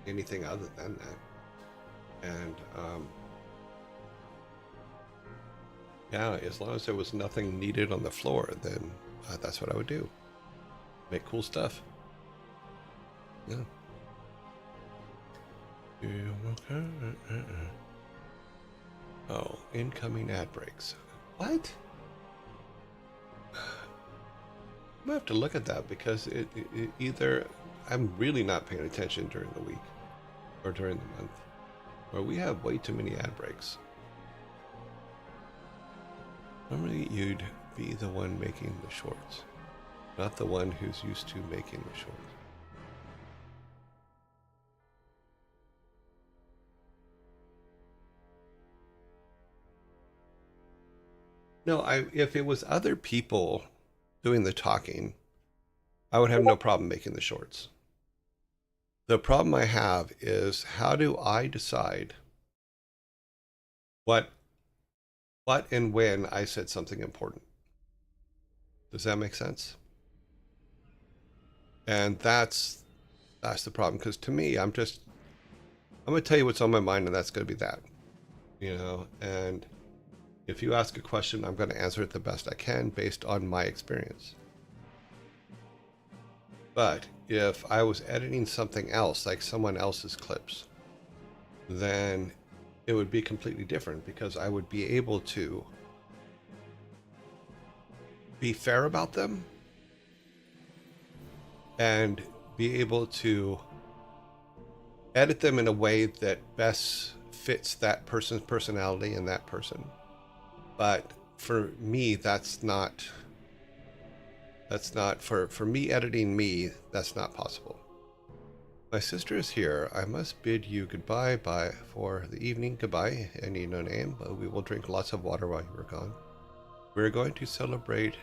anything other than that. And yeah, as long as there was nothing needed on the floor, then that's what I would do. Make cool stuff. Yeah. Oh, incoming ad breaks. What? I'm gonna have to look at that because it either I'm really not paying attention during the week or during the month, or we have way too many ad breaks. Normally you'd be the one making the shorts, not the one who's used to making the shorts. No, if it was other people doing the talking, I would have no problem making the shorts. The problem I have is how do I decide what and when I said something important? Does that make sense? And that's the problem, because to me, I'm going to tell you what's on my mind, and that's going to be that, and if you ask a question, I'm going to answer it the best I can based on my experience. But if I was editing something else, like someone else's clips, then it would be completely different, because I would be able to be fair about them and be able to edit them in a way that best fits that person's personality and that person. But for me, that's not for me editing me, that's not possible. My sister is here. I must bid you goodbye for the evening. Goodbye. I need no name, but we will drink lots of water while you are gone. We're going to celebrate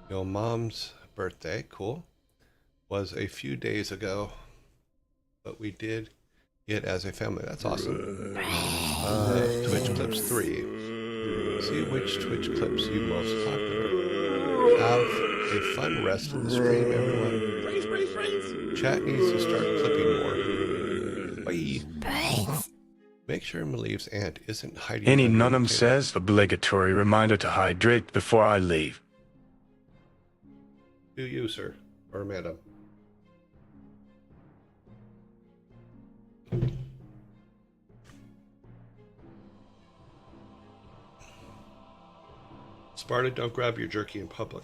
your mom's birthday. Cool. Was a few days ago, but we did it as a family. That's awesome. Twitch clips 3. See which Twitch clips you most popular. Have a fun rest of the stream, everyone. Chat needs to start clipping more. Bye. Brains. Make sure Malieve's aunt isn't hiding. Any Nunham says obligatory reminder to hydrate before I leave. Do you, sir, or madam? Sparta, don't grab your jerky in public.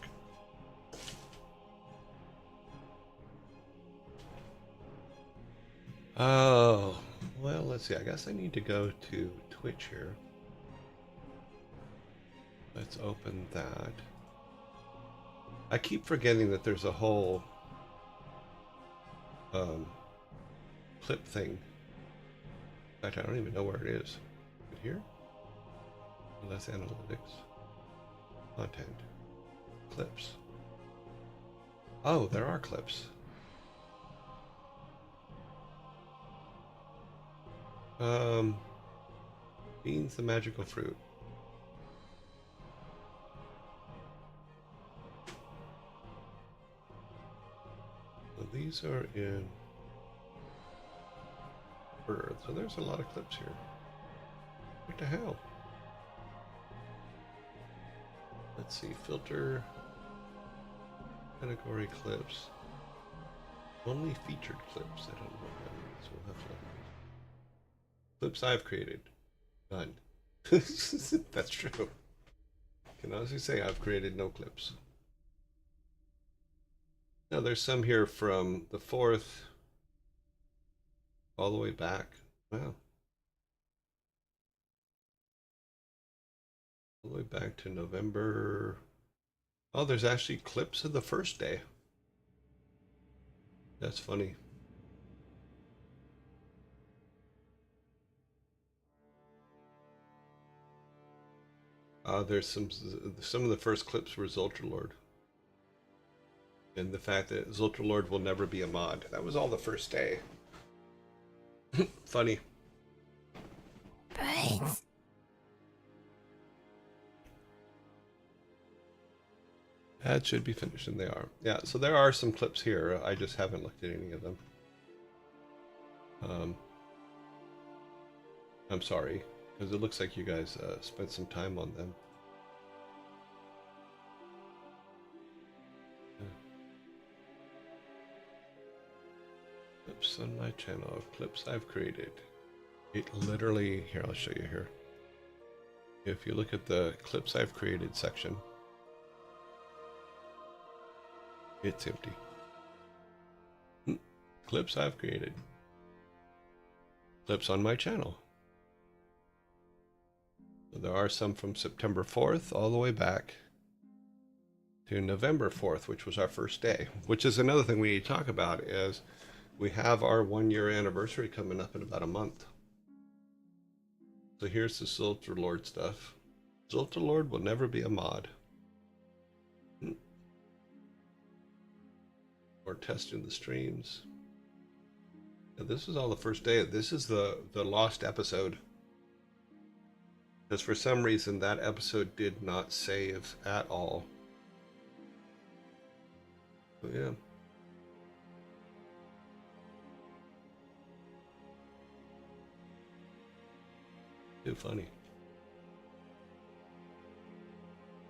Oh, well, let's see. I guess I need to go to Twitch here. Let's open that. I keep forgetting that there's a whole clip thing. In fact, I don't even know where it is. Is it here? Well, that's analytics. Content. Clips. Oh, there are clips. Beans, the magical fruit. So these are in Earth. So there's a lot of clips here. What the hell? Let's see, filter, category clips, only featured clips. I don't know what that means. We'll have to look at it. Clips I've created, none. That's true. I can honestly say I've created no clips. Now there's some here from the 4th all the way back. Wow. All the way back to November. Oh, there's actually clips of the first day. That's funny. There's some of the first clips were Zultralord. And the fact that Zultralord will never be a mod. That was all the first day. Funny. Brains. That should be finished, and they are. Yeah, so there are some clips here. I just haven't looked at any of them. I'm sorry, because it looks like you guys spent some time on them. Clips on my channel of clips I've created. It literally, here, I'll show you here. If you look at the clips I've created section, it's empty. Clips I've created. Clips on my channel. So there are some from September 4th all the way back to November 4th, which was our first day, which is another thing we need to talk about is we have our 1 year anniversary coming up in about a month. So here's the Zoltar Lord stuff. Zoltar Lord will never be a mod. We're testing the streams. Yeah, this is all the first day. This is the lost episode. Because for some reason that episode did not save at all. So yeah. Too funny.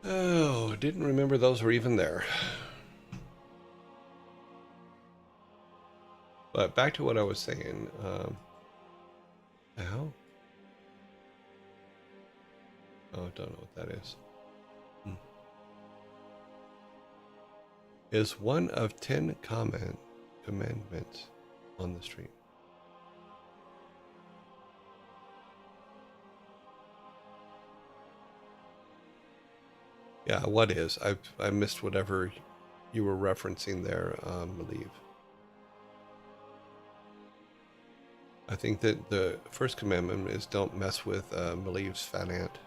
Oh, didn't remember those were even there. But back to what I was saying. How? Oh, I don't know what that is. Is one of 10 commandments on the stream. Yeah, what is? I missed whatever you were referencing there, Malieve. I think that the first commandment is don't mess with Malieve's fat ant.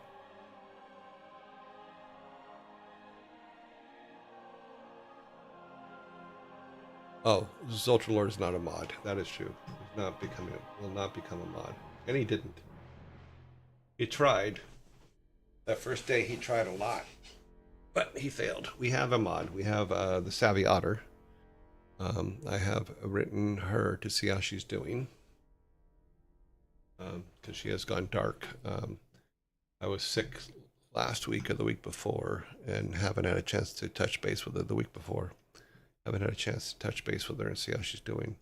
Oh, Zoltar Lord is not a mod. That is true. He's not becoming, will not become a mod. And he didn't. He tried. That first day he tried a lot. But he failed. We have a mod. We have the Savvy Otter. I have written her to see how she's doing. Because she has gone dark. I was sick last week or the week before and haven't had a chance to touch base with her the week before. Haven't had a chance to touch base with her and see how she's doing.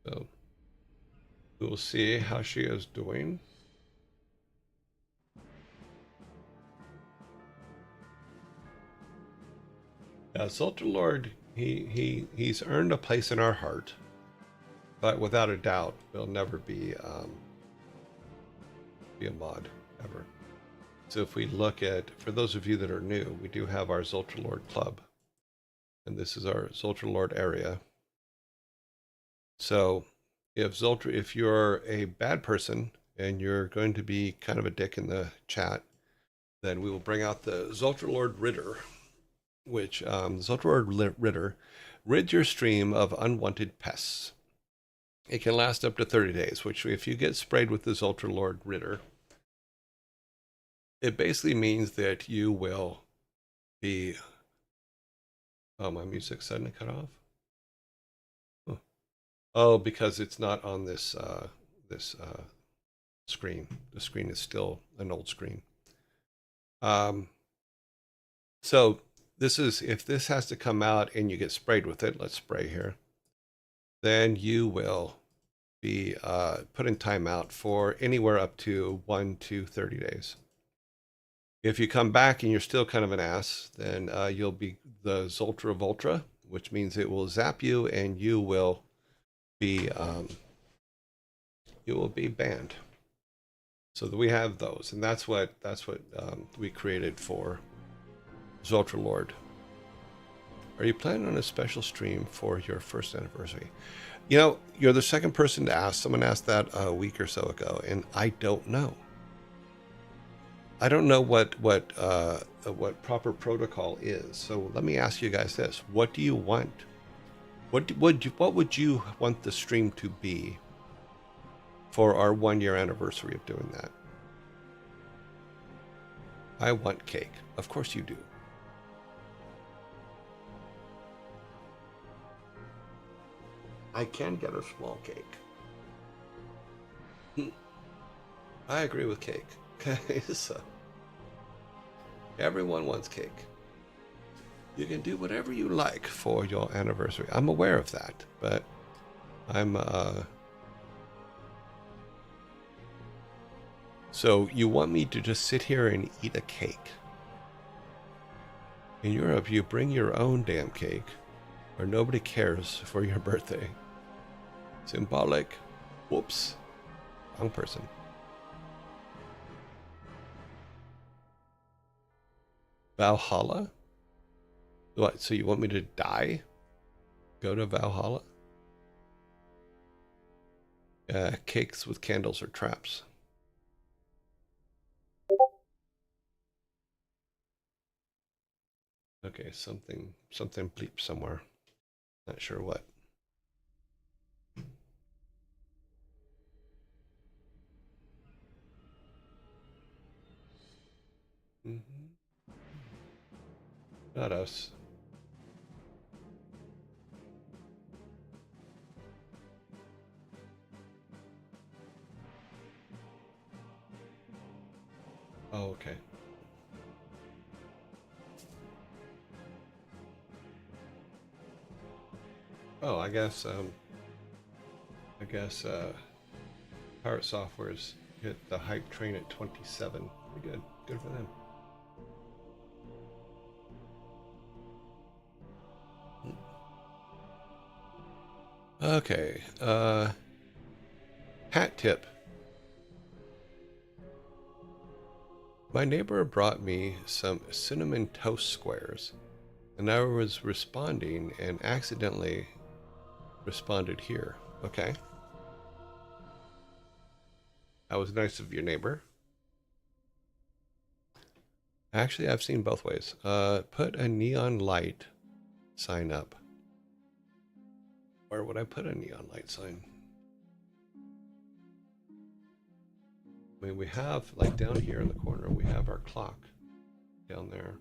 So we will see how she is doing. Yeah, Zoltar Lord, he's earned a place in our heart, but without a doubt, will never be a mod ever. So if we look at, for those of you that are new, we do have our Zoltar Lord Club. And this is our Zoltar Lord area. So if you're a bad person and you're going to be kind of a dick in the chat, then we will bring out the Zoltar Lord Ritter, which Zoltar Lord Ritter rids your stream of unwanted pests. It can last up to 30 days, which if you get sprayed with the Zoltar Lord Ritter, it basically means that you will be... Oh, my music's suddenly cut off. Oh, because it's not on this screen. The screen is still an old screen. So this is, if this has to come out and you get sprayed with it, let's spray here, then you will be put in timeout for anywhere up to 1 to 30 days. If you come back and you're still kind of an ass, then you'll be the Zoltra Voltra, which means it will zap you and you will be banned. So that we have those, and that's what we created for Zoltar Lord. Are you planning on a special stream for your first anniversary? You know, you're the second person to ask. Someone asked that a week or so ago, and I don't know. I don't know what proper protocol is. So let me ask you guys this: what do you want? What would you want the stream to be for our 1 year anniversary of doing that? I want cake. Of course you do. I can get a small cake. I agree with cake. Okay, so everyone wants cake. You can do whatever you like for your anniversary. I'm aware of that, but I'm so you want me to just sit here and eat a cake? In Europe, you bring your own damn cake, or nobody cares for your birthday. Symbolic. Whoops. Wrong person. Valhalla? What, so you want me to die? Go to Valhalla? Cakes with candles or traps. Okay, something bleep somewhere. Not sure what. Not us. Oh, okay. Oh, I guess Pirate Software's hit the hype train at 27. Pretty good. Good for them. Okay. Hat tip. My neighbor brought me some cinnamon toast squares, and I was responding and accidentally responded here. Okay. That was nice of your neighbor. Actually, I've seen both ways. Put a neon light sign up. Where would I put a neon light sign? I mean, we have, like down here in the corner, we have our clock down there.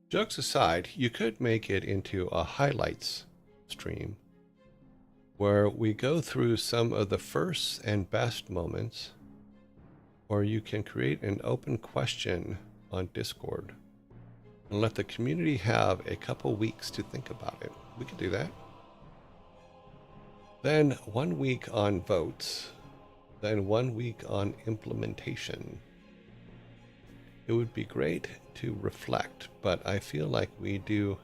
Jokes aside, you could make it into a highlights stream where we go through some of the first and best moments, or you can create an open question on Discord and let the community have a couple weeks to think about it. We could do that. Then 1 week on votes, then 1 week on implementation. It would be great to reflect, but I feel like we do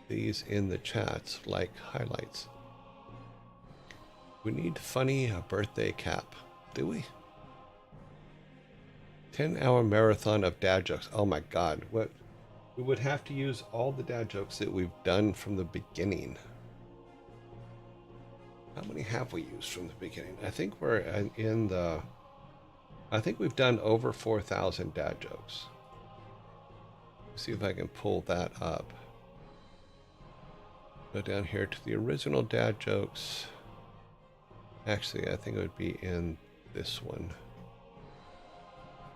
these in the chats like highlights. We need funny birthday cap, do we? 10-hour marathon of dad jokes. Oh my god, what? We would have to use all the dad jokes that we've done from the beginning. How many have we used from the beginning? I think we're in the... I think we've done over 4,000 dad jokes. Let's see if I can pull that up. Go down here to the original dad jokes. Actually, I think it would be in this one.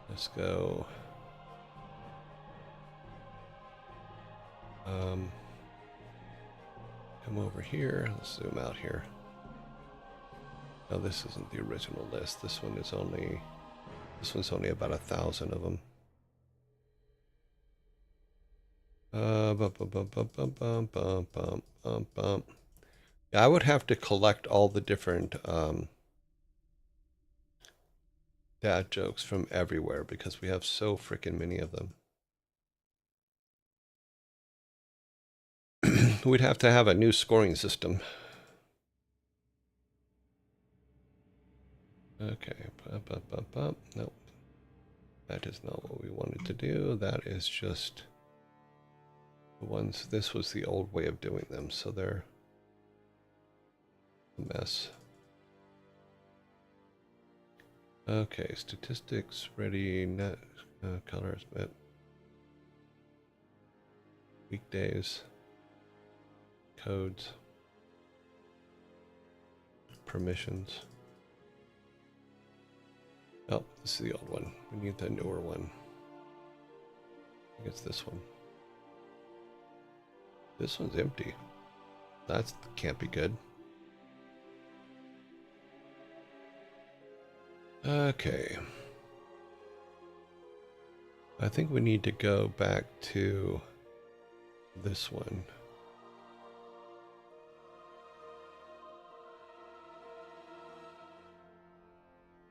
Let's go. Come over here. Let's zoom out here. No, this isn't the original list. This one is only... This one's only about 1,000 of them. Yeah, I would have to collect all the different dad jokes from everywhere because we have so freaking many of them. We'd have to have a new scoring system. Okay, nope. That is not what we wanted to do. That is just the ones, this was the old way of doing them, so they're a mess. Okay, statistics, ready, net, colors, met, weekdays, codes, permissions. Oh, this is the old one. We need the newer one. I think it's this one. This one's empty. That can't be good. Okay. I think we need to go back to this one.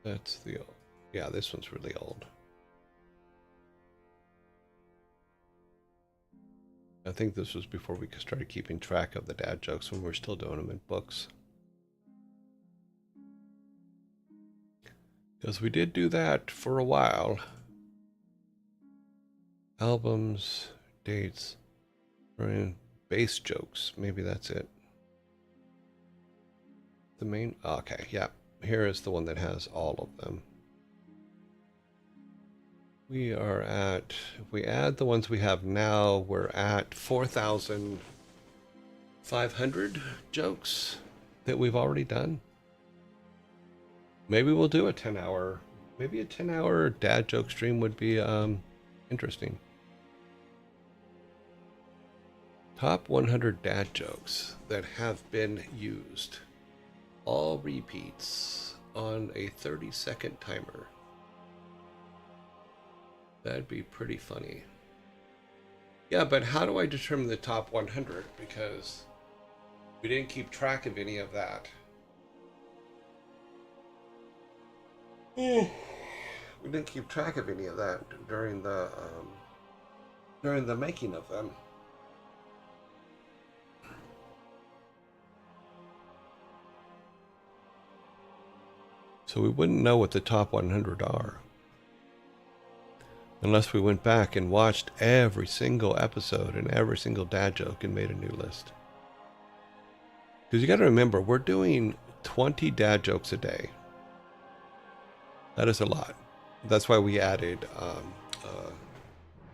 That's the old. Yeah, this one's really old. I think this was before we started keeping track of the dad jokes when we were still doing them in books. Because we did do that for a while. Albums, dates, or base jokes. Maybe that's it. The main, okay, yeah. Here is the one that has all of them. We are at, if we add the ones we have now, we're at 4,500 jokes that we've already done. Maybe we'll do a 10-hour, maybe a 10-hour dad joke stream would be interesting. Top 100 dad jokes that have been used. All repeats on a 30-second timer. That'd be pretty funny. Yeah, but how do I determine the top 100? Because we didn't keep track of any of that. We didn't keep track of any of that during the making of them. So we wouldn't know what the top 100 are unless we went back and watched every single episode and every single dad joke and made a new list. Because you got to remember, we're doing 20 dad jokes a day. That is a lot. That's why we added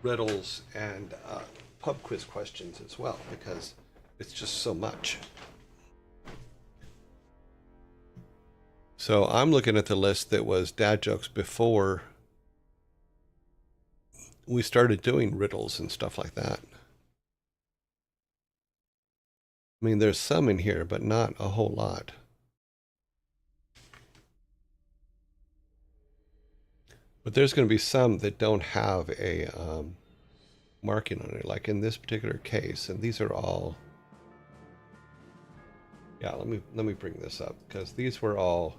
riddles and pub quiz questions as well, because it's just so much. So I'm looking at the list that was dad jokes before we started doing riddles and stuff like that. I mean, there's some in here, but not a whole lot. But there's going to be some that don't have a marking on it, like in this particular case. And these are all. Yeah, let me bring this up because these were all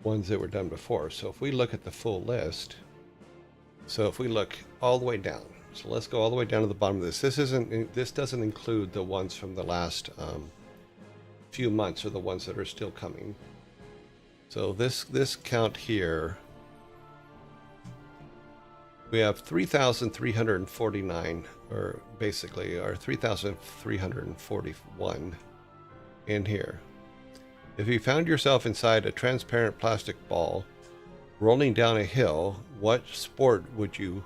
ones that were done before. So if we look at the full list, so if we look all the way down, so let's go all the way down to the bottom of this. This doesn't include the ones from the last few months or the ones that are still coming. So this count here, we have 3,349, or basically, or 3,341 in here. If you found yourself inside a transparent plastic ball rolling down a hill, what sport would you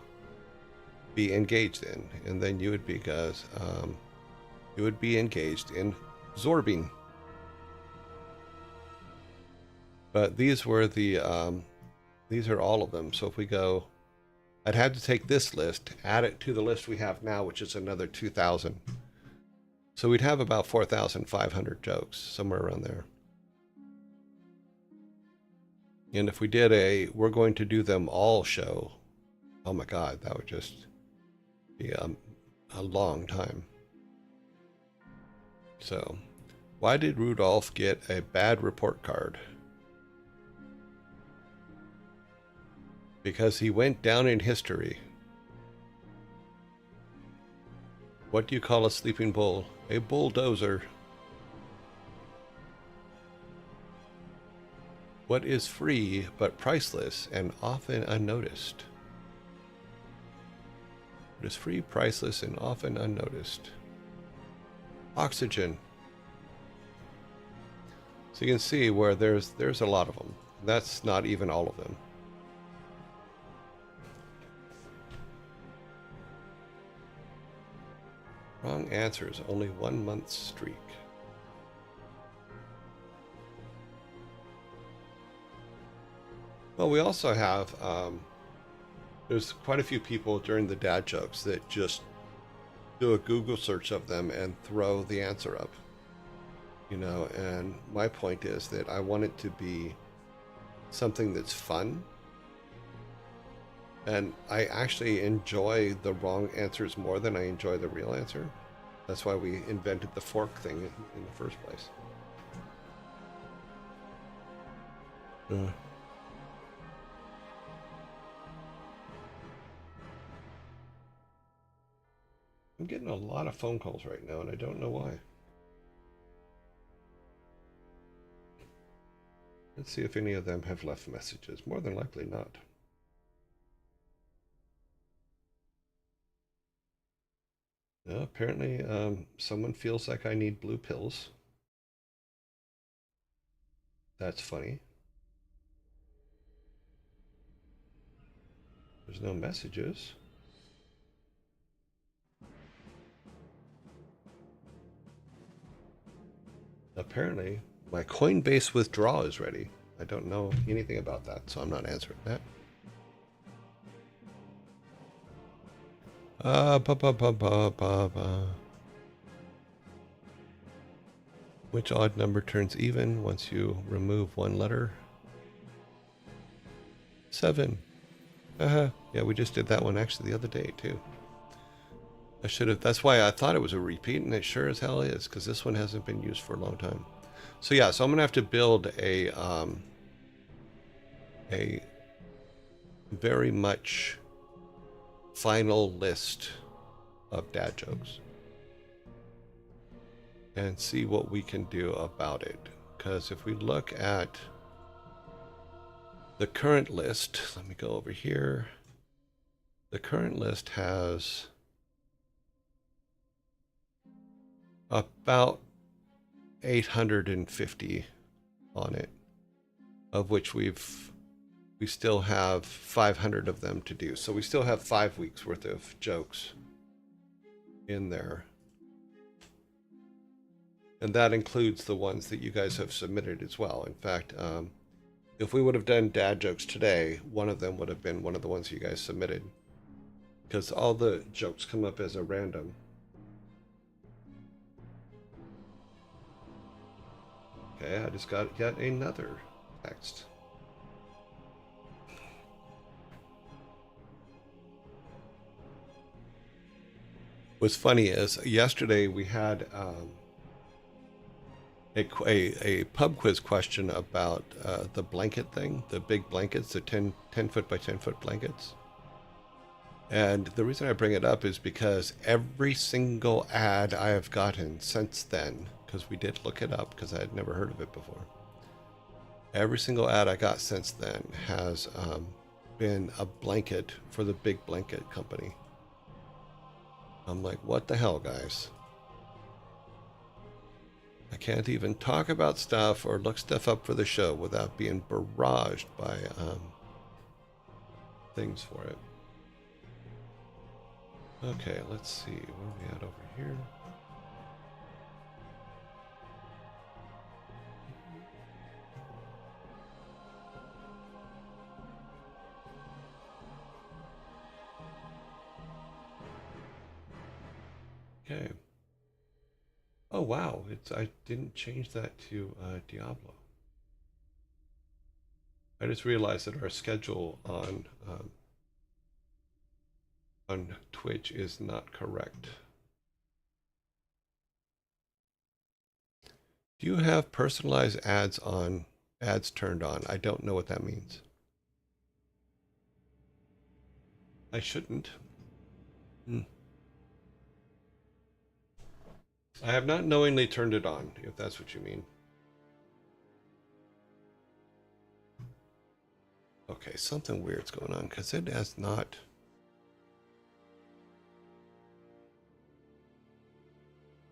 be engaged in? And then you would be, you would be engaged in zorbing. But these were the, these are all of them. So if we go, I'd have to take this list, add it to the list we have now, which is another 2,000. So we'd have about 4,500 jokes, somewhere around there. And if we did we're going to do them all show, oh my God, that would just be a long time. So, why did Rudolph get a bad report card? Because he went down in history. What do you call a sleeping bull? A bulldozer. What is free but priceless and often unnoticed? What is free, priceless, and often unnoticed? Oxygen. So you can see where there's a lot of them. That's not even all of them. Wrong answers, only 1 month streak. Well, we also have, there's quite a few people during the dad jokes that just do a Google search of them and throw the answer up. You know, and my point is that I want it to be something that's fun. And I actually enjoy the wrong answers more than I enjoy the real answer. That's why we invented the fork thing in the first place. I'm getting a lot of phone calls right now, and I don't know why. Let's see if any of them have left messages. More than likely not. Apparently, someone feels like I need blue pills. That's funny. There's no messages. Apparently, my Coinbase withdrawal is ready. I don't know anything about that, so I'm not answering that. Ba, ba, ba, ba, ba, ba. Which odd number turns even once you remove one letter? 7. Yeah, we just did that one actually the other day too. I should have. That's why I thought it was a repeat, and it sure as hell is, because this one hasn't been used for a long time. So yeah, so I'm gonna have to build a very much final list of dad jokes and see what we can do about it. Because if we look at the current list, let me go over here. The current list has about 850 on it, of which we still have 500 of them to do. So we still have 5 weeks worth of jokes in there. And that includes the ones that you guys have submitted as well. In fact, if we would have done dad jokes today, one of them would have been one of the ones you guys submitted. Because all the jokes come up as a random. Okay, I just got yet another text. What's funny is yesterday we had a pub quiz question about the blanket thing, the big blankets, the 10 foot by 10 foot blankets. And the reason I bring it up is because every single ad I have gotten since then, because we did look it up because I had never heard of it before. Every single ad I got since then has been a blanket for the big blanket company. I'm like, what the hell, guys? I can't even talk about stuff or look stuff up for the show without being barraged by things for it. Okay, let's see. What are we at over here? Okay. Oh wow, I didn't change that to Diablo. I just realized that our schedule on Twitch is not correct. Do you have personalized ads turned on? I don't know what that means. I shouldn't. I have not knowingly turned it on, if that's what you mean. Okay, something weird's going on because it has not.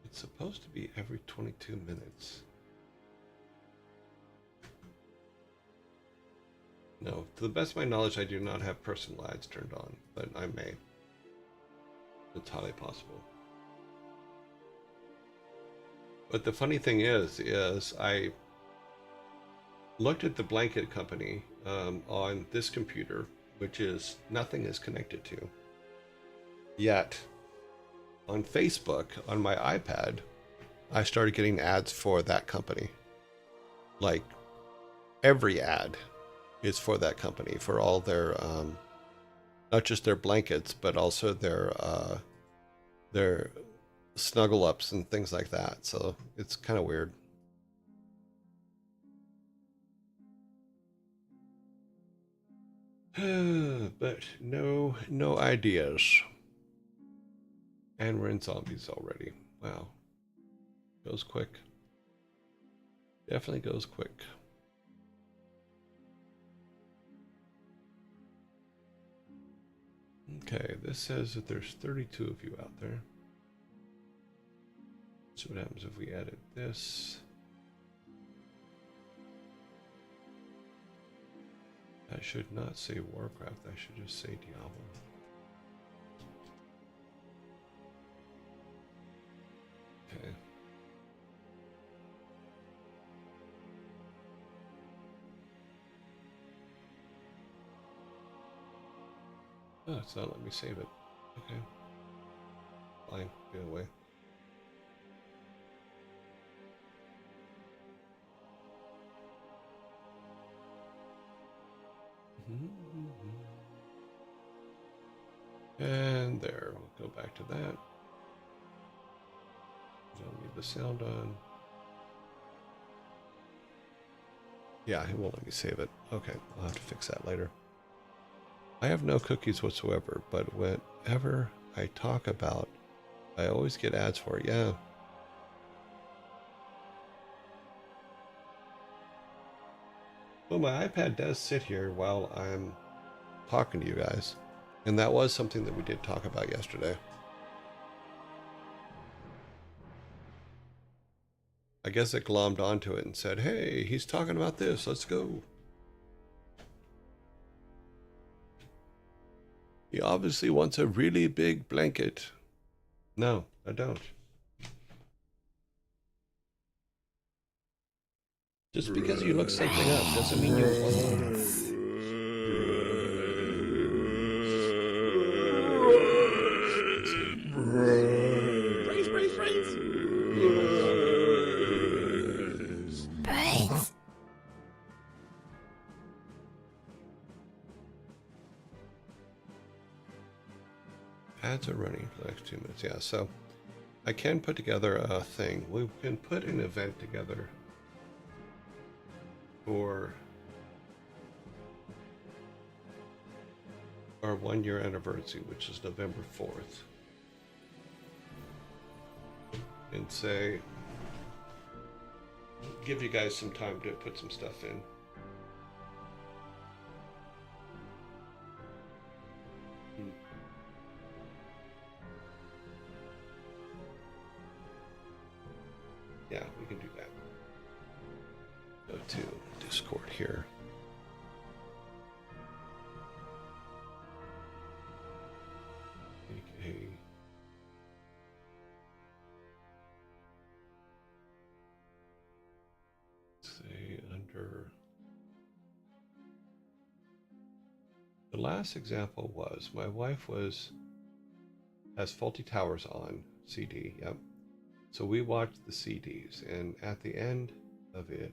It's supposed to be every 22 minutes. No, to the best of my knowledge, I do not have personal ads turned on, but I may. It's highly possible. But the funny thing is I looked at the blanket company on this computer, which is nothing is connected to. Yet, on Facebook, on my iPad, I started getting ads for that company. Like, every ad is for that company, for all their, not just their blankets, but also their snuggle ups and things like that. So it's kind of weird. But no ideas. And we're in zombies already. Wow. Goes quick. Definitely goes quick. Okay, this says that there's 32 of you out there. So what happens if we edit this? I should not say Warcraft, I should just say Diablo. Okay. Oh, it's not letting me save it. Okay. Fine, get away. And there, we'll go back to that. Don't leave the sound on. Yeah, it won't let me save it. Okay, I'll have to fix that later. I have no cookies whatsoever, but whenever I talk about, I always get ads for it. Yeah. Well, my iPad does sit here while I'm talking to you guys. And that was something that we did talk about yesterday. I guess it glommed onto it and said, hey, he's talking about this. Let's go. He obviously wants a really big blanket. No, I don't. Just because you look something up doesn't mean you want it. Brains. Ads are running for the next 2 minutes. Yeah, so I can put together a thing. We can put an event together for our 1-year anniversary, which is November 4th. And say, give you guys some time to put some stuff in. Yeah, we can do that. Go to Discord here. Make a say under the last example was my wife has Faulty Towers on CD. Yep. So we watched the CDs, and at the end of it,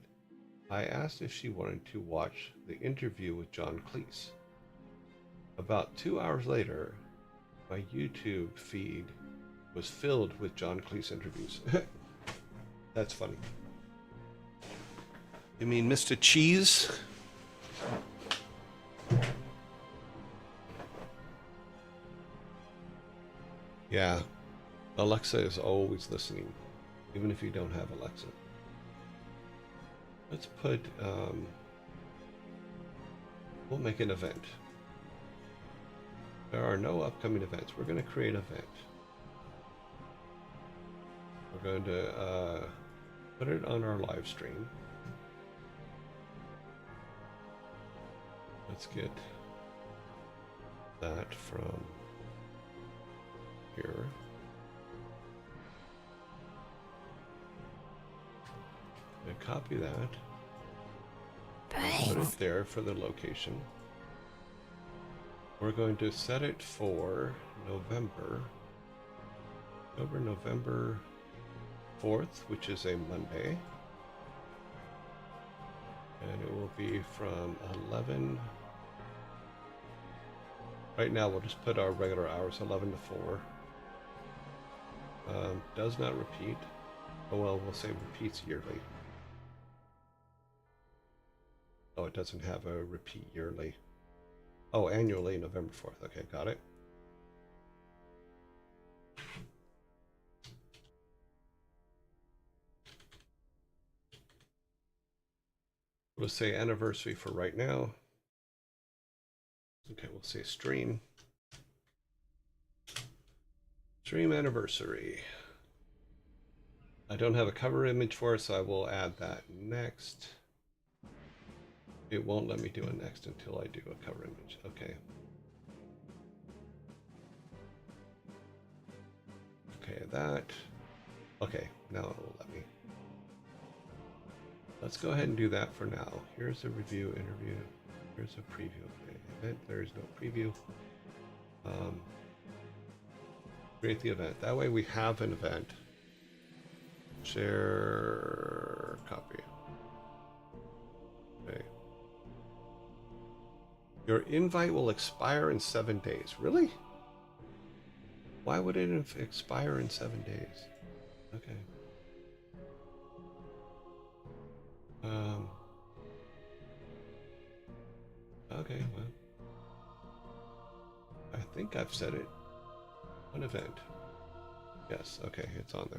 I asked if she wanted to watch the interview with John Cleese. About 2 hours later, my YouTube feed was filled with John Cleese interviews. That's funny. You mean Mr. Cheese? Yeah. Alexa is always listening, even if you don't have Alexa. Let's put, we'll make an event. There are no upcoming events. We're going to create an event. We're going to put it on our live stream. Let's get that from here. And copy that. Put it there for the location. We're going to set it for November 4th, which is a Monday. And it will be from 11. Right now, we'll just put our regular hours, 11 to 4. Does not repeat. Oh, well, we'll say repeats yearly. Oh, it doesn't have a repeat yearly. Oh, annually, November 4th. Okay, got it. We'll say anniversary for right now. Okay, we'll say stream. Stream anniversary. I don't have a cover image for it, so I will add that next. It won't let me do it next until I do a cover image. Okay. Okay, that. Okay, now it will let me. Let's go ahead and do that for now. Here's a review interview. Here's a preview. Okay, event, there is no preview. Create the event. That way we have an event. Share copy. Okay. Your invite will expire in 7 days. Really? Why would it expire in 7 days? Okay. Okay, well. I think I've said it. An event. Yes, okay, it's on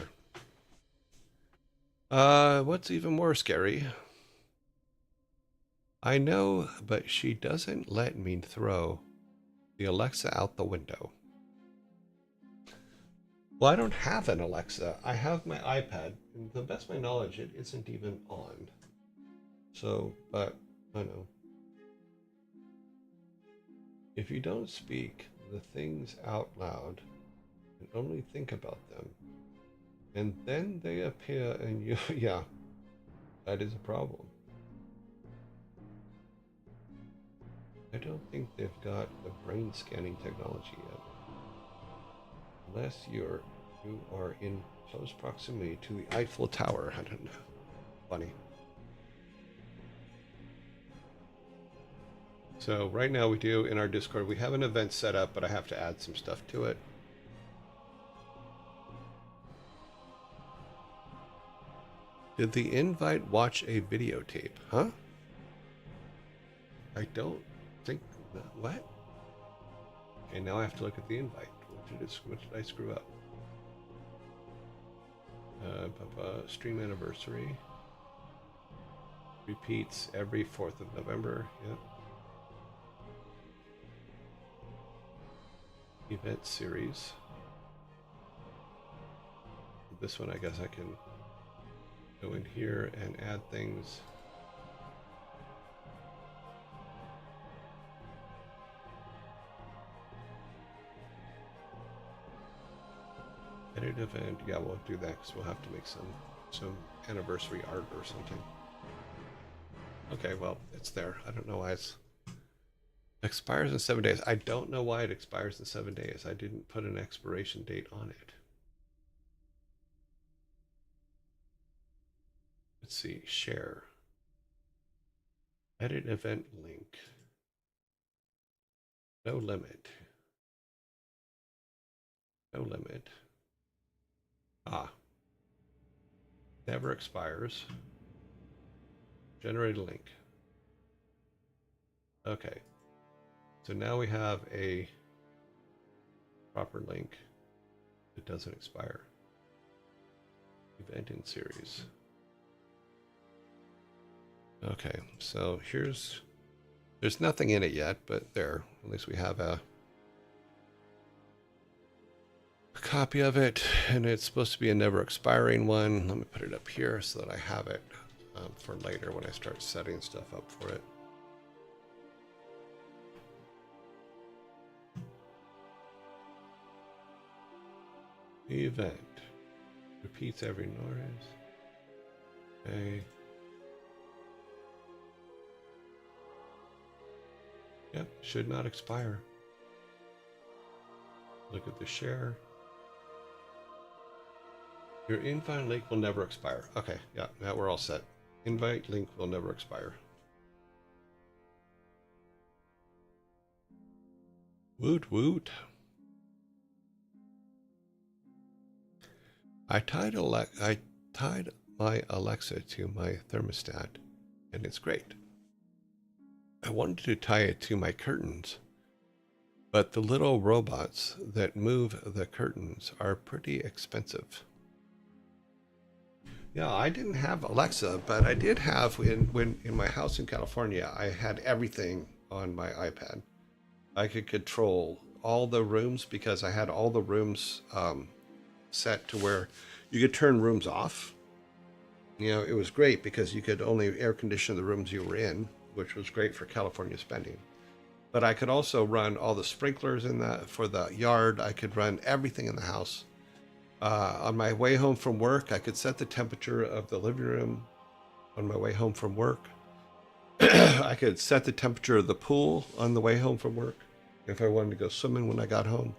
there. What's even more scary? I know, but she doesn't let me throw the Alexa out the window. Well, I don't have an Alexa. I have my iPad. And to the best of my knowledge, it isn't even on. So, but, I know. If you don't speak the things out loud and only think about them, and then they appear and you, yeah, that is a problem. I don't think they've got the brain scanning technology yet. Unless you are in close proximity to the Eiffel Tower. I don't know. Funny. So right now we do in our Discord, we have an event set up, but I have to add some stuff to it. Did the invite watch a videotape? Huh? I don't think that. What? Okay, now I have to look at the invite. What did I screw up? Stream anniversary. Repeats every 4th of November. Yep. Event series. This one I guess I can go in here and add things. Edit event. Yeah, we'll do that because we'll have to make some anniversary art or something. Okay, well, it's there. I don't know why it's expires in 7 days. I don't know why it expires in 7 days. I didn't put an expiration date on it. Let's see, share. Edit event link. No limit. No limit. Ah. Never expires. Generate a link. Okay. So now we have a proper link that doesn't expire. Event in series. Okay, so there's nothing in it yet, but there, at least we have a copy of it, and it's supposed to be a never expiring one. Let me put it up here so that I have it for later when I start setting stuff up for it. The event repeats every notice. Okay. Yep, should not expire. Look at the share. Your invite link will never expire. Okay, yeah, now we're all set. Invite link will never expire. Woot woot. I tied my Alexa to my thermostat, and it's great. I wanted to tie it to my curtains, but the little robots that move the curtains are pretty expensive. Yeah, I didn't have Alexa, but I did have when in my house in California, I had everything on my iPad. I could control all the rooms because I had all the rooms set to where You could turn rooms off. You know, it was great because you could only air condition the rooms you were in, which was great for California spending. But I could also run all the sprinklers in for the yard. I could run everything in the house. On my way home from work, I could set the temperature of the living room on my way home from work. I could set the temperature of the pool on the way home from work if I wanted to go swimming when I got home.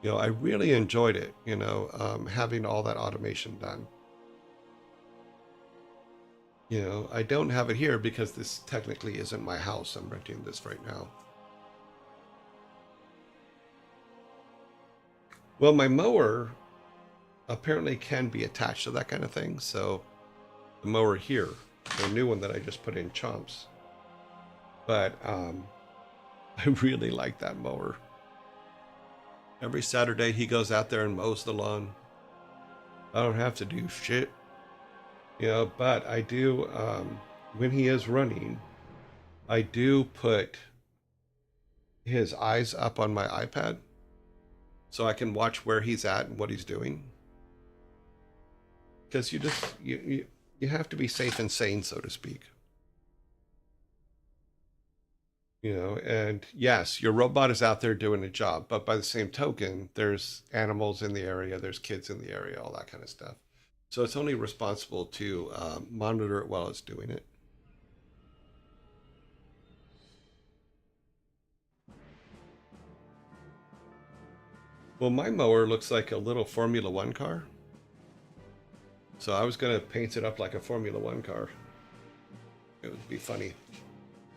You know, I really enjoyed it, you know, having all that automation done. You know, I don't have it here because this technically isn't my house. I'm renting this right now. Well, my mower apparently can be attached to that kind of thing. So the mower here, the new one that I just put in Chomps. But I really like that mower. Every Saturday he goes out there and mows the lawn. I don't have to do shit. You know, but I do, when he is running, I do put his eyes up on my iPad so I can watch where he's at and what he's doing. Because you have to be safe and sane, so to speak. You know, and yes, your robot is out there doing a job, but by the same token, there's animals in the area, there's kids in the area, all that kind of stuff. So it's only responsible to monitor it while it's doing it. Well, my mower looks like a little Formula One car. So I was going to paint it up like a Formula One car. It would be funny.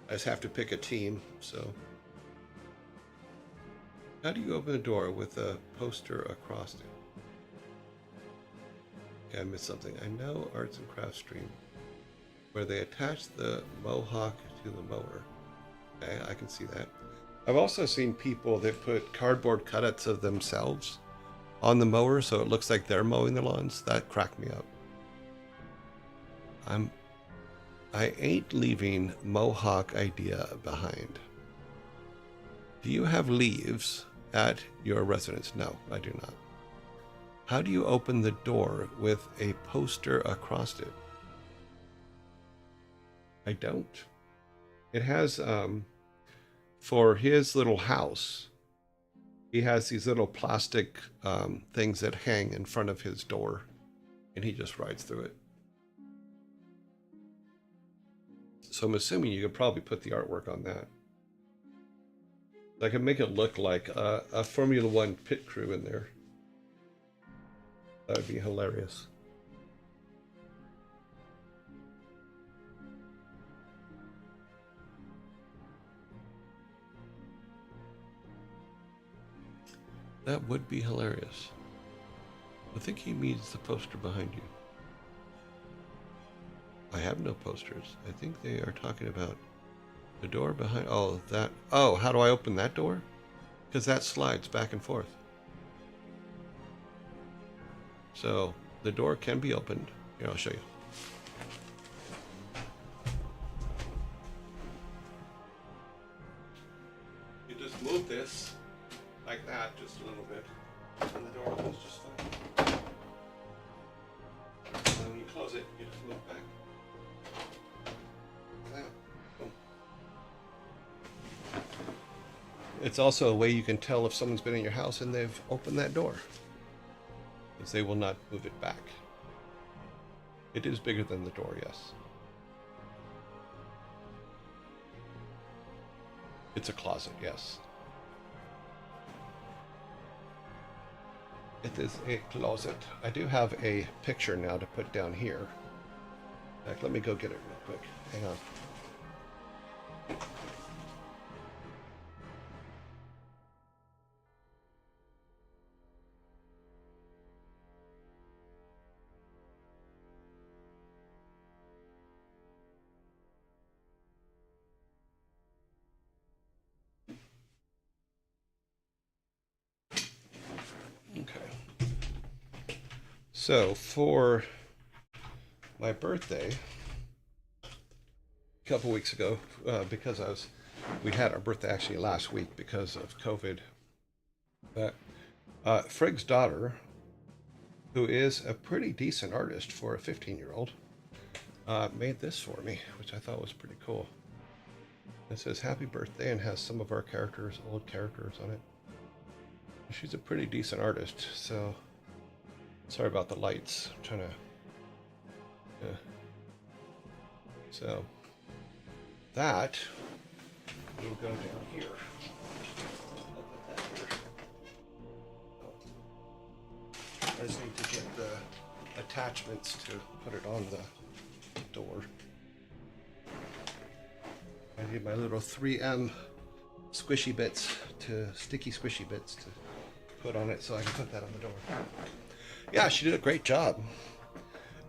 I just have to pick a team, so. How do you open a door with a poster across it? Okay, I missed something. I know Arts and Crafts stream where they attach the mohawk to the mower. Okay, I can see that. I've also seen people that put cardboard cutouts of themselves on the mower so it looks like they're mowing the lawns. That cracked me up. I ain't leaving mohawk idea behind. Do you have leaves at your residence? No, I do not. How do you open the door with a poster across it? I don't. It has, for his little house, he has these little plastic things that hang in front of his door, and he just rides through it. So I'm assuming you could probably put the artwork on that. I could make it look like a Formula One pit crew in there. That would be hilarious. That would be hilarious. I think he means the poster behind you. I have no posters. I think they are talking about the door behind. Oh, that. Oh, how do I open that door? Because that slides back and forth. So the door can be opened. Here, I'll show you. You just move this like that, just a little bit, and the door opens just fine. And when you close it, you just move back. Like that. Boom. It's also a way you can tell if someone's been in your house and they've opened that door, because they will not move it back. It is bigger than the door, yes. It's a closet, yes. It is a closet. I do have a picture now to put down here. In fact, let me go get it real quick. Hang on. So for my birthday, a couple weeks ago, because we had our birthday actually last week because of COVID, but Frigg's daughter who is a pretty decent artist for a 15-year-old, made this for me, which I thought was pretty cool. It says happy birthday and has some of our characters, old characters on it. She's a pretty decent artist, so sorry about the lights. I'm trying to. So that will go down here. I'll put that here. I just need to get the attachments to put it on the door. I need my little 3M squishy bits sticky squishy bits to put on it so I can put that on the door. Yeah, she did a great job.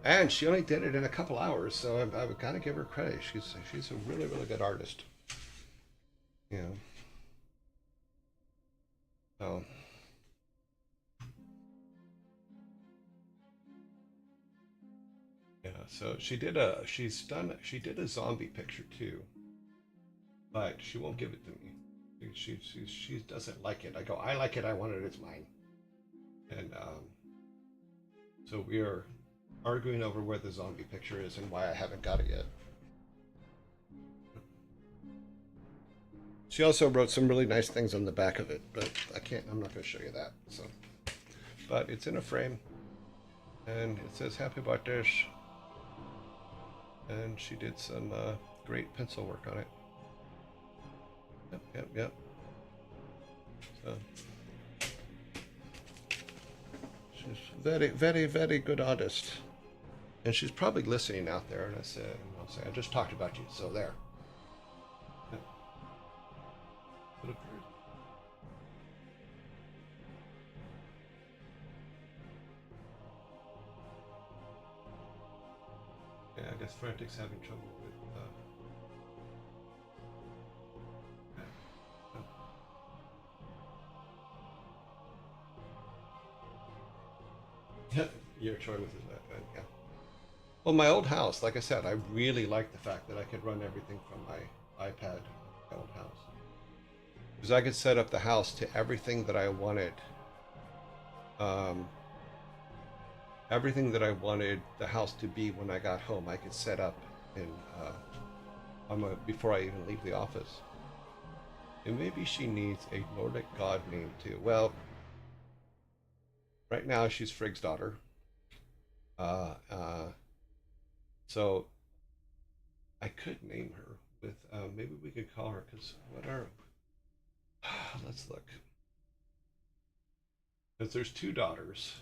And she only did it in a couple hours, so I would kind of give her credit. She's a really, really good artist. Yeah. So. Yeah, so she did a zombie picture too, but she won't give it to me. She doesn't like it. I go, I like it. I want it. It's mine. And so we are arguing over where the zombie picture is and why I haven't got it yet. She also wrote some really nice things on the back of it, but I'm not going to show you that. So, but it's in a frame, and it says happy birthday. And she did some great pencil work on it. Yep. So she's very, very, very good artist. And she's probably listening out there, and I'll say, I just talked about you, so there. Yep. Yeah, I guess Frantic's having trouble with. You're showing with his iPad, yeah. Well, my old house, like I said, I really liked the fact that I could run everything from my iPad in my old house. Because I could set up the house to everything that I wanted. Everything that I wanted the house to be when I got home, I could set up before I even leave the office. And maybe she needs a Nordic god name too. Well, right now she's Frigg's daughter. So I could name her with, maybe we could call her, because let's look. Because there's two daughters.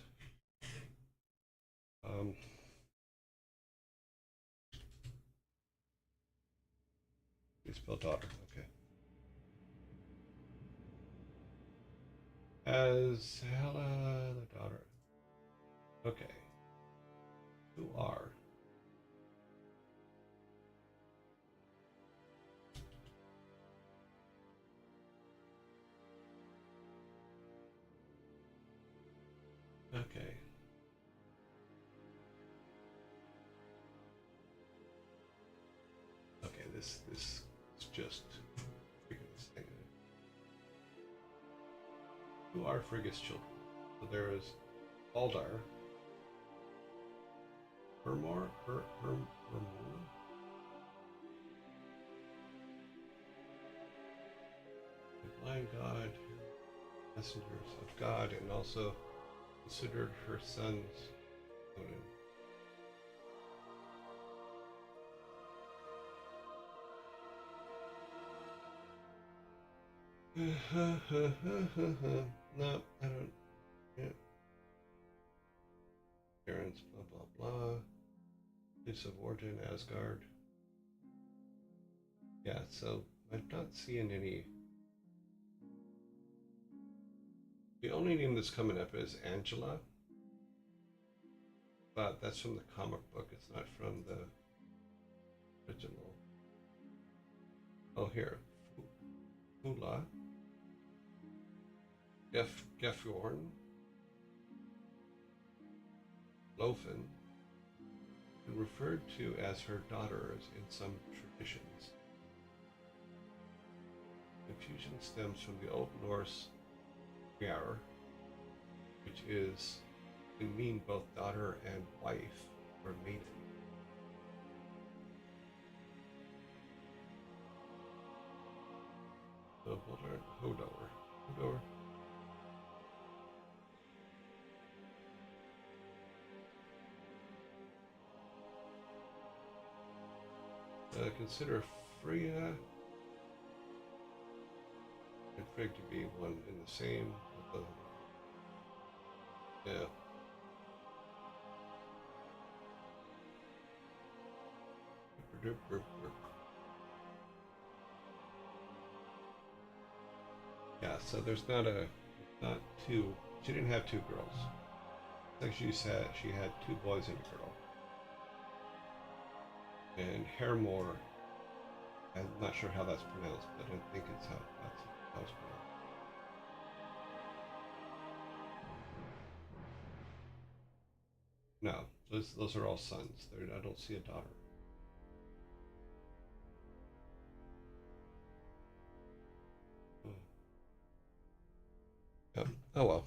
You spell daughter, okay. As Hella, the daughter. Okay. Who are? Okay. Okay, this is just Frigga's thing. Who are Frigga's children? So there is Aldar, Hermor, the blind god, messengers of God, and also considered her sons Odin. No, I don't. Yeah. Parents, blah blah blah. Place of origin, Asgard. Yeah, so I'm not seeing any. The only name that's coming up is Angela, but that's from the comic book. It's not from the original. Oh, here, Fula, Gefjorn, Lofen, and referred to as her daughters in some traditions. Confusion stems from the Old Norse Yarr, which is can mean both daughter and wife or maiden. So we'll learn Hodor. Hodor. Consider Freya and Frigg to be one in the same. Yeah. Yeah, so there's not two. She didn't have two girls. Like she said, she had two boys and a girl. And Hairmore, I'm not sure how that's pronounced, but I don't think it's how it's pronounced. No, those are all sons. I don't see a daughter. Yep. Oh well.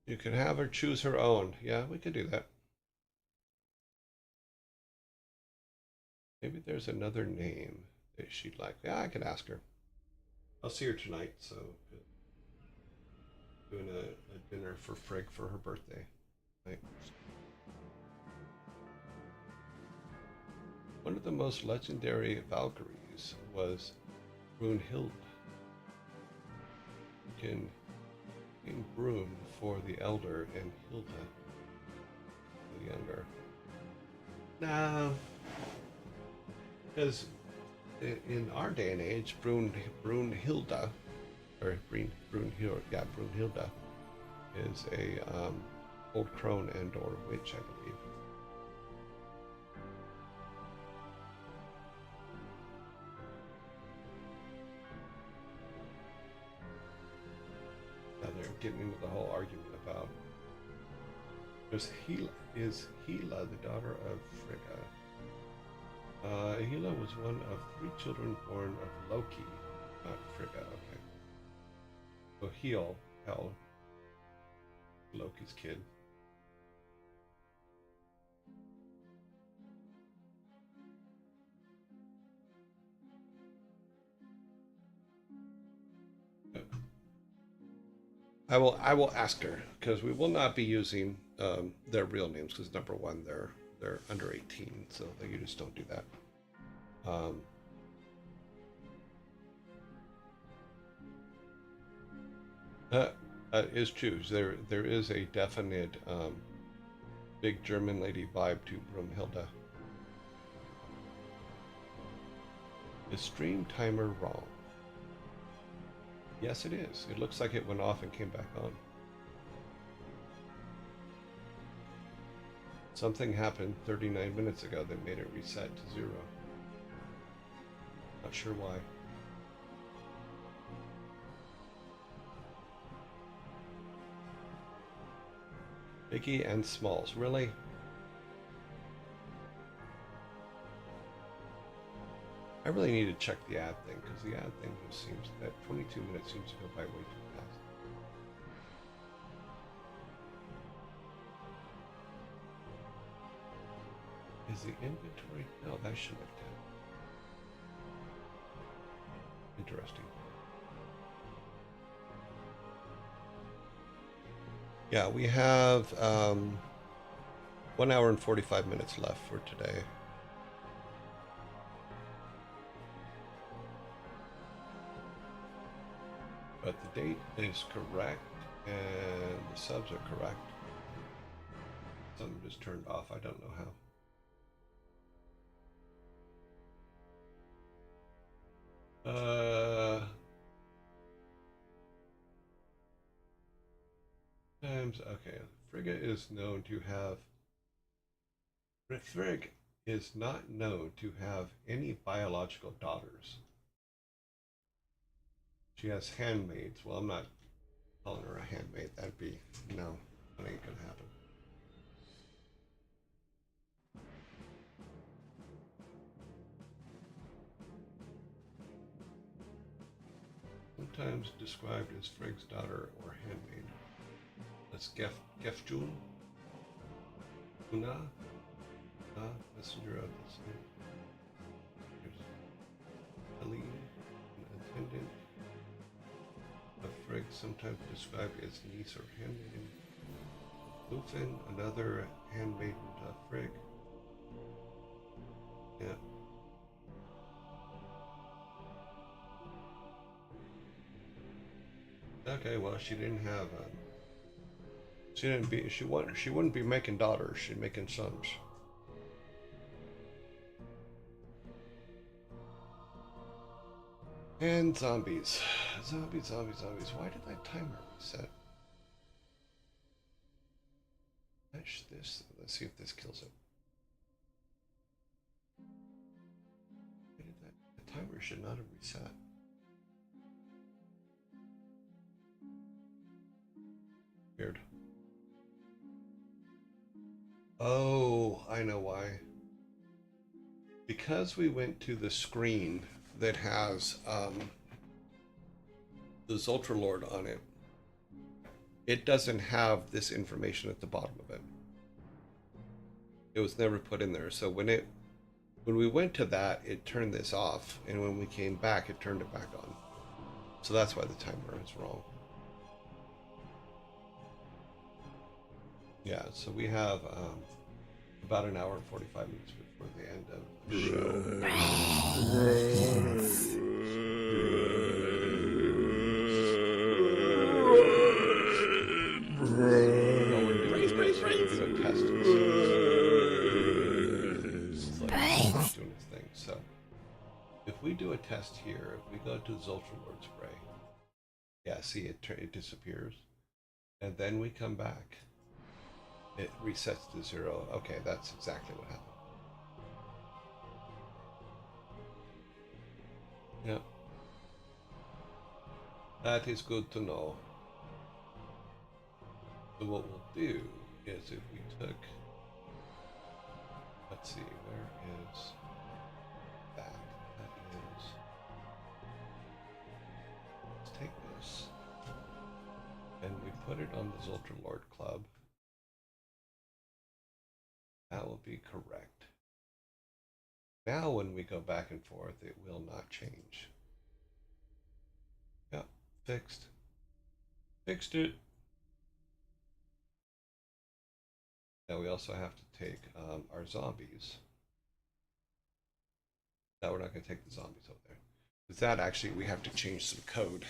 You can have her choose her own. Yeah, we could do that. Maybe there's another name that she'd like. Yeah, I could ask her. I'll see her tonight, so doing a dinner for Frigg for her birthday. Right. One of the most legendary Valkyries was Brunhild. You can name Brun for the elder and Hilda the younger. No, because in our day and age, Brunhilda, or Brunhilda, is a old crone and or witch, I believe. Now they're getting into the whole argument about is Hela the daughter of Frigga? Hela was one of 3 children born of Loki, not Frigga. Okay. So Hel, Loki's kid. I will ask her because we will not be using their real names because number one they're under 18, so you just don't do that. Is true. There is a definite big German lady vibe to Brumhilda. Is stream timer wrong? Yes, it is. It looks like it went off and came back on. Something happened 39 minutes ago that made it reset to 0. Not sure why. Biggie and Smalls, really? I really need to check the ad thing because the ad thing just seems that 22 minutes seems to go by way too fast. Is the inventory? No, that shouldn't have done. Interesting. Yeah, we have 1 hour and 45 minutes left for today. But the date is correct and the subs are correct. Something just turned off. I don't know how. Okay. Frigga is known to have. Frigg is not known to have any biological daughters. She has handmaids. Well, I'm not calling her a handmaid. That'd be no. That ain't gonna happen. Sometimes described as Frigg's daughter or handmaid. That's Gefjun. Una. Messenger of the Sun. Here's Helene, an attendant. A Frigg, sometimes described as niece or handmaiden. Lufin, another handmaiden to Frigg. Yeah. Okay, well, she didn't have. She didn't be. She wouldn't be making daughters. She'd making sons. And zombies. Zombies. Why did that timer reset? Finish this. Let's see if this kills it. Why did that? The timer should not have reset. Weird. Oh, I know why. Because we went to the screen that has the Zultralord on it, it doesn't have this information at the bottom of it. It was never put in there. So when we went to that, it turned this off, and when we came back, it turned it back on. So that's why the timer is wrong. Yeah, so we have about an hour and 45 minutes before the end of the show. Doing its thing. So if we do a test here, if we go to Zultralord spray, yeah, see it disappears, and then we come back. It resets to 0. Okay, that's exactly what happened. Yeah. That is good to know. So what we'll do is if we took, let's see, where is that? That is, let's take this, and we put it on the Zultralord Club. That will be correct. Now when we go back and forth, it will not change. Yep, fixed. Fixed it. Now we also have to take our zombies. No, we're not going to take the zombies over there. Because that actually, we have to change some code.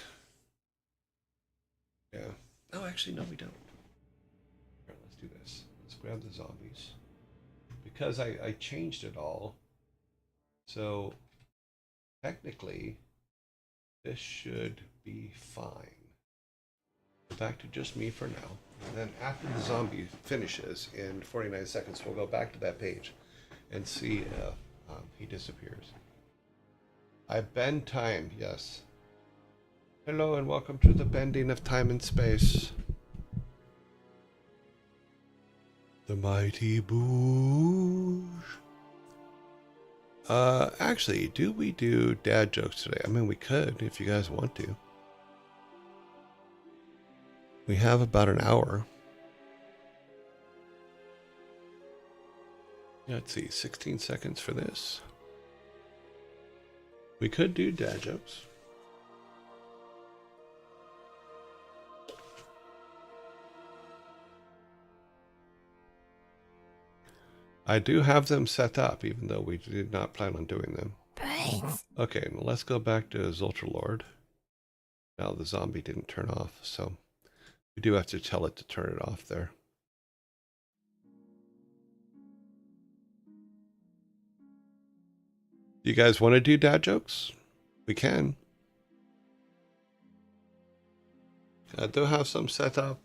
Yeah. Oh, actually, no, we don't. Here, let's do this. Let's grab the zombies. Because I changed it all, so technically this should be fine. Go back to just me for now, and then after the zombie finishes in 49 seconds, we'll go back to that page and see if he disappears. I bend time, yes. Hello and welcome to the bending of time and space. The mighty Boosh. Actually, do we do dad jokes today? I mean, we could if you guys want to. We have about an hour. Let's see, 16 seconds for this. We could do dad jokes. I do have them set up, even though we did not plan on doing them. Brains. Okay, now let's go back to Zultralord. Now the zombie didn't turn off, so we do have to tell it to turn it off there. You guys want to do dad jokes? We can. I do have some set up.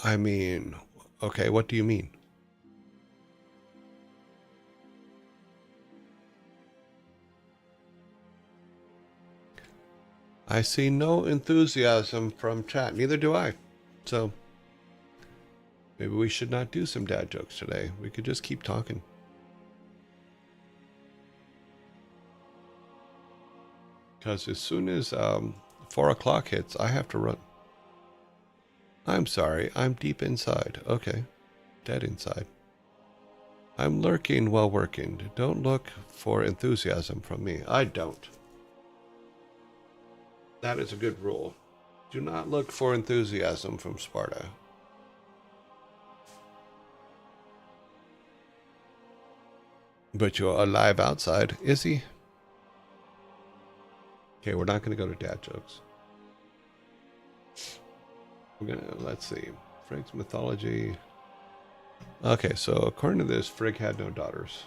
I mean, okay, what do you mean? I see no enthusiasm from chat. Neither do I. So maybe we should not do some dad jokes today. We could just keep talking. Because as soon as 4 o'clock hits, I have to run. I'm sorry, I'm deep inside. Okay, dead inside. I'm lurking while working. Don't look for enthusiasm from me. I don't. That is a good rule. Do not look for enthusiasm from Sparta. But you're alive outside, is he? Okay, we're not going to go to dad jokes. We're gonna, let's see. Frigg's mythology. Okay, so according to this, Frigg had no daughters.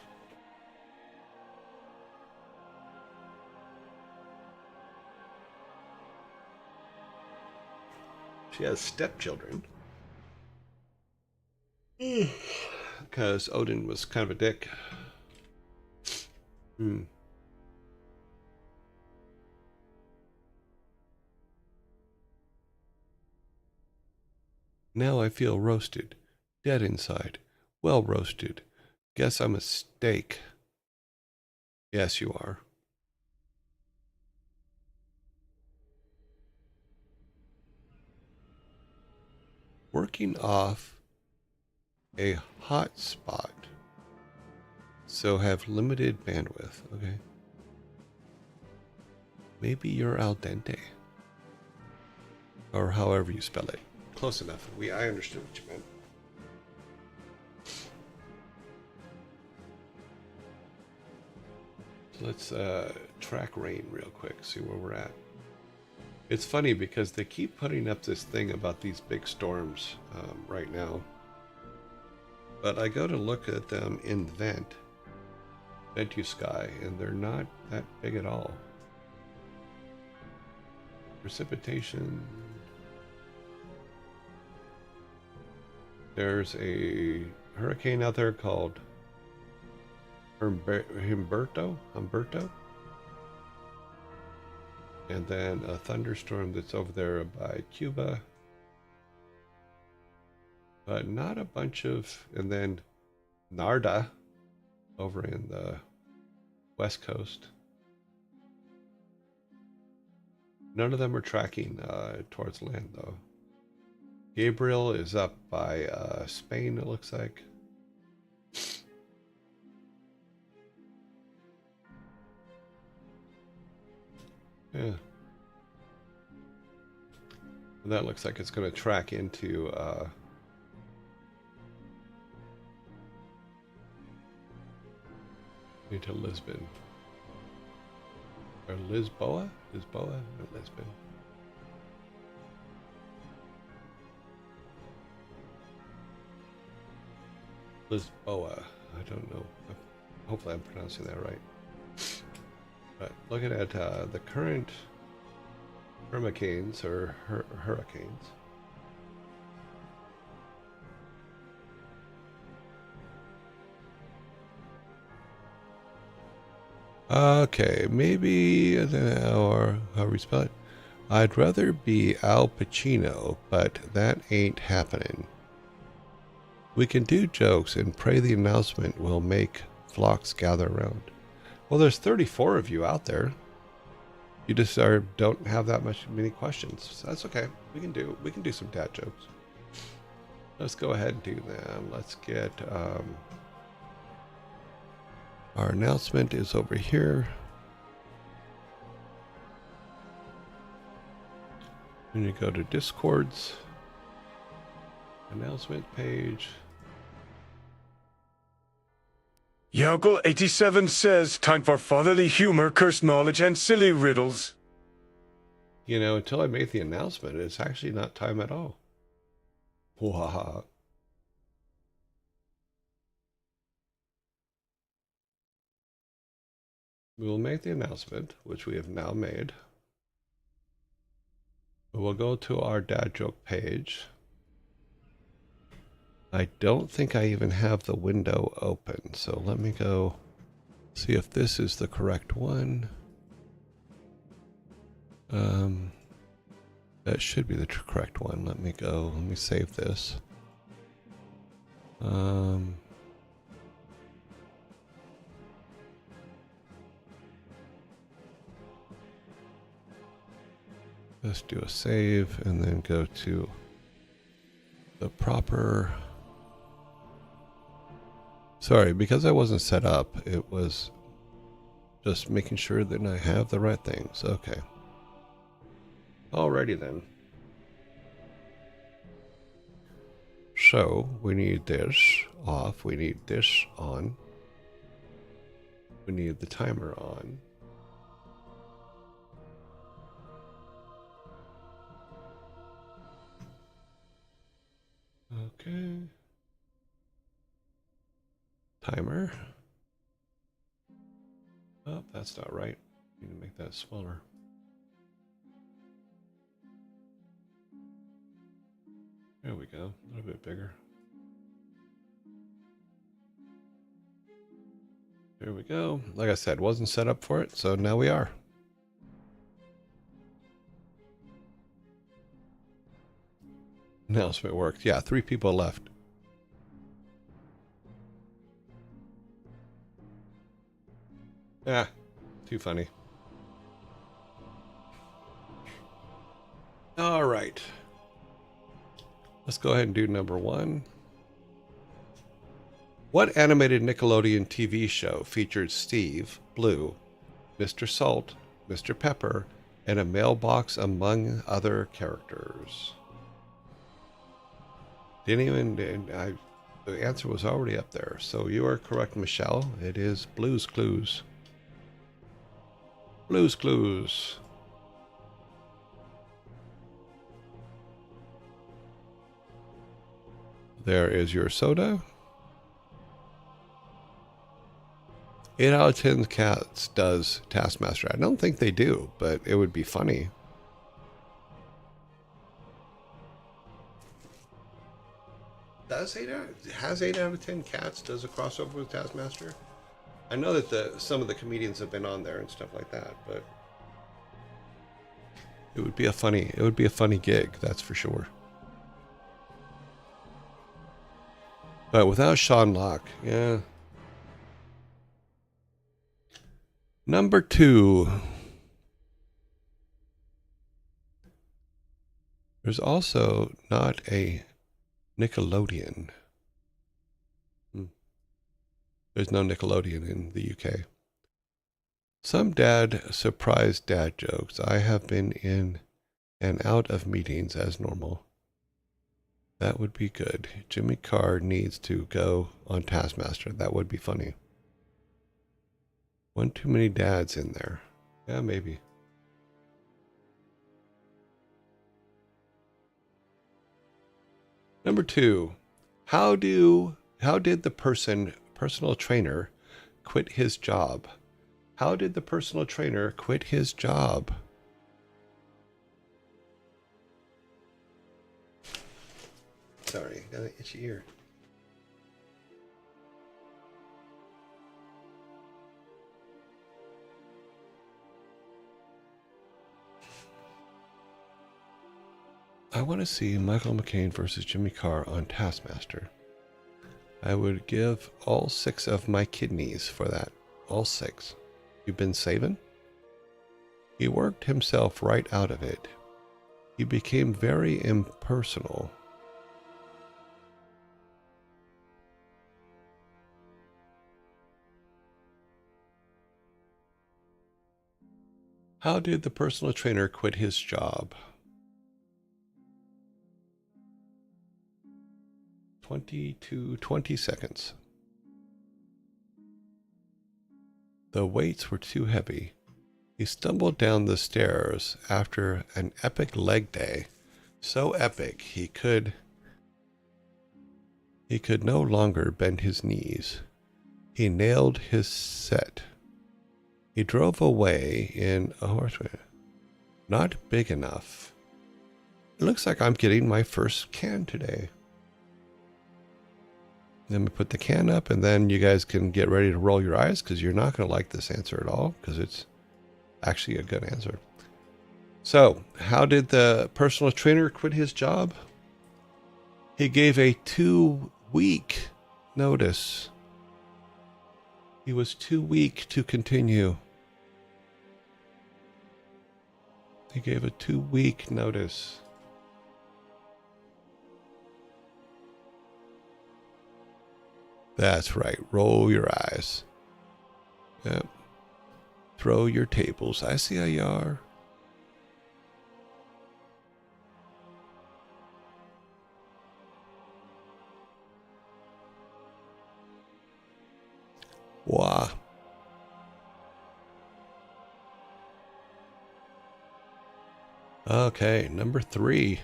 She has stepchildren. Because Odin was kind of a dick. Now I feel roasted. Dead inside. Well roasted. Guess I'm a steak. Yes, you are. Working off a hotspot. So have limited bandwidth. Okay. Maybe you're al dente. Or however you spell it. Close enough. I understood what you meant. So let's track rain real quick, see where we're at. It's funny because they keep putting up this thing about these big storms right now. But I go to look at them in Ventusky, and they're not that big at all. Precipitation. There's a hurricane out there called Humberto. And then a thunderstorm that's over there by Cuba. But not a bunch of, and then Narda over in the west coast. None of them are tracking towards land though. Gabriel is up by Spain, it looks like. Yeah. And that looks like it's going to track into Lisbon. Or Lisboa? Lisboa? Or Lisbon? Lisboa. I don't know. Hopefully I'm pronouncing that right. But looking at the current hurricanes or hurricanes. Okay, maybe or however you spell it. I'd rather be Al Pacino, but that ain't happening. We can do jokes and pray the announcement will make flocks gather around. Well, there's 34 of you out there. You just don't have that many questions. So that's okay. We can do some dad jokes. Let's go ahead and do them. Let's get our announcement is over here. Then you go to Discord's announcement page. Yokel87 says, time for fatherly humor, cursed knowledge, and silly riddles. You know, until I made the announcement, it's actually not time at all. Wahaha. We will make the announcement, which we have now made. We'll go to our dad joke page. I don't think I even have the window open, so let me go see if this is the correct one. That should be the correct one. Let me save this. Let's do a save and then go to the proper. Sorry, because I wasn't set up, it was just making sure that I have the right things. Okay. Alrighty then. So we need this off. We need this on. We need the timer on. Okay. Timer. Oh, that's not right. Need to make that smaller. There we go. A little bit bigger. There we go. Like I said, wasn't set up for it, so now we are. Announcement worked. Yeah, 3 people left. Ah, too funny. All right. Let's go ahead and do number 1. What animated Nickelodeon TV show featured Steve, Blue, Mr. Salt, Mr. Pepper, and a mailbox among other characters? Didn't even... the answer was already up there. So you are correct, Michelle. It is Blue's Clues. Blue's Clues. There is your soda. 8 out of 10 cats does Taskmaster. I don't think they do, but it would be funny. Has 8 out of 10 cats does a crossover with Taskmaster? I know that some of the comedians have been on there and stuff like that, but it would be a funny gig, that's for sure. But without Sean Locke, yeah. Number 2. There's also not a Nickelodeon. There's no Nickelodeon in the UK. Some surprise dad jokes. I have been in and out of meetings as normal. That would be good. Jimmy Carr needs to go on Taskmaster. That would be funny. One too many dads in there. Yeah, maybe. Number 2. How did the personal trainer quit his job? How did the personal trainer quit his job? Sorry, got an itchy ear. I want to see Michael McCain versus Jimmy Carr on Taskmaster. I would give all 6 of my kidneys for that. All 6. You've been saving? He worked himself right out of it. He became very impersonal. How did the personal trainer quit his job? 20 seconds. The weights were too heavy. He stumbled down the stairs after an epic leg day. So epic he could no longer bend his knees. He nailed his set. He drove away in a horseman. Not big enough. It looks like I'm getting my first can today. Let me put the can up and then you guys can get ready to roll your eyes because you're not going to like this answer at all because it's actually a good answer. So, how did the personal trainer quit his job? He gave a 2-week notice. He was too weak to continue. They gave a 2-week notice. That's right. Roll your eyes. Yep. Throw your tables. I see how you are. Wow. Okay, number 3.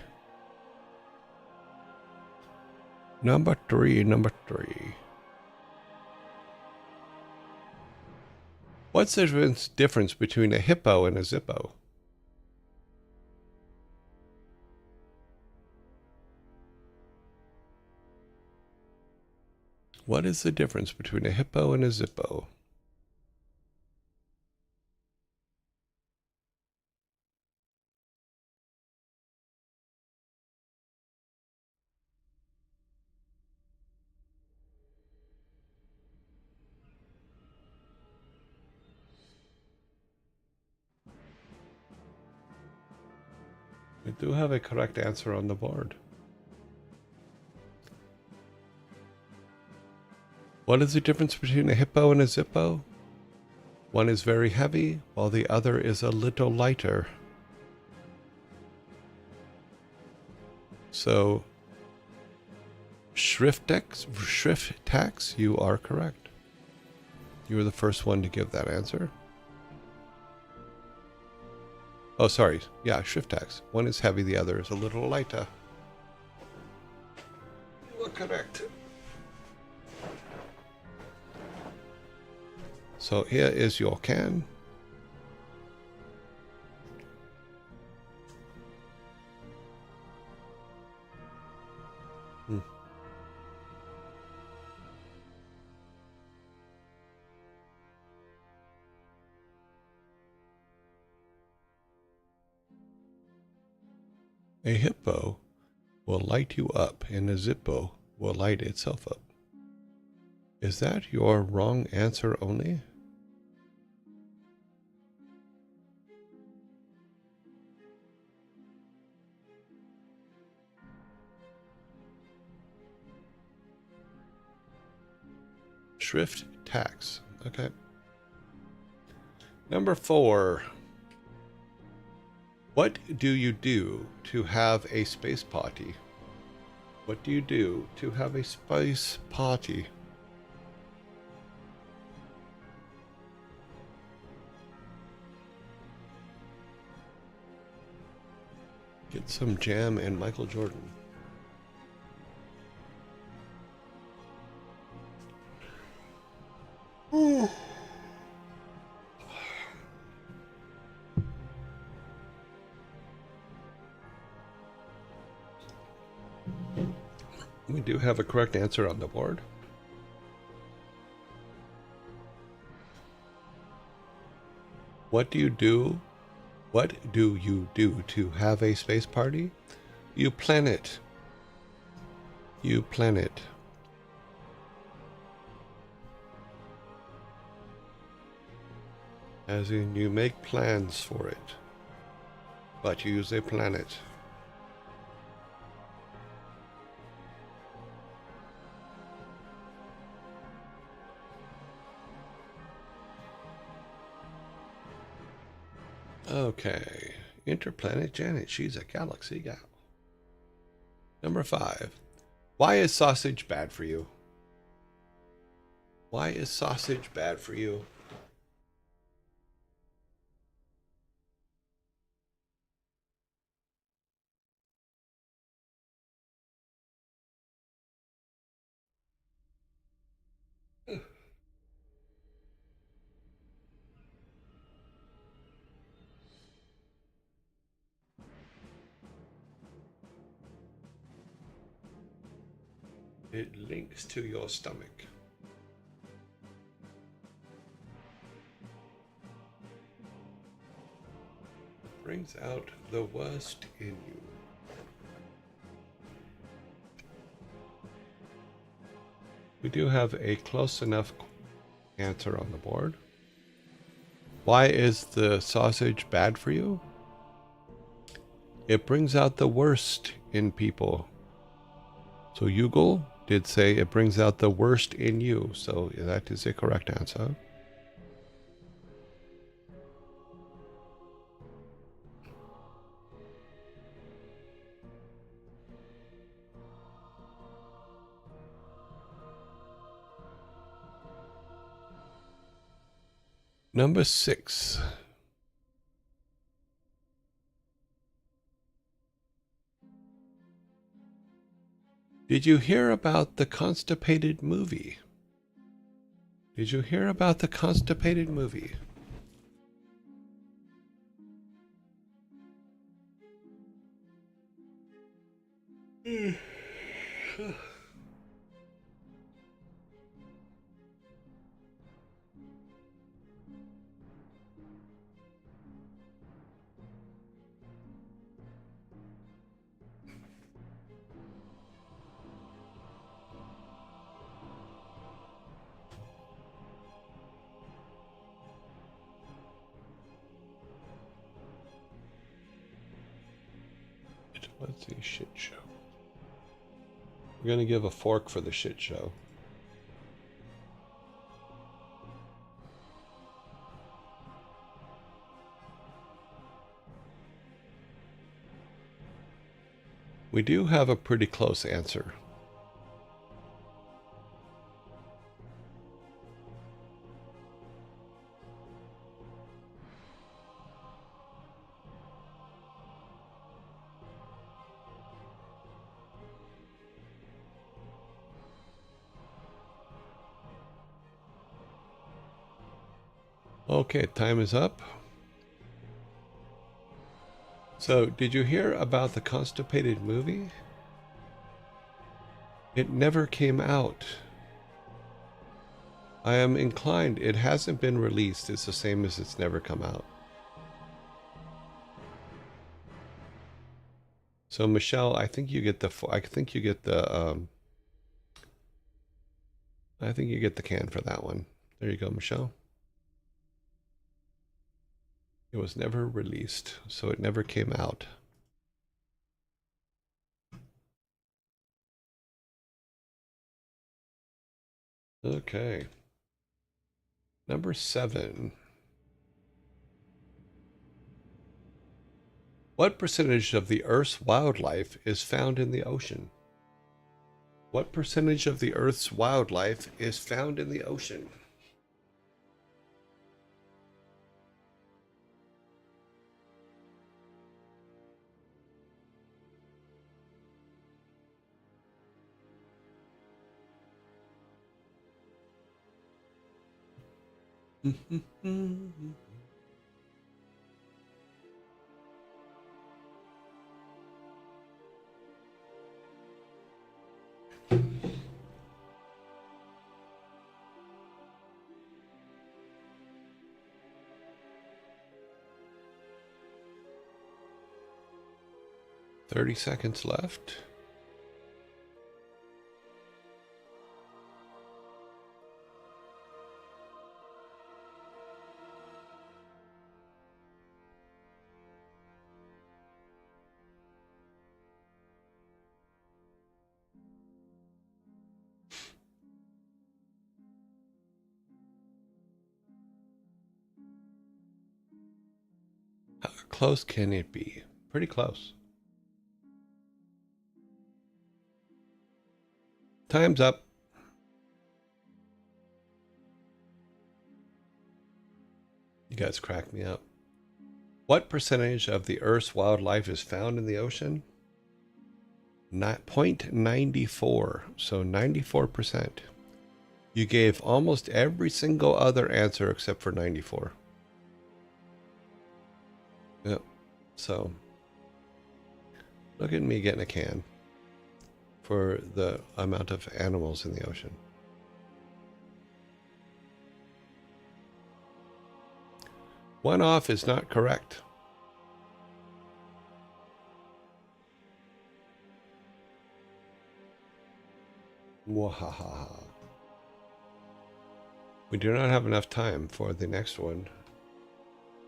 Number three. What's the difference between a hippo and a zippo? What is the difference between a hippo and a zippo? We do have a correct answer on the board. What is the difference between a hippo and a zippo? One is very heavy, while the other is a little lighter. So, Schrift tax, you are correct. You were the first one to give that answer. Oh, sorry. Yeah, Schrift tax. One is heavy, the other is a little lighter. You are correct. So here is your can. A hippo will light you up, and a zippo will light itself up. Is that your wrong answer only? Schrift tax. Okay. Number 4. What do you do to have a space party? What do you do to have a space party? Get some jam and Michael Jordan. Ooh. We do have a correct answer on the board. What do you do? What do you do to have a space party? You plan it. You plan it. As in, you make plans for it, but you use a planet. Okay, Interplanet Janet, she's a galaxy gal. Number 5. Why is sausage bad for you? Why is sausage bad for you? It links to your stomach. It brings out the worst in you. We do have a close enough answer on the board. Why is the sausage bad for you? It brings out the worst in people. So Yugal did say it brings out the worst in you. So that is the correct answer. Number 6. Did you hear about the constipated movie? Did you hear about the constipated movie? Let's see, shit show. We're gonna give a fork for the shit show. We do have a pretty close answer. Okay, time is up. So, did you hear about the constipated movie? It never came out. I am inclined. It hasn't been released. It's the same as it's never come out. So, Michelle, I think you get the. I think you get the. I think you get the can for that one. There you go, Michelle. It was never released, so it never came out. Okay. Number 7. What percentage of the Earth's wildlife is found in the ocean? What percentage of the Earth's wildlife is found in the ocean? Mm-hmm. 30 seconds left. How close can it be? Pretty close. Time's up. You guys crack me up. What percentage of the Earth's wildlife is found in the ocean? 0.94, so 94%. You gave almost every single other answer except for 94. Yep, so look at me getting a can for the amount of animals in the ocean. One off is not correct. Wahaha. We do not have enough time for the next one,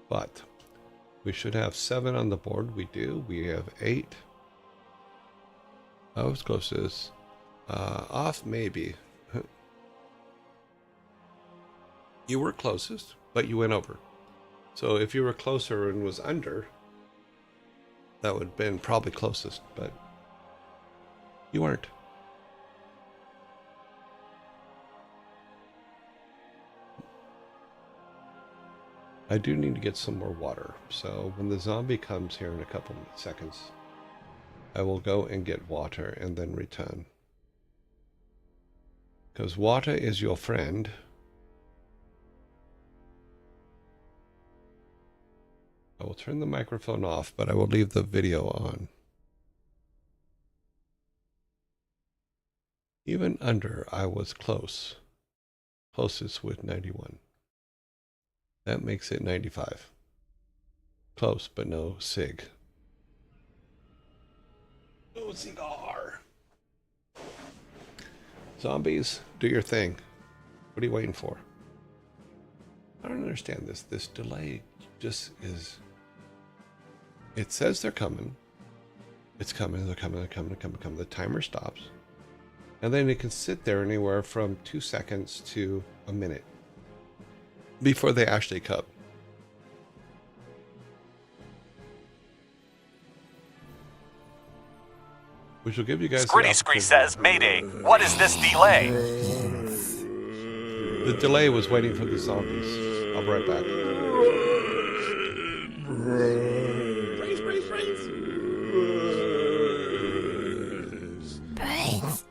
but We should have 7 on the board. We do. We have 8. I was close to this. Off, maybe. You were closest, but you went over. So if you were closer and was under, that would have been probably closest, but you weren't. I do need to get some more water. So when the zombie comes here in a couple seconds, I will go and get water and then return. Because water is your friend. I will turn the microphone off, but I will leave the video on. Even under, I was close. Closest with 91. That makes it 95. Close, but no sig. No cigar. Zombies, do your thing. What are you waiting for? I don't understand this. This delay just is... It says they're coming. It's coming, they're coming, they're coming, they're coming, they're coming. The timer stops. And then it can sit there anywhere from 2 seconds to a minute before they actually come. Which will give you guys Scritty Scree says, Mayday, what is this delay? The delay was waiting for the zombies. I'll be right back. Brains.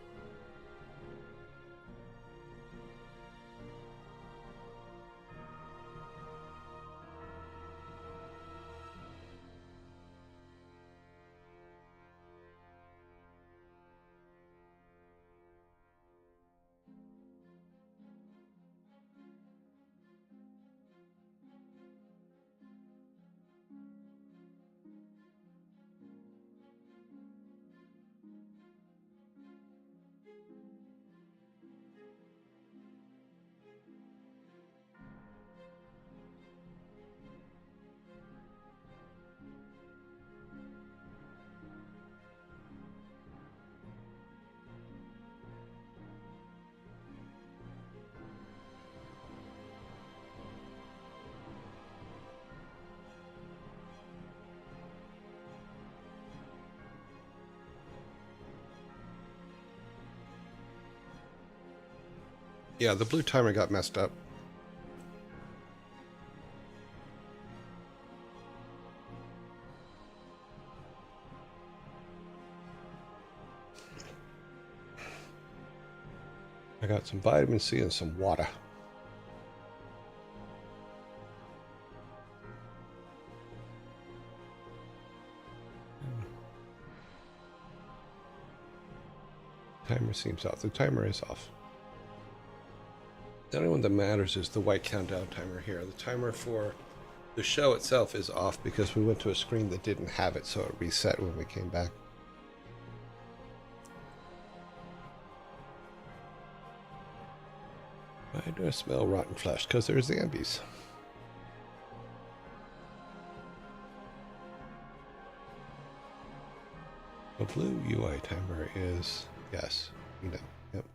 Yeah, the blue timer got messed up. I got some vitamin C and some water. Timer seems off. The timer is off. The only one that matters is the white countdown timer here. The timer for the show itself is off because we went to a screen that didn't have it, so it reset when we came back. Why do I smell rotten flesh? Because there's zombies. The blue UI timer is, yes, you know, yep.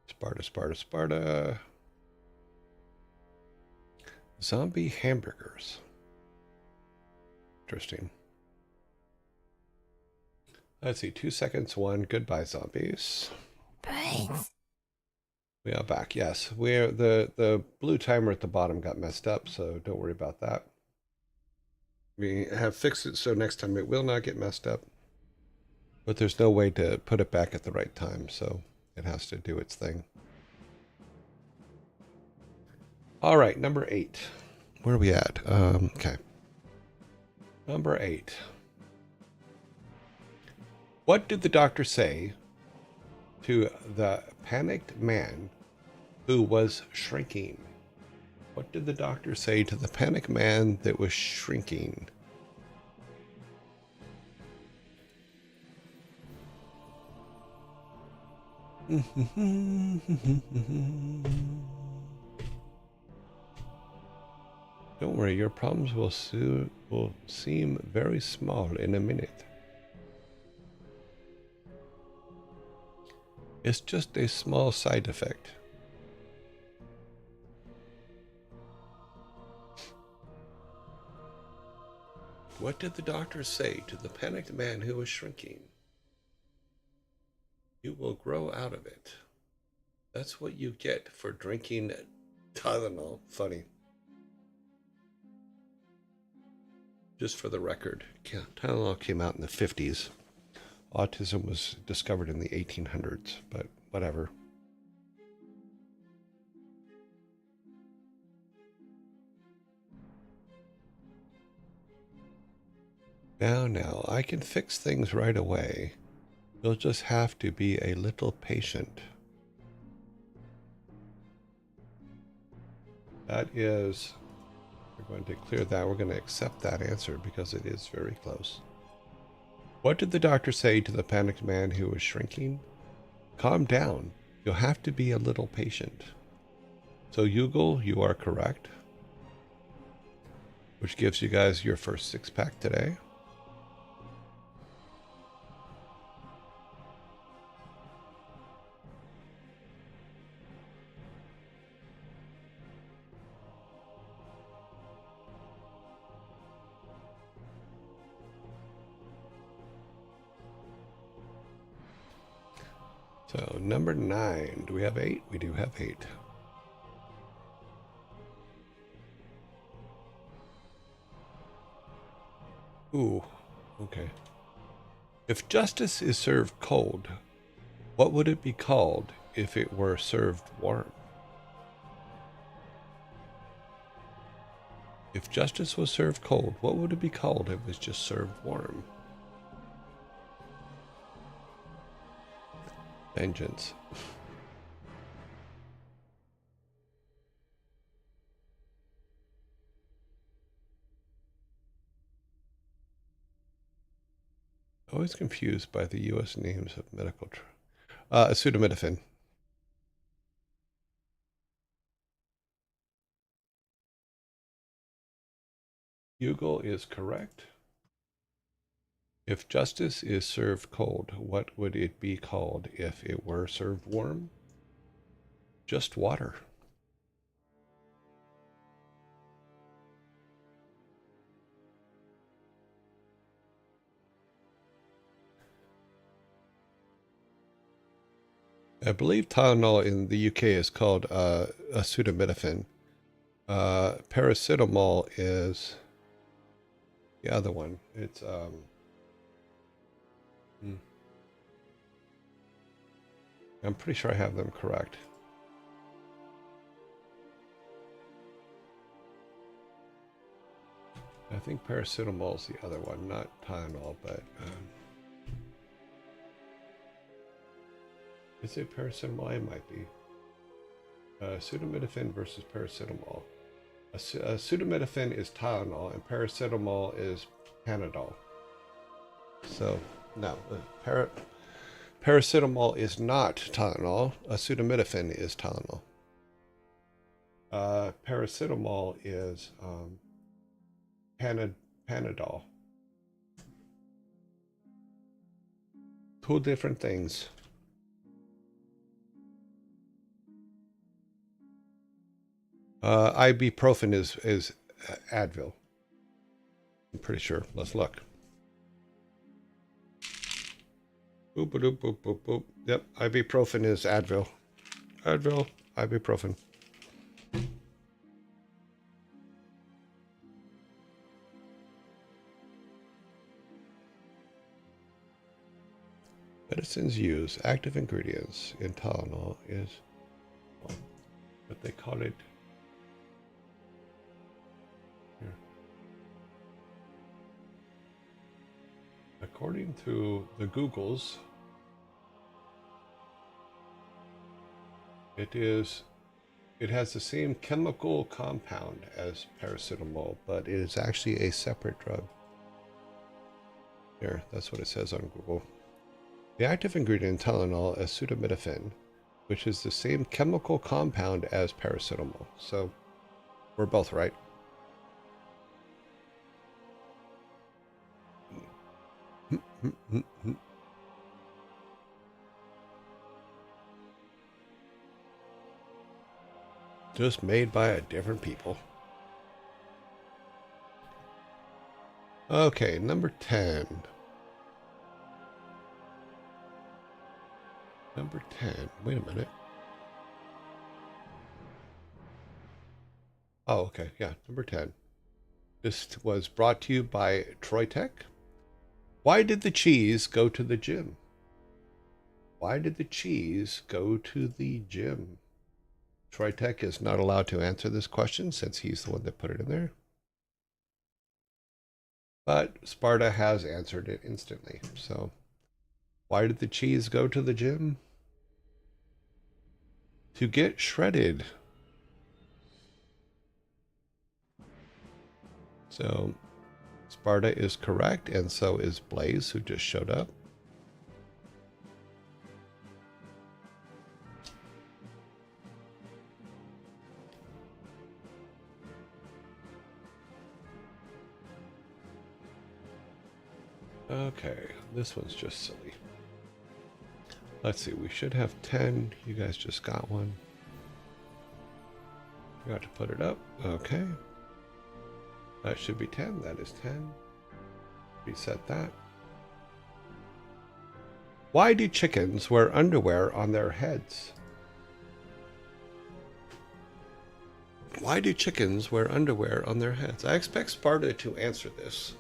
Sparta, Sparta, Sparta. Zombie hamburgers. Interesting. Let's see, 2 seconds, 1. Goodbye, zombies. Brains. We are back. Yes, we're the blue timer at the bottom got messed up, so don't worry about that. We have fixed it so next time it will not get messed up. But there's no way to put it back at the right time, so it has to do its thing. All right, number 8. Where are we at? Okay. Number 8. What did the doctor say to the panicked man who was shrinking? What did the doctor say to the panicked man that was shrinking? Don't worry, your problems will seem very small in a minute. It's just a small side effect. What did the doctor say to the panicked man who was shrinking? You will grow out of it. That's what you get for drinking Tylenol. Funny. Just for the record, Tylenol came out in the 50s. Autism was discovered in the 1800s, but whatever. Now, I can fix things right away. You'll just have to be a little patient. That is, we're going to clear that. We're going to accept that answer because it is very close. What did the doctor say to the panicked man who was shrinking? Calm down. You'll have to be a little patient. So, Yugal, you are correct. Which gives you guys your first six-pack today. So number 9, do we have 8? We do have 8. Ooh, okay. If justice is served cold, what would it be called if it were served warm? If justice was served cold, what would it be called if it was just served warm? Vengeance. Always confused by the U.S. names of medical acetaminophen. Yugal is correct. If justice is served cold, what would it be called if it were served warm? Just water. I believe Tylenol in the UK is called acetaminophen. Paracetamol is the other one. It's I'm pretty sure I have them correct. I think paracetamol is the other one, not Tylenol, but is it paracetamol? It might be. Acetaminophen versus paracetamol. Acetaminophen is Tylenol, and paracetamol is Panadol. So, no, paracetamol is not Tylenol. Acetaminophen is Tylenol. Paracetamol is Panadol. Two different things. Ibuprofen is Advil. I'm pretty sure. Let's look. Boop, boop, boop, boop, boop. Yep, ibuprofen is Advil. Advil, ibuprofen. Medicines used. Active ingredients in Tylenol is what they call it. Here. According to the Googles, it has the same chemical compound as paracetamol, but it is actually a separate drug. Here, that's what it says on Google. The active ingredient in Tylenol is acetaminophen, which is the same chemical compound as paracetamol. So we're both right. Just made by a different people. Okay, number 10. Number 10. Wait a minute. Oh, okay. Yeah, number 10. This was brought to you by Troy Tech. Why did the cheese go to the gym? Why did the cheese go to the gym? Troy Tech is not allowed to answer this question since he's the one that put it in there. But Sparta has answered it instantly. So, why did the cheese go to the gym? To get shredded. So, Sparta is correct, and so is Blaze, who just showed up. Okay, this one's just silly. Let's see, we should have 10. You guys just got one. Forgot to put it up. Okay. That should be 10. That is 10. Reset that. Why do chickens wear underwear on their heads? Why do chickens wear underwear on their heads? I expect Sparta to answer this.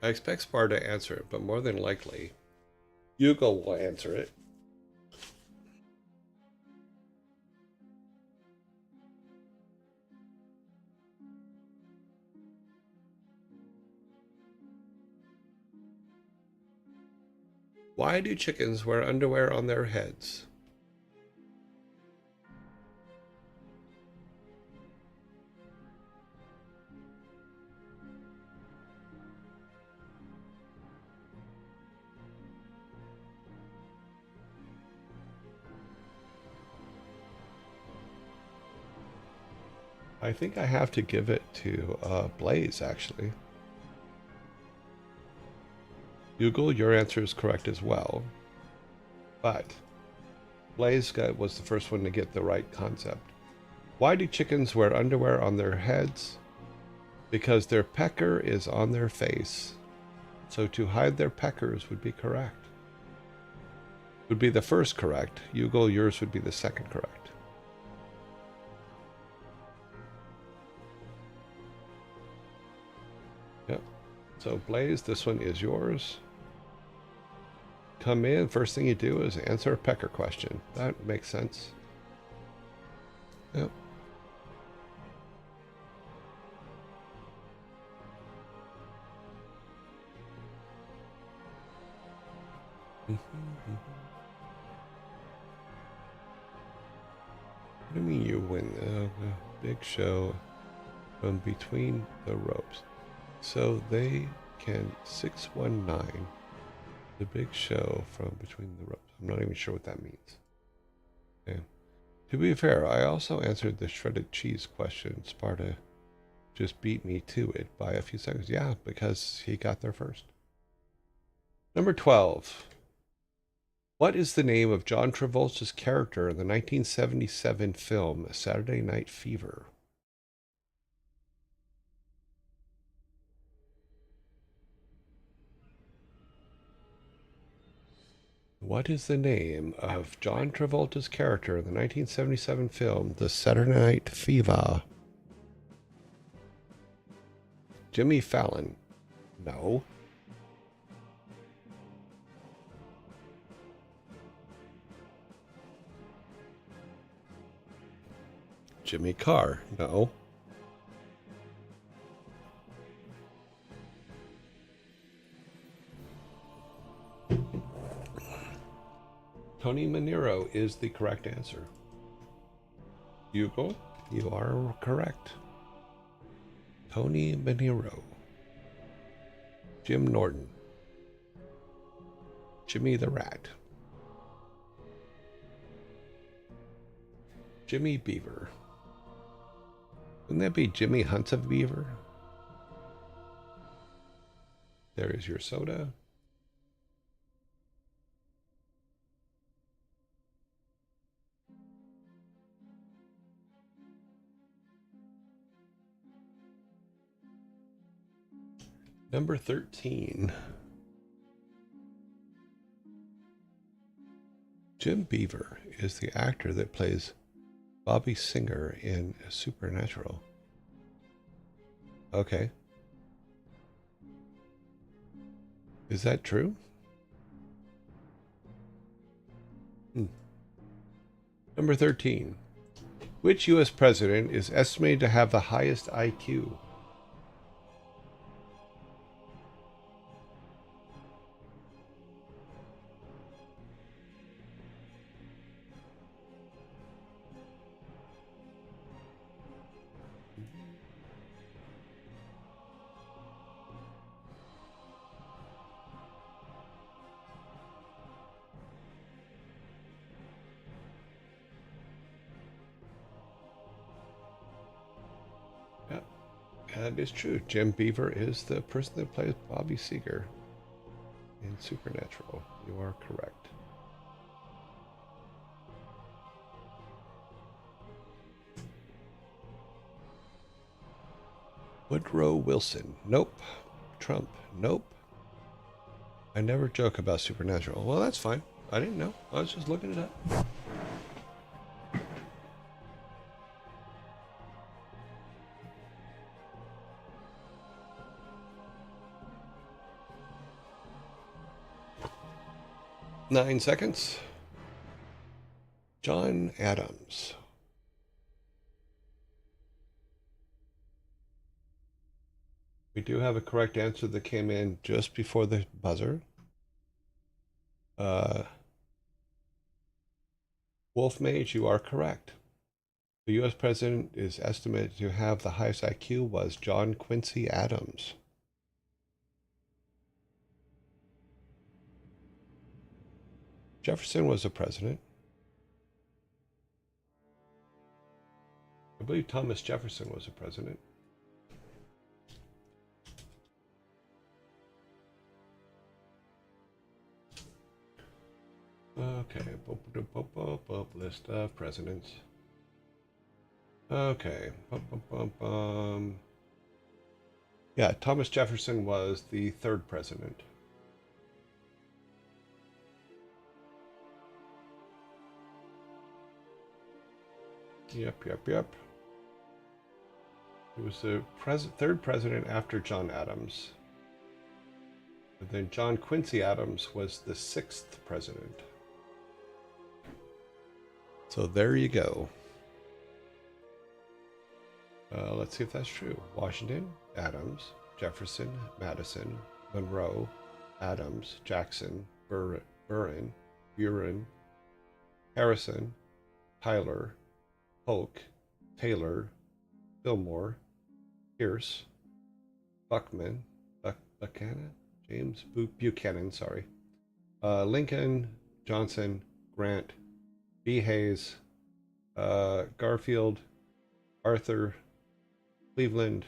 I expect Sparta to answer it, but more than likely, Hugo will answer it. Why do chickens wear underwear on their heads? I think I have to give it to Blaze, actually. Google, your answer is correct as well. But Blaze was the first one to get the right concept. Why do chickens wear underwear on their heads? Because their pecker is on their face. So to hide their peckers would be correct. Would be the first correct. Hugo, yours would be the second correct. Yep. So Blaze, this one is yours. Come in, first thing you do is answer a pecker question. That makes sense. Yep. What do you mean you win the big show from between the ropes? So they can 619 the big show from between the ropes. I'm not even sure what that means. Okay. To be fair, I also answered the shredded cheese question. Sparta just beat me to it by a few seconds. Yeah, because he got there first. Number 12. What is the name of John Travolta's character in the 1977 film Saturday Night Fever? What is the name of John Travolta's character in the 1977 film The Saturday Night Fever? Jimmy Fallon. No. Jimmy Carr. No. Tony Manero is the correct answer. Hugo, you are correct. Tony Manero. Jim Norton. Jimmy the Rat. Jimmy Beaver. Wouldn't that be Jimmy Hunts of Beaver? There is your soda. Number 13. Jim Beaver is the actor that plays Bobby Singer in Supernatural. Okay. Is that true? Number 13. Which U.S. president is estimated to have the highest IQ? Yep, that is true. Jim Beaver is the person that plays Bobby Seeger in Supernatural. You are correct. Woodrow Wilson. Nope. Trump. Nope. I never joke about Supernatural. Well, that's fine. I didn't know. I was just looking it up. Nine seconds. John Adams. We do have a correct answer that came in just before the buzzer. Wolf Mage, you are correct. The U.S. president is estimated to have the highest IQ was John Quincy Adams. Jefferson was a president. I believe Thomas Jefferson was a president. Okay, list of presidents. Okay, yeah, Thomas Jefferson was the third president. Yep. He was the third president after John Adams. And then John Quincy Adams was the sixth president. So there you go. Let's see if that's true. Washington, Adams, Jefferson, Madison, Monroe, Adams, Jackson, Buren, Harrison, Tyler, Polk, Taylor, Fillmore, Pierce, Buchanan, James Buchanan, sorry, Lincoln, Johnson, Grant, B. Hayes, Garfield, Arthur, Cleveland,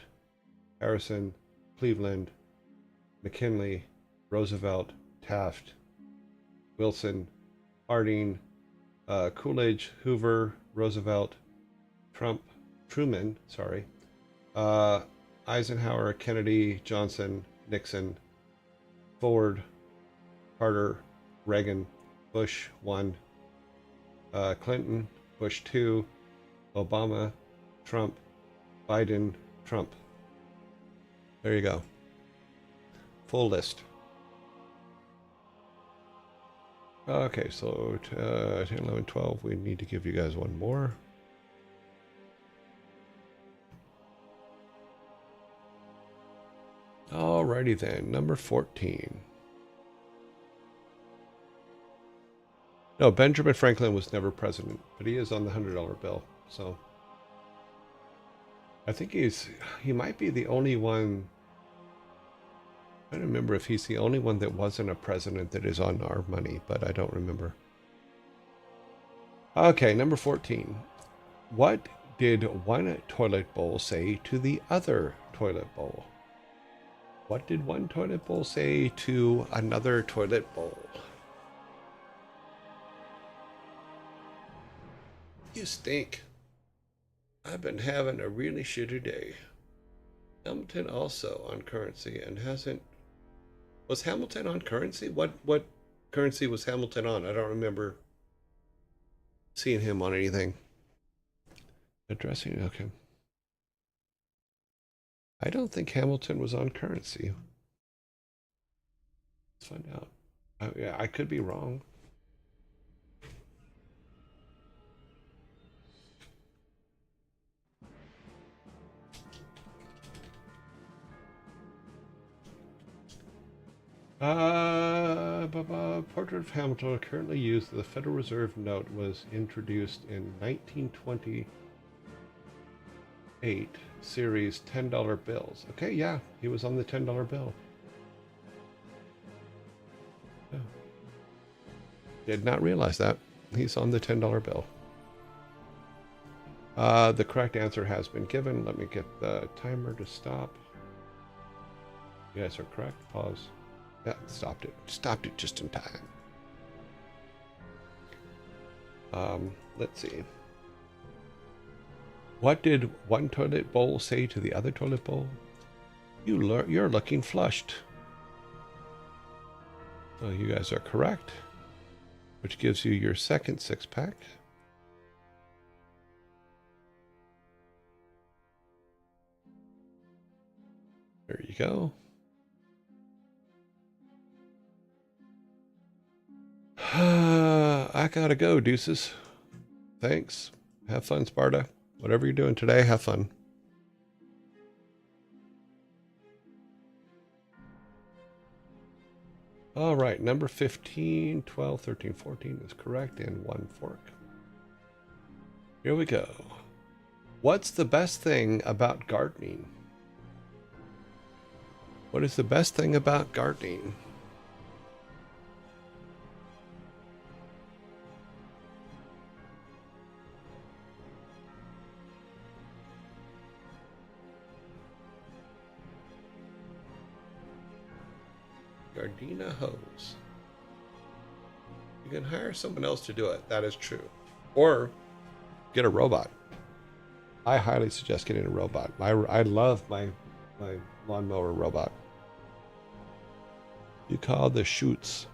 Harrison, Cleveland, McKinley, Roosevelt, Taft, Wilson, Harding, Coolidge, Hoover, Roosevelt, Truman, Eisenhower, Kennedy, Johnson, Nixon, Ford, Carter, Reagan, Bush 1, Clinton, Bush 2, Obama, Trump, Biden, Trump. There you go. Full list. Okay, so 10, 11, 12. We need to give you guys one more. Alrighty then, number 14. No, Benjamin Franklin was never president, but he is on the $100 bill. So I think he might be the only one. I don't remember if he's the only one that wasn't a president that is on our money, but I don't remember. Okay, number 14. What did one toilet bowl say to the other toilet bowl? What did one toilet bowl say to another toilet bowl? You stink. I've been having a really shitty day. Hamilton also on currency and hasn't... Was Hamilton on currency? What currency was Hamilton on? I don't remember seeing him on anything. Addressing, okay. I don't think Hamilton was on currency. Let's find out. Yeah, I could be wrong. Portrait of Hamilton, currently used. The Federal Reserve note was introduced in 1928 series $10 bills. Okay, yeah, he was on the $10 bill. Yeah. Did not realize that. He's on the $10 bill. The correct answer has been given. Let me get the timer to stop. You guys are correct. Pause. Yeah, stopped it. Stopped it just in time. Let's see. What did one toilet bowl say to the other toilet bowl? You're looking flushed. So you guys are correct, which gives you your second six-pack. There you go. I gotta go, deuces. Thanks. Have fun, Sparta. Whatever you're doing today, have fun. All right, number 15, 12, 13, 14 is correct, and one fork. Here we go. What's the best thing about gardening? What is the best thing about gardening? Gardena hose. You can hire someone else to do it. That is true. Or get a robot. I highly suggest getting a robot. I love my lawnmower robot. You call the shoots.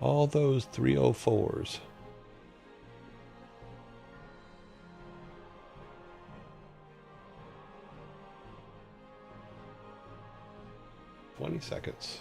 All those 304s. $20 seconds.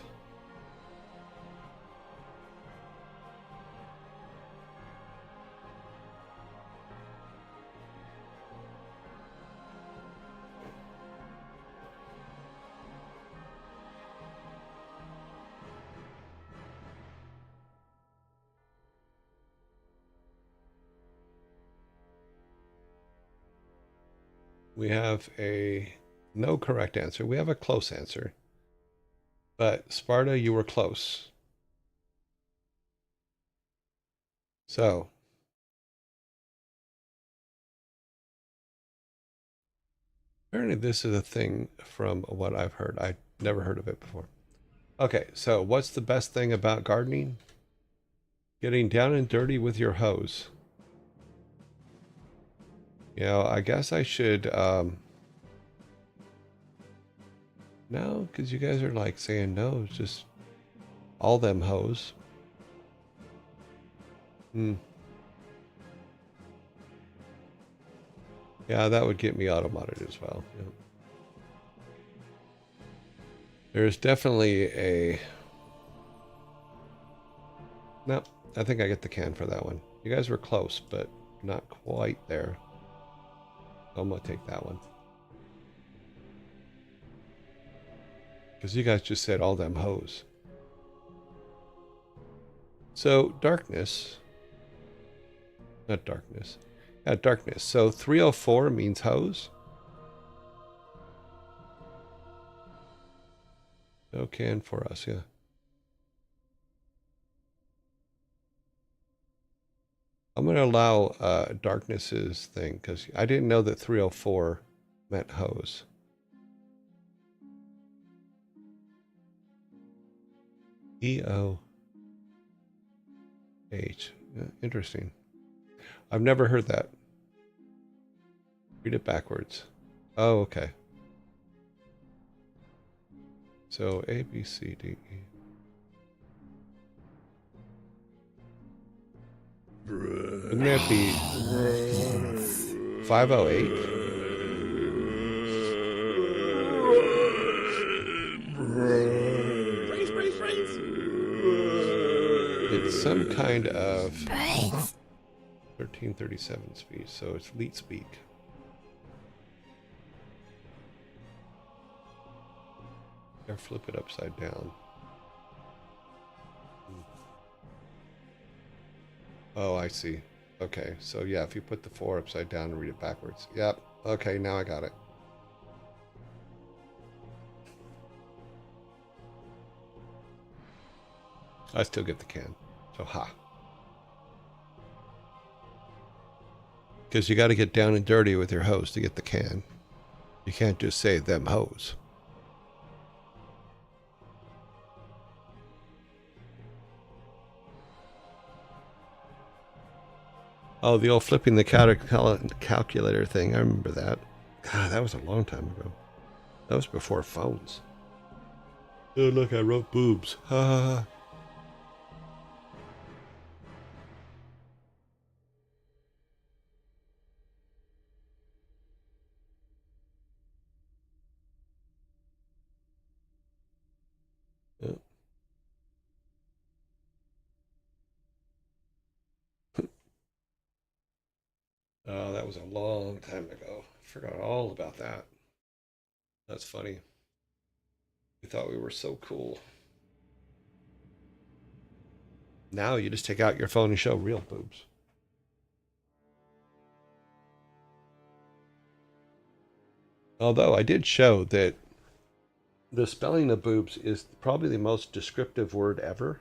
We have a no correct answer. We have a close answer. But Sparta, you were close. So, apparently this is a thing from what I've heard. I've never heard of it before. Okay, so what's the best thing about gardening? Getting down and dirty with your hose. You know, I guess I should, no, because you guys are like saying no, it's just all them hoes. Yeah, that would get me auto-modded as well. Yeah. There's definitely a... No, I think I get the can for that one. You guys were close, but not quite there. So I'm going to take that one. Because you guys just said all them hoes. So, darkness. Not darkness. Yeah, darkness. So, 304 means hose. No can for us, yeah. I'm going to allow darkness's thing because I didn't know that 304 meant hose. EOH. Interesting. I've never heard that. Read it backwards. Oh, okay. So A, B, C, D, E. Wouldn't that be 508? It's some kind of Brains. 1337 speed, so it's leet speak. Or flip it upside down. Oh, I see. Okay, so yeah, if you put the 4 upside down and read it backwards. Yep. Okay, now I got it. I still get the can. So ha. Because you got to get down and dirty with your hose to get the can. You can't just say them hose. Oh, the old flipping the calculator thing. I remember that. God, that was a long time ago. That was before phones. Oh, look, I wrote boobs. Ha ha ha. Yeah. Oh, that was a long time ago. I forgot all about that. That's funny. We thought we were so cool. Now you just take out your phone and show real boobs. Although I did show that the spelling of boobs is probably the most descriptive word ever.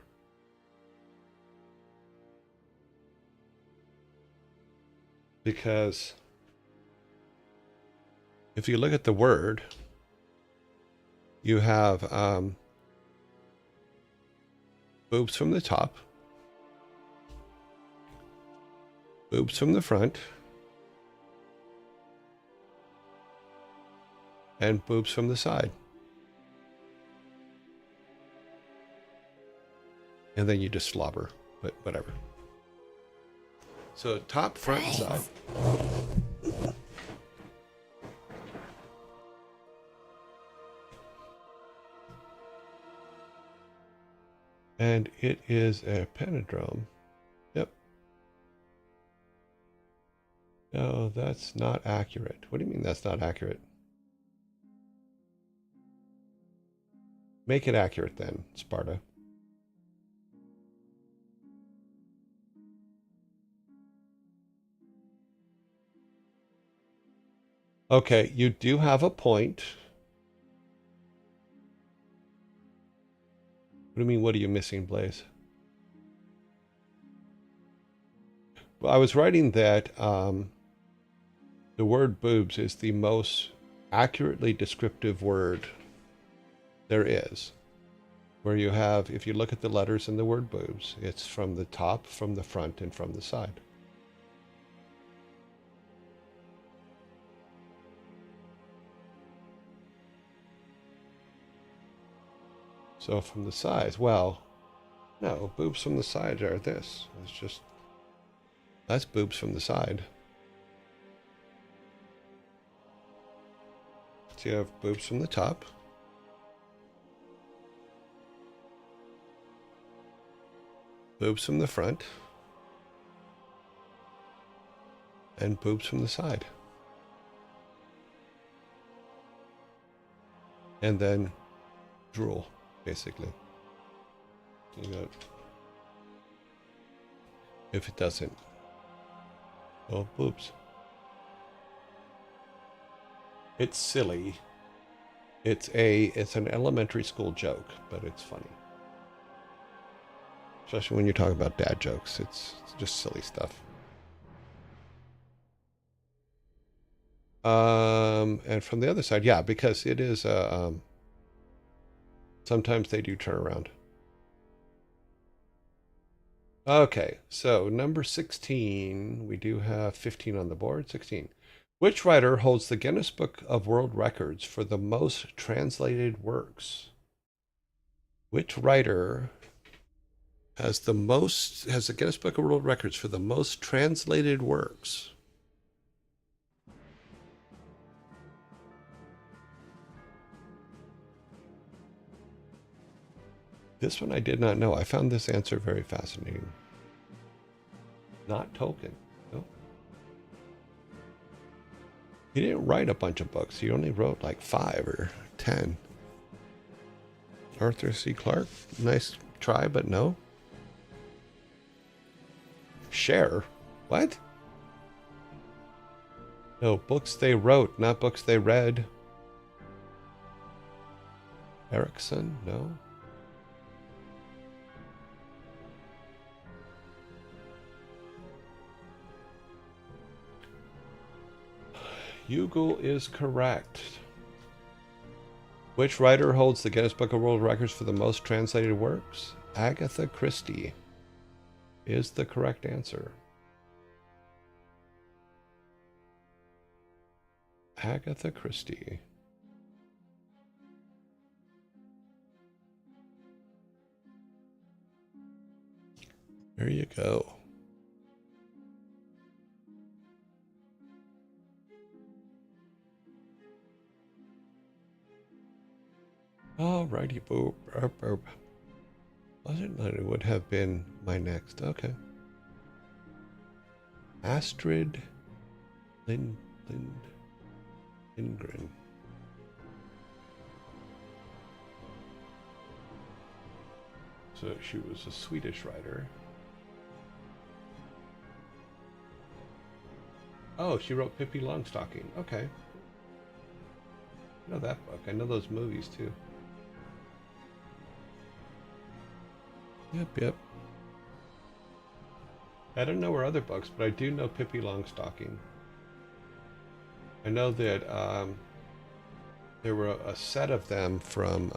Because if you look at the word, you have boobs from the top, boobs from the front, and boobs from the side. And then you just slobber, but whatever. So top, front, and side. And it is a penadrome. Yep. No, that's not accurate. What do you mean that's not accurate? Make it accurate then, Sparta. Okay, you do have a point. What do you mean, what are you missing, Blaze? Well, I was writing that the word boobs is the most accurately descriptive word there is. Where you have, if you look at the letters in the word boobs, it's from the top, from the front, and from the side. So from the sides, well, no, boobs from the side are this. It's just, that's boobs from the side. So you have boobs from the top. Boobs from the front. And boobs from the side. And then drool, basically. You got, if it doesn't, well, boobs. It's silly. It's an elementary school joke, but it's funny. Especially when you talk about dad jokes. It's just silly stuff. And from the other side, yeah, because it is, sometimes they do turn around. Okay, so number 16, we do have 15 on the board. 16. Which writer holds the Guinness Book of World Records for the most translated works? Which writer has the Guinness Book of World Records for the most translated works? This one I did not know. I found this answer very fascinating. Not Tolkien. No. He didn't write a bunch of books. He only wrote like 5 or 10. Arthur C. Clarke. Nice try, but no. Share? What? No, books they wrote, not books they read. Erickson? No. Hugel is correct. Which writer holds the Guinness Book of World Records for the most translated works? Agatha Christie is the correct answer. Agatha Christie. There you go. Alrighty, boop, burp, burp. Wasn't that it would have been my next? Okay. Astrid Lindgren. So she was a Swedish writer. Oh, she wrote Pippi Longstocking. Okay. I know that book. I know those movies too. Yep. I don't know her other books, but I do know Pippi Longstocking. I know that there were a set of them from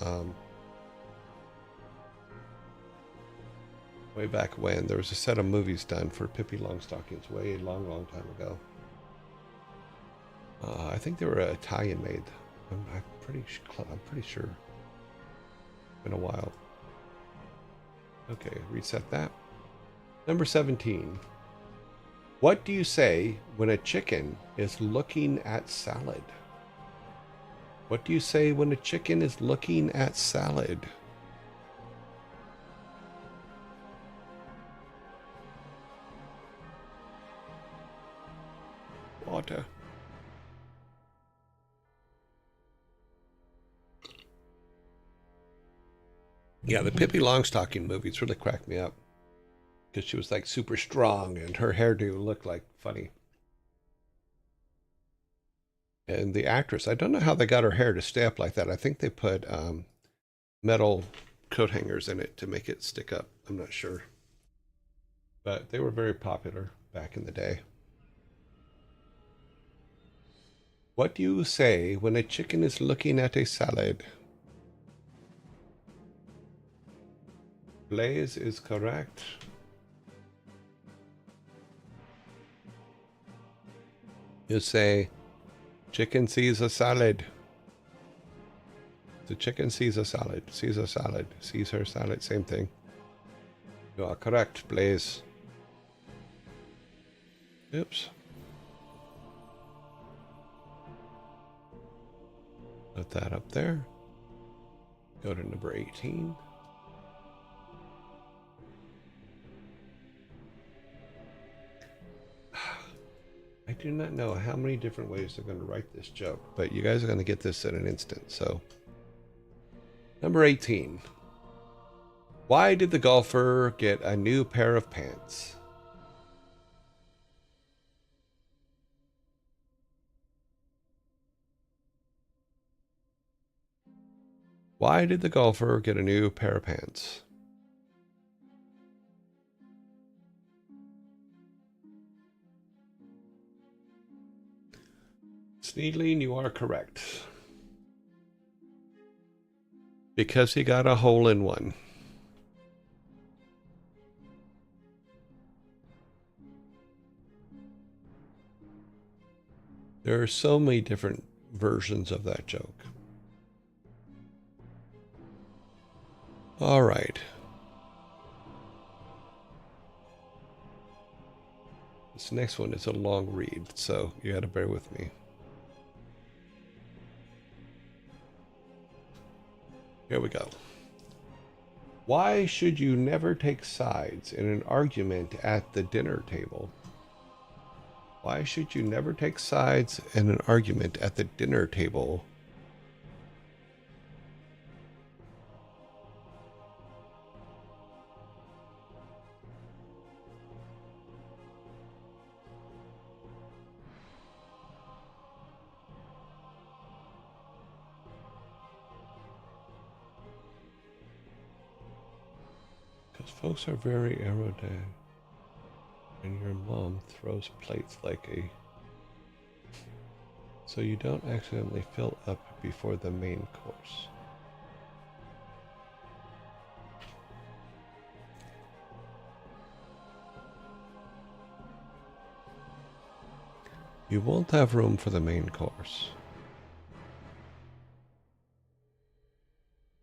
way back when. There was a set of movies done for Pippi Longstockings way long time ago. I think they were Italian made. I'm pretty sure. It's been a while. Okay, reset that. Number 17. What do you say when a chicken is looking at salad? What do you say when a chicken is looking at salad? Water. Yeah, the Pippi Longstocking movies really cracked me up because she was like super strong and her hairdo looked like funny. And the actress, I don't know how they got her hair to stay up like that. I think they put metal coat hangers in it to make it stick up. I'm not sure. But they were very popular back in the day. What do you say when a chicken is looking at a salad? Blaze is correct. You say, chicken sees a salad. The chicken sees a salad, sees her salad, same thing. You are correct, Blaze. Oops. Put that up there. Go to number 18. I do not know how many different ways they're going to write this joke, but you guys are going to get this in an instant. So, number 18. Why did the golfer get a new pair of pants? Why did the golfer get a new pair of pants? Sneedling, you are correct. Because he got a hole in one. There are so many different versions of that joke. All right. This next one is a long read, so you got to bear with me. Here we go. Why should you never take sides in an argument at the dinner table? Why should you never take sides in an argument at the dinner table? Because folks are very erudite. And your mom throws plates like a... So you don't accidentally fill up before the main course. You won't have room for the main course.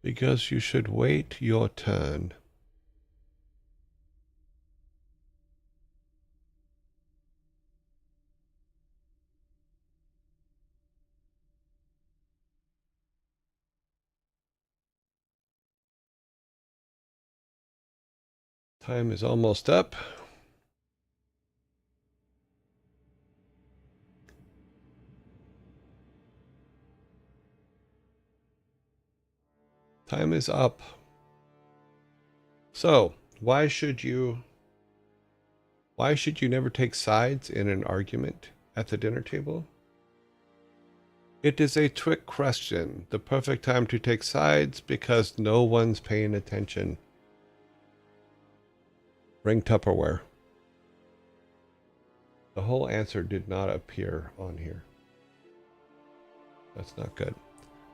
Because you should wait your turn. Time is almost up. Time is up. So, why should you never take sides in an argument at the dinner table? It is a trick question. The perfect time to take sides because no one's paying attention. Bring Tupperware. The whole answer did not appear on here. That's not good.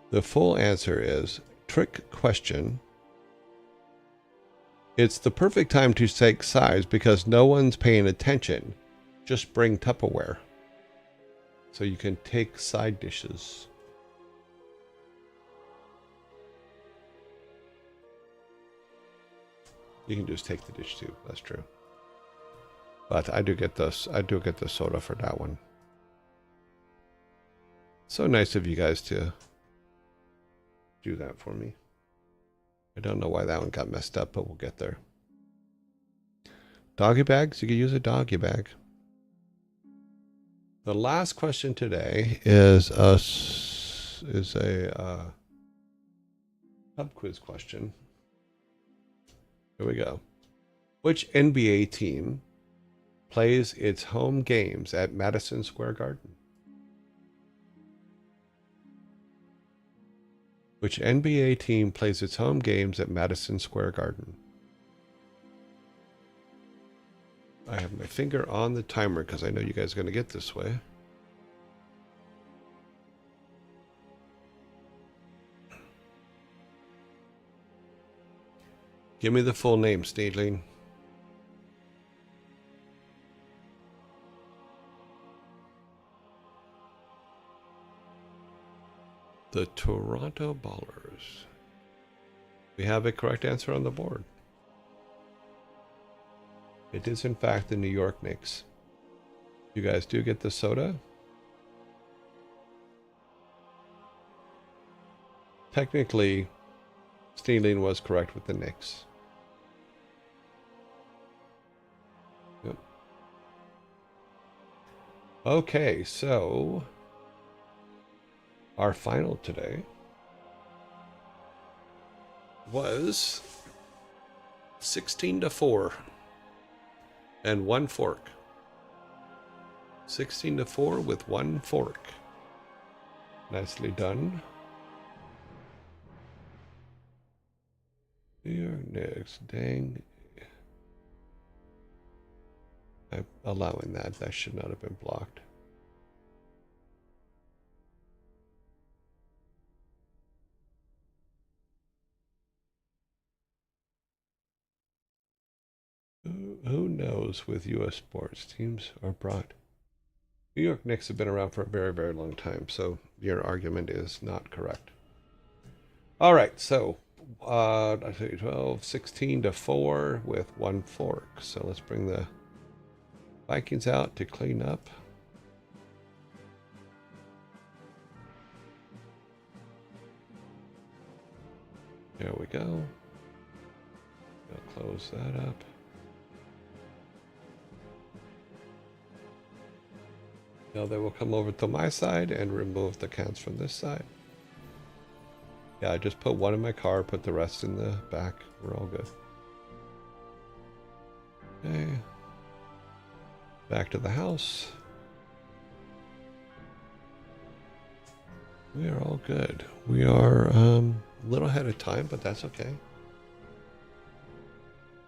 The full answer is trick question. It's the perfect time to take sides because no one's paying attention. Just bring Tupperware. So you can take side dishes. You can just take the dish too. That's true. But I do get the soda for that one. So nice of you guys to do that for me. I don't know why that one got messed up, but we'll get there. Doggy bags? You could use a doggy bag. The last question today is a pub quiz question. Here we go. Which NBA team plays its home games at Madison Square Garden? Which NBA team plays its home games at Madison Square Garden? I have my finger on the timer because I know you guys are going to get this way. Give me the full name, Sneedling. The Toronto Ballers. We have a correct answer on the board. It is, in fact, the New York Knicks. You guys do get the soda. Technically, Sneedling was correct with the Knicks. Yep. Okay, so our final today was 16-4 and one fork. 16-4 with one fork. Nicely done. New York Knicks, dang. I'm allowing that. That should not have been blocked. Who knows with U.S. sports teams are brought. New York Knicks have been around for a very, very long time, so your argument is not correct. All right, so I say 12, 16 to 4 with 1 fork. So let's bring the Vikings out to clean up. There we go. I'll close that up. Now they will come over to my side and remove the cans from this side. Yeah, I just put one in my car, put the rest in the back. We're all good. Okay. Back to the house. We are all good. We are a little ahead of time, but that's okay.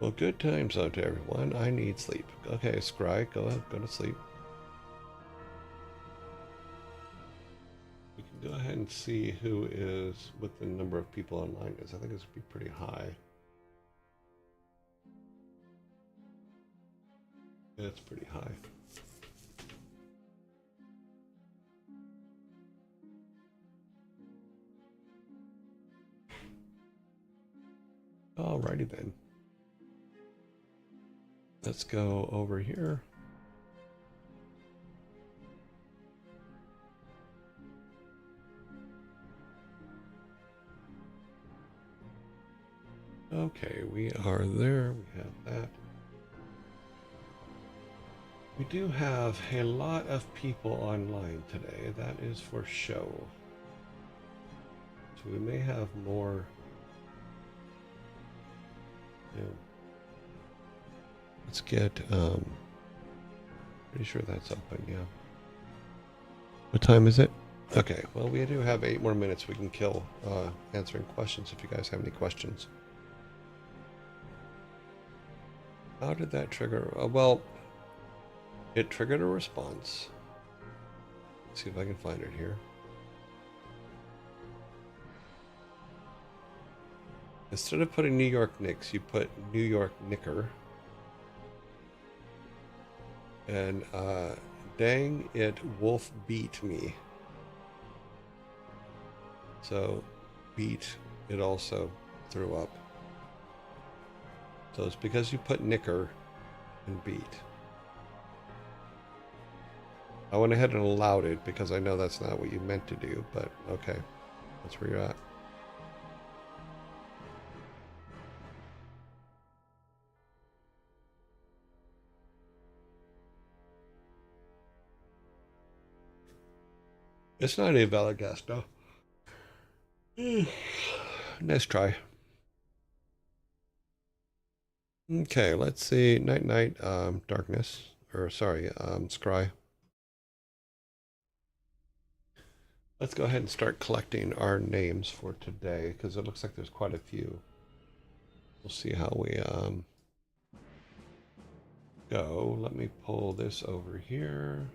Well, good times out to everyone. I need sleep. Okay, Scry, go ahead, go to sleep. We can go ahead and see who is, what the number of people online is. I think it's going to be pretty high. Yeah, it's pretty high. Alrighty then. Let's go over here. Okay, we are there. We have that. We do have a lot of people online today. That is for show. So we may have more. Yeah. Let's get, pretty sure that's open, yeah. What time is it? Okay, well, we do have 8 more minutes we can kill answering questions if you guys have any questions. How did that trigger? Well, it triggered a response. Let's see if I can find it here. Instead of putting New York Knicks, you put New York Knicker. And dang it, Wolf beat me. So beat, it also threw up. So it's because you put Knicker and beat. I went ahead and allowed it because I know that's not what you meant to do, but okay, that's where you're at. It's not a valid guess, no. Nice try. Okay, let's see. Night, night, darkness, or sorry, scry. Let's go ahead and start collecting our names for today because it looks like there's quite a few. We'll see how we go. Let me pull this over here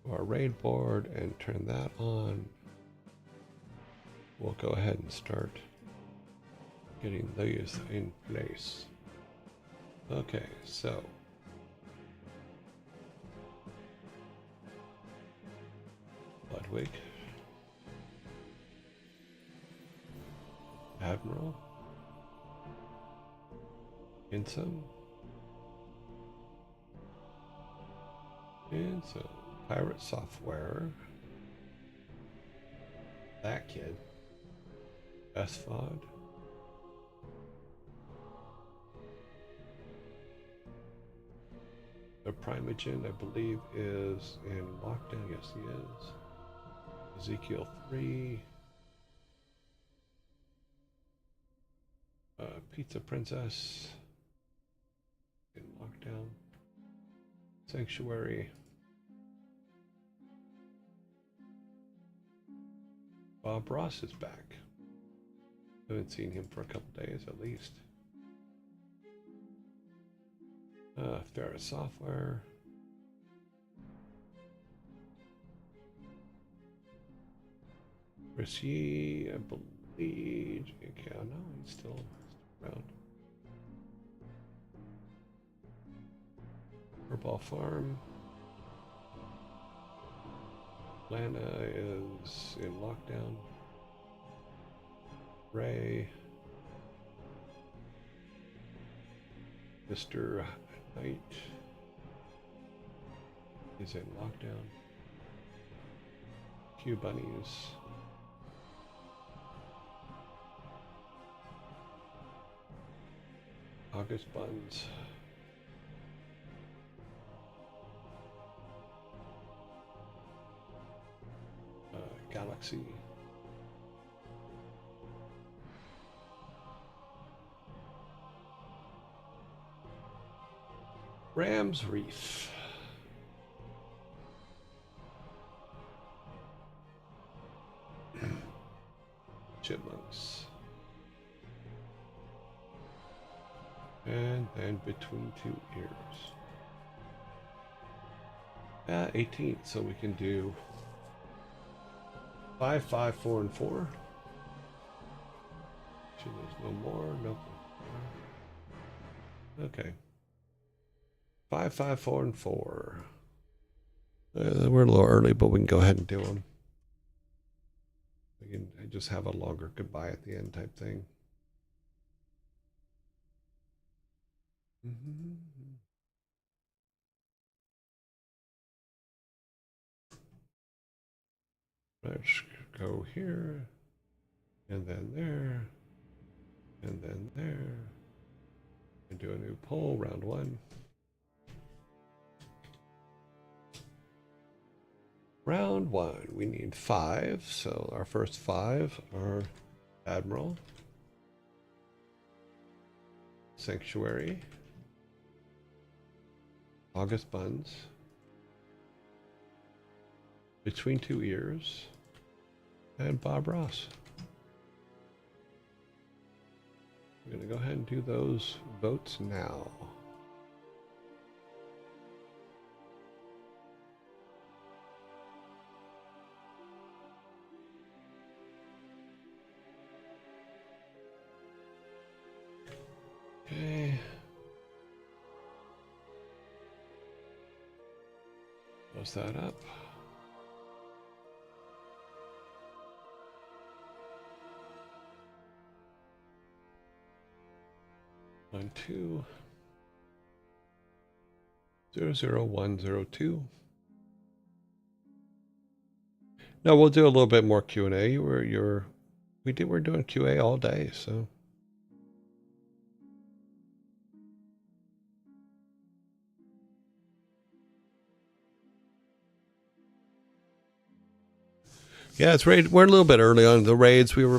to our raid board and turn that on. We'll go ahead and start getting these in place. Okay, so Ludwig, Admiral, Ensign, and so Pirate Software, that kid, SFOD, the Primogen, I believe, is in lockdown. Yes, he is. Ezekiel 3. Pizza Princess in lockdown. Sanctuary. Bob Ross is back. Haven't seen him for a couple days at least. Ferris Software. Rishi, I believe. Okay, no, he's still around. Furball Farm. Atlanta is in lockdown. Ray. Mr. Knight is in lockdown. Q Bunnies. August Buns. Galaxy. Rams Reef. Chipmunks. And then Between Two Ears. 18, so we can do 5, 5, 4, and 4. There's no more. Nope. Okay. 5, 5, 4, and 4. We're a little early, but we can go ahead and do them. We can just have a longer goodbye at the end type thing. Let's go here, and then there, and then there, and do a new poll, round 1. Round 1, we need 5, so our first 5 are Admiral, Sanctuary, August Buns, Between Two Ears, and Bob Ross. We're going to go ahead and do those votes now. Okay. Close that up. One, 2, 0, 0, 1, 0, 2. No, we'll do a little bit more Q&A. We're doing QA all day, so. Yeah, it's raid. We're a little bit early on the raids. We're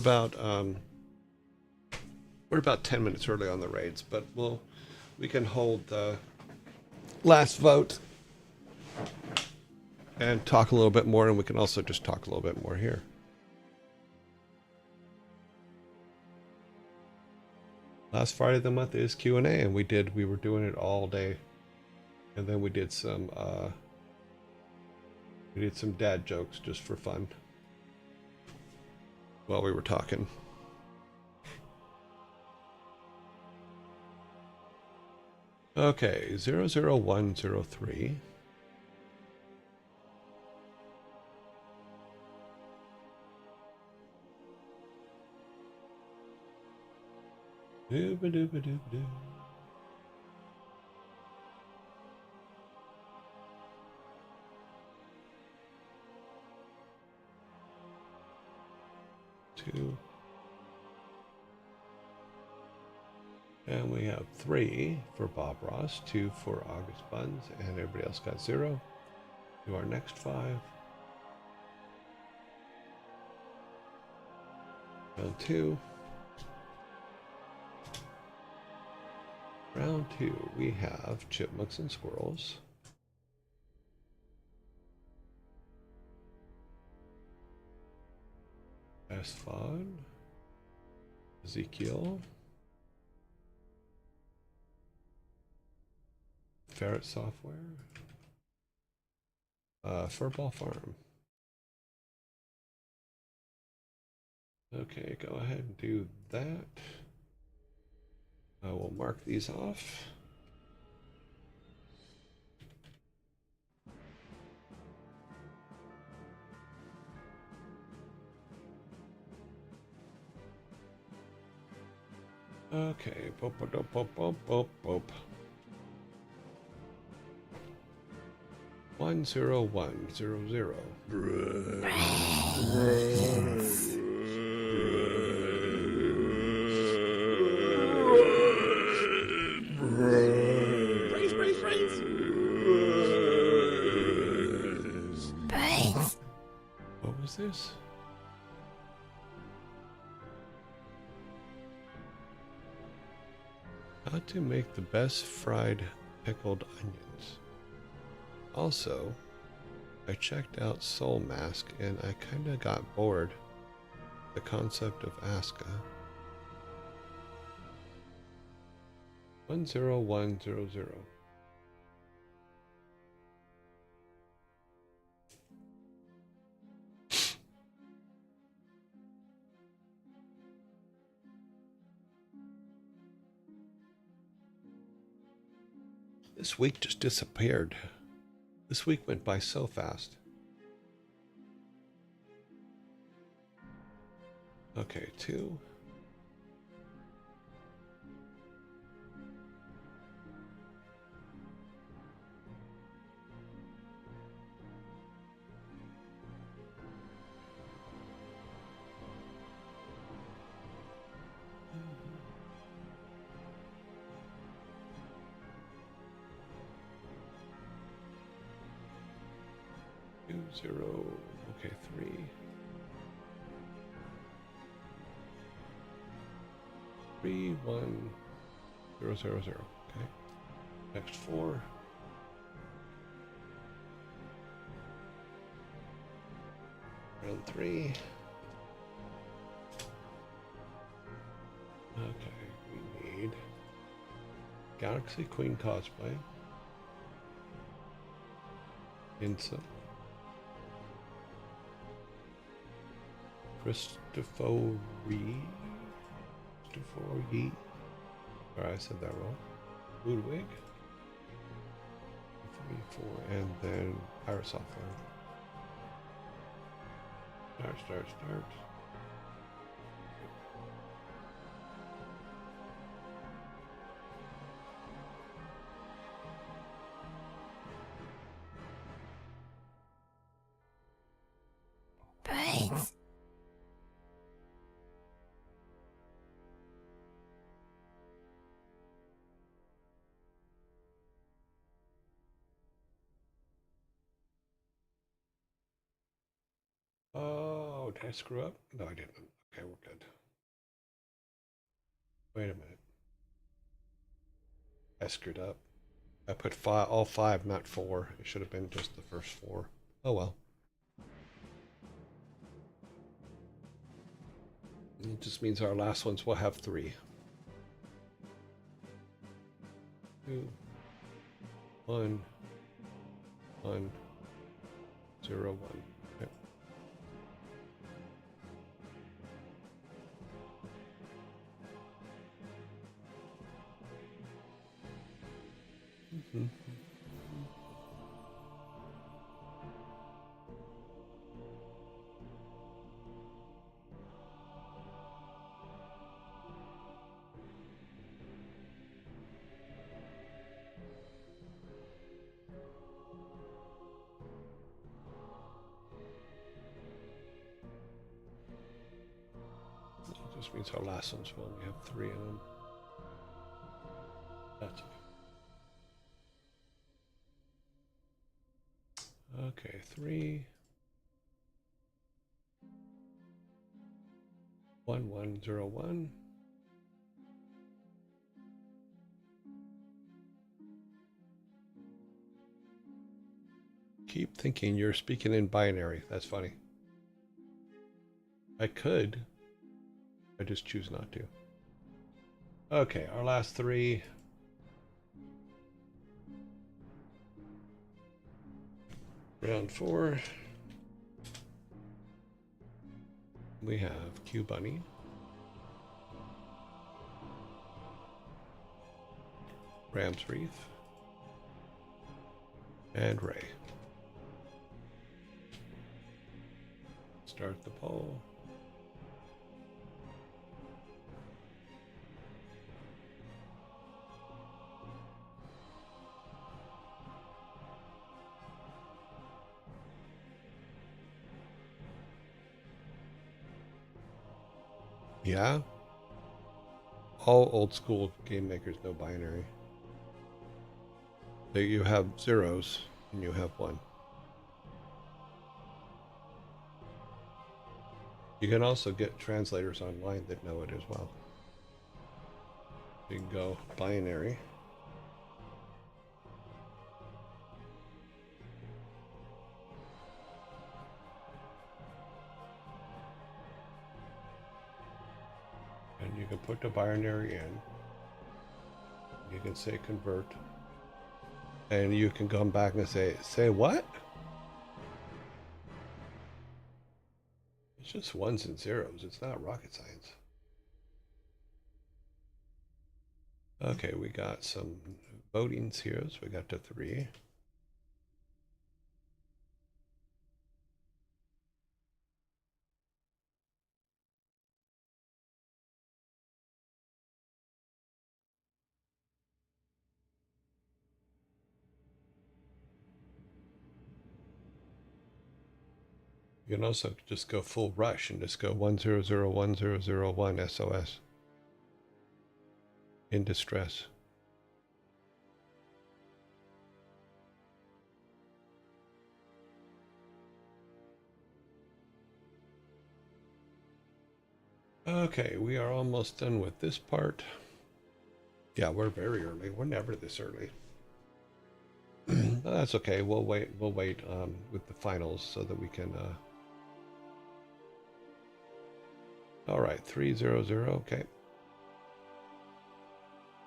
about 10 minutes early on the raids, but we can hold the last vote and talk a little bit more, and we can also just talk a little bit more here. Last Friday of the month is Q&A, and we were doing it all day, and then we did some dad jokes just for fun while we were talking. Okay, 00103. Dooba-dooba-dooba-doo. Two. And we have 3 for Bob Ross, 2 for August Buns, and everybody else got 0. Do our next 5. Round 2. Round 2, we have Chipmunks and Squirrels. Asphod. Ezekiel. Ferret Software. Furball Farm. Okay, go ahead and do that. I will mark these off. Okay, boop, boop, boop, boop, boop, boop. 10100. Brains. What was this? How to make the best fried pickled onions. Also, I checked out Soul Mask and I kinda got bored. The concept of Aska. 10100. This week just disappeared. This week went by so fast. Okay, 2. Two, 0. Okay, 3. 31000. Okay. Next 4. Round 3. Okay, we need Galaxy Queen cosplay. Insa. Christopher Reed. Alright, I said that wrong. Ludwig. 3, 4, and then Pirate Software. Start. Brains. Oh, did I screw up? No, I didn't. Okay, we're good. Wait a minute. I screwed up. I put all 5, not 4. It should have been just the first 4. Oh well. It just means our last ones will have 3. 2, 1, 1, 0, 1. Okay. It just means our last ones will only have 3 in them. That's okay. Okay, 3, 1, 1, 0, 1. Keep thinking you're speaking in binary. That's funny. I could. I just choose not to. Okay, our last 3. Round 4. We have Q Bunny. Ram's Wreath. And Ray. Start the poll. Yeah? All old school game makers know binary. So you have zeros and you have one. You can also get translators online that know it as well. You can go binary. And you can put the binary in. You can say convert. And you can come back and say what? It's just ones and zeros. It's not rocket science. Okay, we got some votings here. So we got to 3. You can also just go full rush and just go 1001001 SOS. In distress. Okay, we are almost done with this part. Yeah, we're very early. We're never this early. That's okay. We'll wait. We'll wait with the finals so that we can. All right, 300. Okay.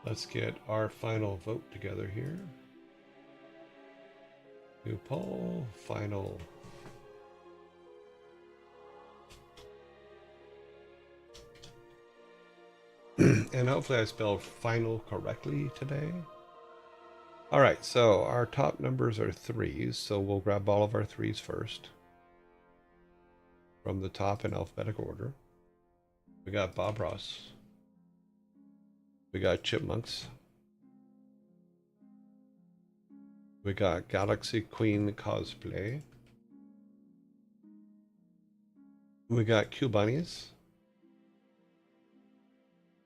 Let's get our final vote together here. New poll. Final. And hopefully I spelled final correctly today. All right, so our top numbers are 3s, so we'll grab all of our 3s first. From the top in alphabetical order. We got Bob Ross. We got Chipmunks. We got Galaxy Queen Cosplay. We got Q Bunnies.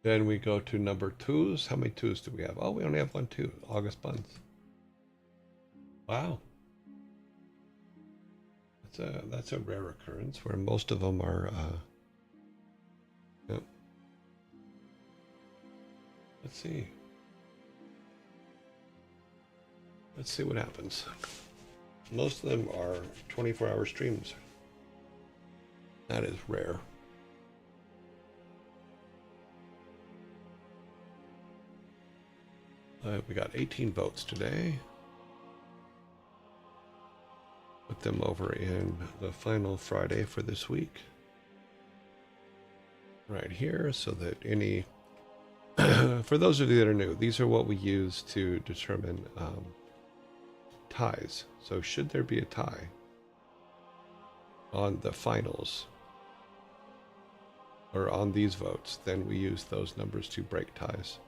Then we go to number 2s. How many 2s do we have? Oh, we only have 1 2. August Buns. Wow. That's a rare occurrence where most of them are. Yep. Let's see. Let's see what happens. Most of them are 24-hour streams. That is rare. We got 18 votes today. Put them over in the final Friday for this week. Right here, so that any... for those of you that are new, these are what we use to determine ties. So should there be a tie on the finals or on these votes, then we use those numbers to break ties.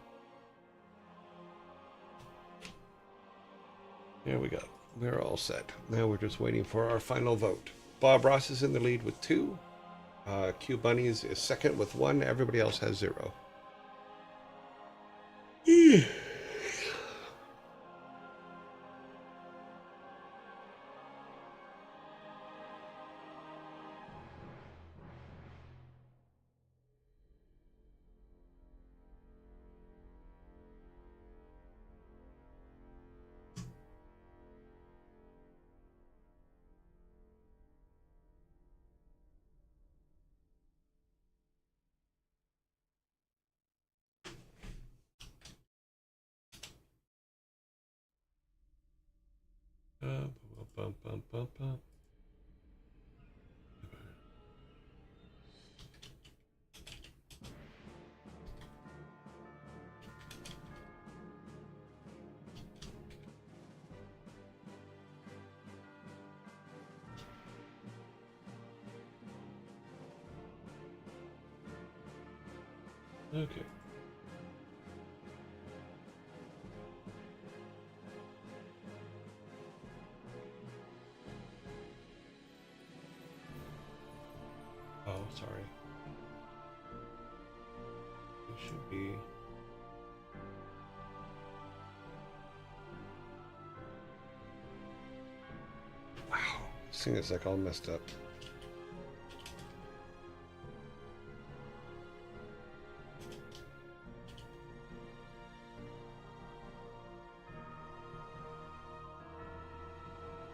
There we go. We're all set. Now we're just waiting for our final vote. Bob Ross is in the lead with 2. Q Bunnies is second with 1. Everybody else has 0. Bum, bum, bum, bum. Okay. Oh, sorry. It should be. Wow, this thing is like all messed up.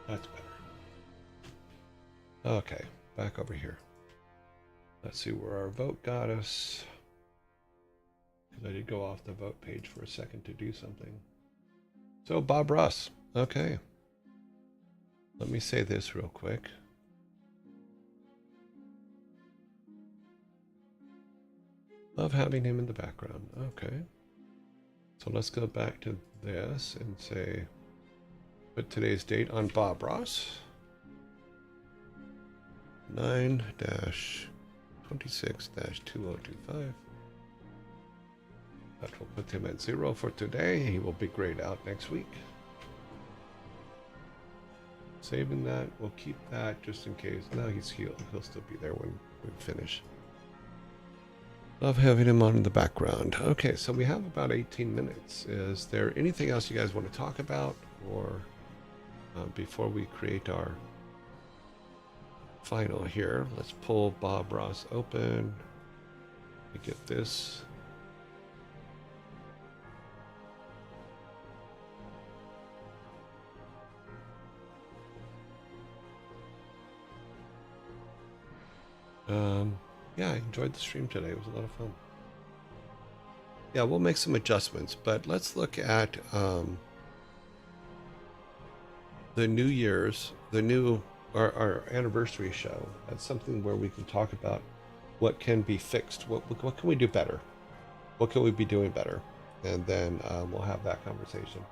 That's better. Okay, back over here. Let's see where our vote got us. Because I did go off the vote page for a second to do something. So Bob Ross. Okay. Let me say this real quick. Love having him in the background. Okay. So let's go back to this and say, put today's date on Bob Ross. 9-26-2025. That will put him at 0 for today. He will be grayed out next week. Saving that, we'll keep that just in case. No, he's healed. He'll still be there when we finish. Love having him on in the background. Okay, so we have about 18 minutes. Is there anything else you guys want to talk about, or before we create our final here? Let's pull Bob Ross open. We get this. Yeah, I enjoyed the stream today. It was a lot of fun. Yeah, we'll make some adjustments, but let's look at the New Year's, our anniversary show. That's something where we can talk about what can be fixed, what can we do better, what can we be doing better, and then we'll have that conversation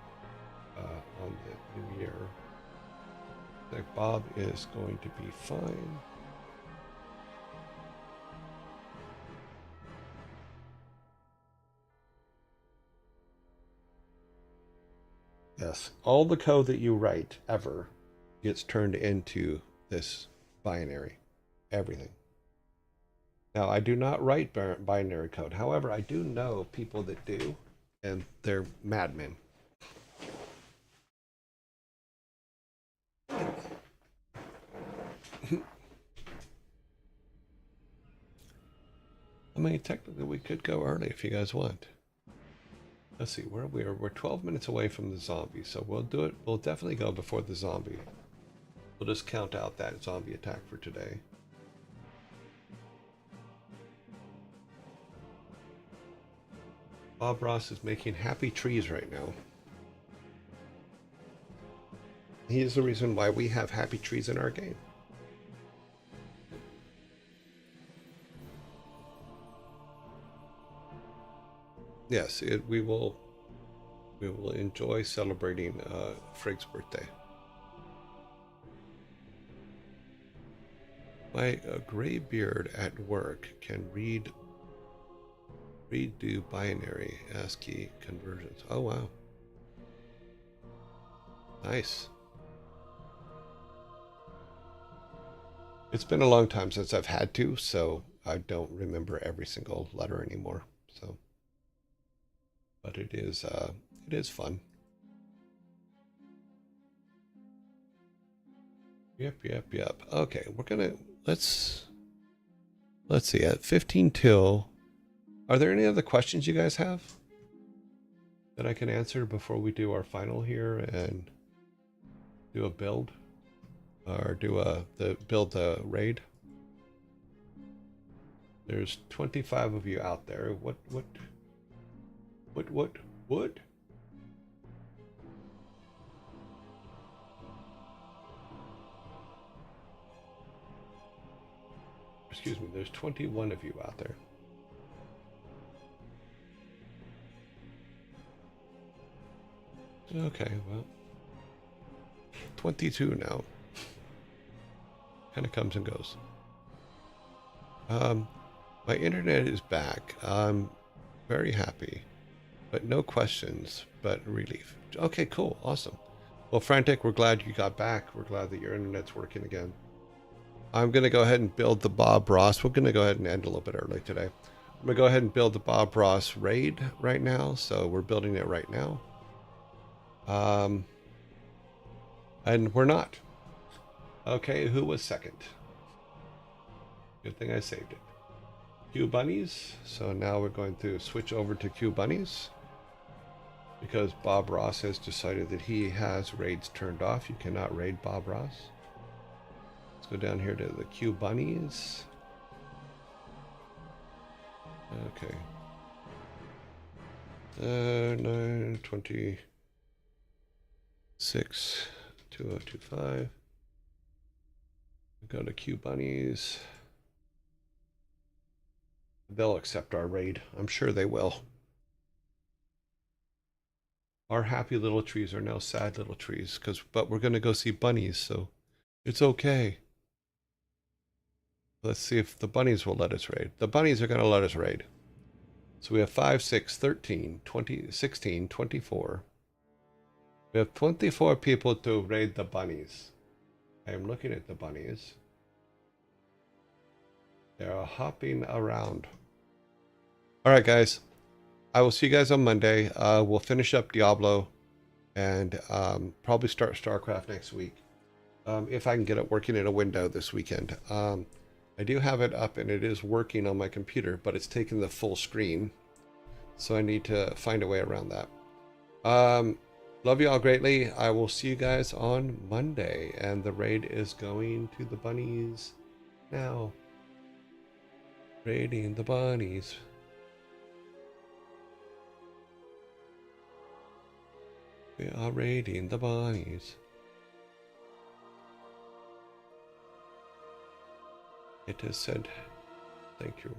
on the New Year. Like Bob is going to be fine. Yes, all the code that you write ever gets turned into this binary. Everything. Now, I do not write binary code. However, I do know people that do, and they're madmen. I mean, technically, we could go early if you guys want. Let's see, where we are. We're 12 minutes away from the zombie, so we'll do it. We'll definitely go before the zombie. We'll just count out that zombie attack for today. Bob Ross is making happy trees right now. He is the reason why we have happy trees in our game. Yes, we will enjoy celebrating Frigg's birthday. My gray beard at work can redo binary ASCII conversions. Oh wow, nice. It's been a long time since I've had to, so I don't remember every single letter anymore. So. But it is fun. Yep. Okay, we're gonna let's see at 15 till. Are there any other questions you guys have that I can answer before we do our final here and do a build or do build the raid? There's 25 of you out there. What? Excuse me, there's 21 of you out there. Okay, well, 22 now. Kind of comes and goes. My internet is back. I'm very happy. But no questions, but relief. Okay, cool. Awesome. Well, Frantic, we're glad you got back. We're glad that your internet's working again. I'm going to go ahead and build the Bob Ross. We're going to go ahead and end a little bit early today. I'm gonna go ahead and build the Bob Ross raid right now. So we're building it right now. And we're not. Okay, who was second? Good thing I saved it. Q Bunnies. So now we're going to switch over to Q Bunnies because Bob Ross has decided that he has raids turned off. You cannot raid Bob Ross. Let's go down here to the Q Bunnies. Okay. 926 2025. Go to Q Bunnies. They'll accept our raid. I'm sure they will. Our happy little trees are now sad little trees, but we're gonna go see bunnies, so it's okay. Let's see if the bunnies will let us raid. The bunnies are gonna let us raid. So we have 5, 6, 13, 20, 16, 24. We have 24 people to raid the bunnies. I am looking at the bunnies. They're hopping around. All right, guys. I will see you guys on Monday. We'll finish up Diablo and probably start StarCraft next week. If I can get it working in a window this weekend. I do have it up and it is working on my computer, but it's taking the full screen. So I need to find a way around that. Love you all greatly. I will see you guys on Monday. And the raid is going to the bunnies now. Raiding the bunnies. We are raiding the bunnies. It is said, thank you.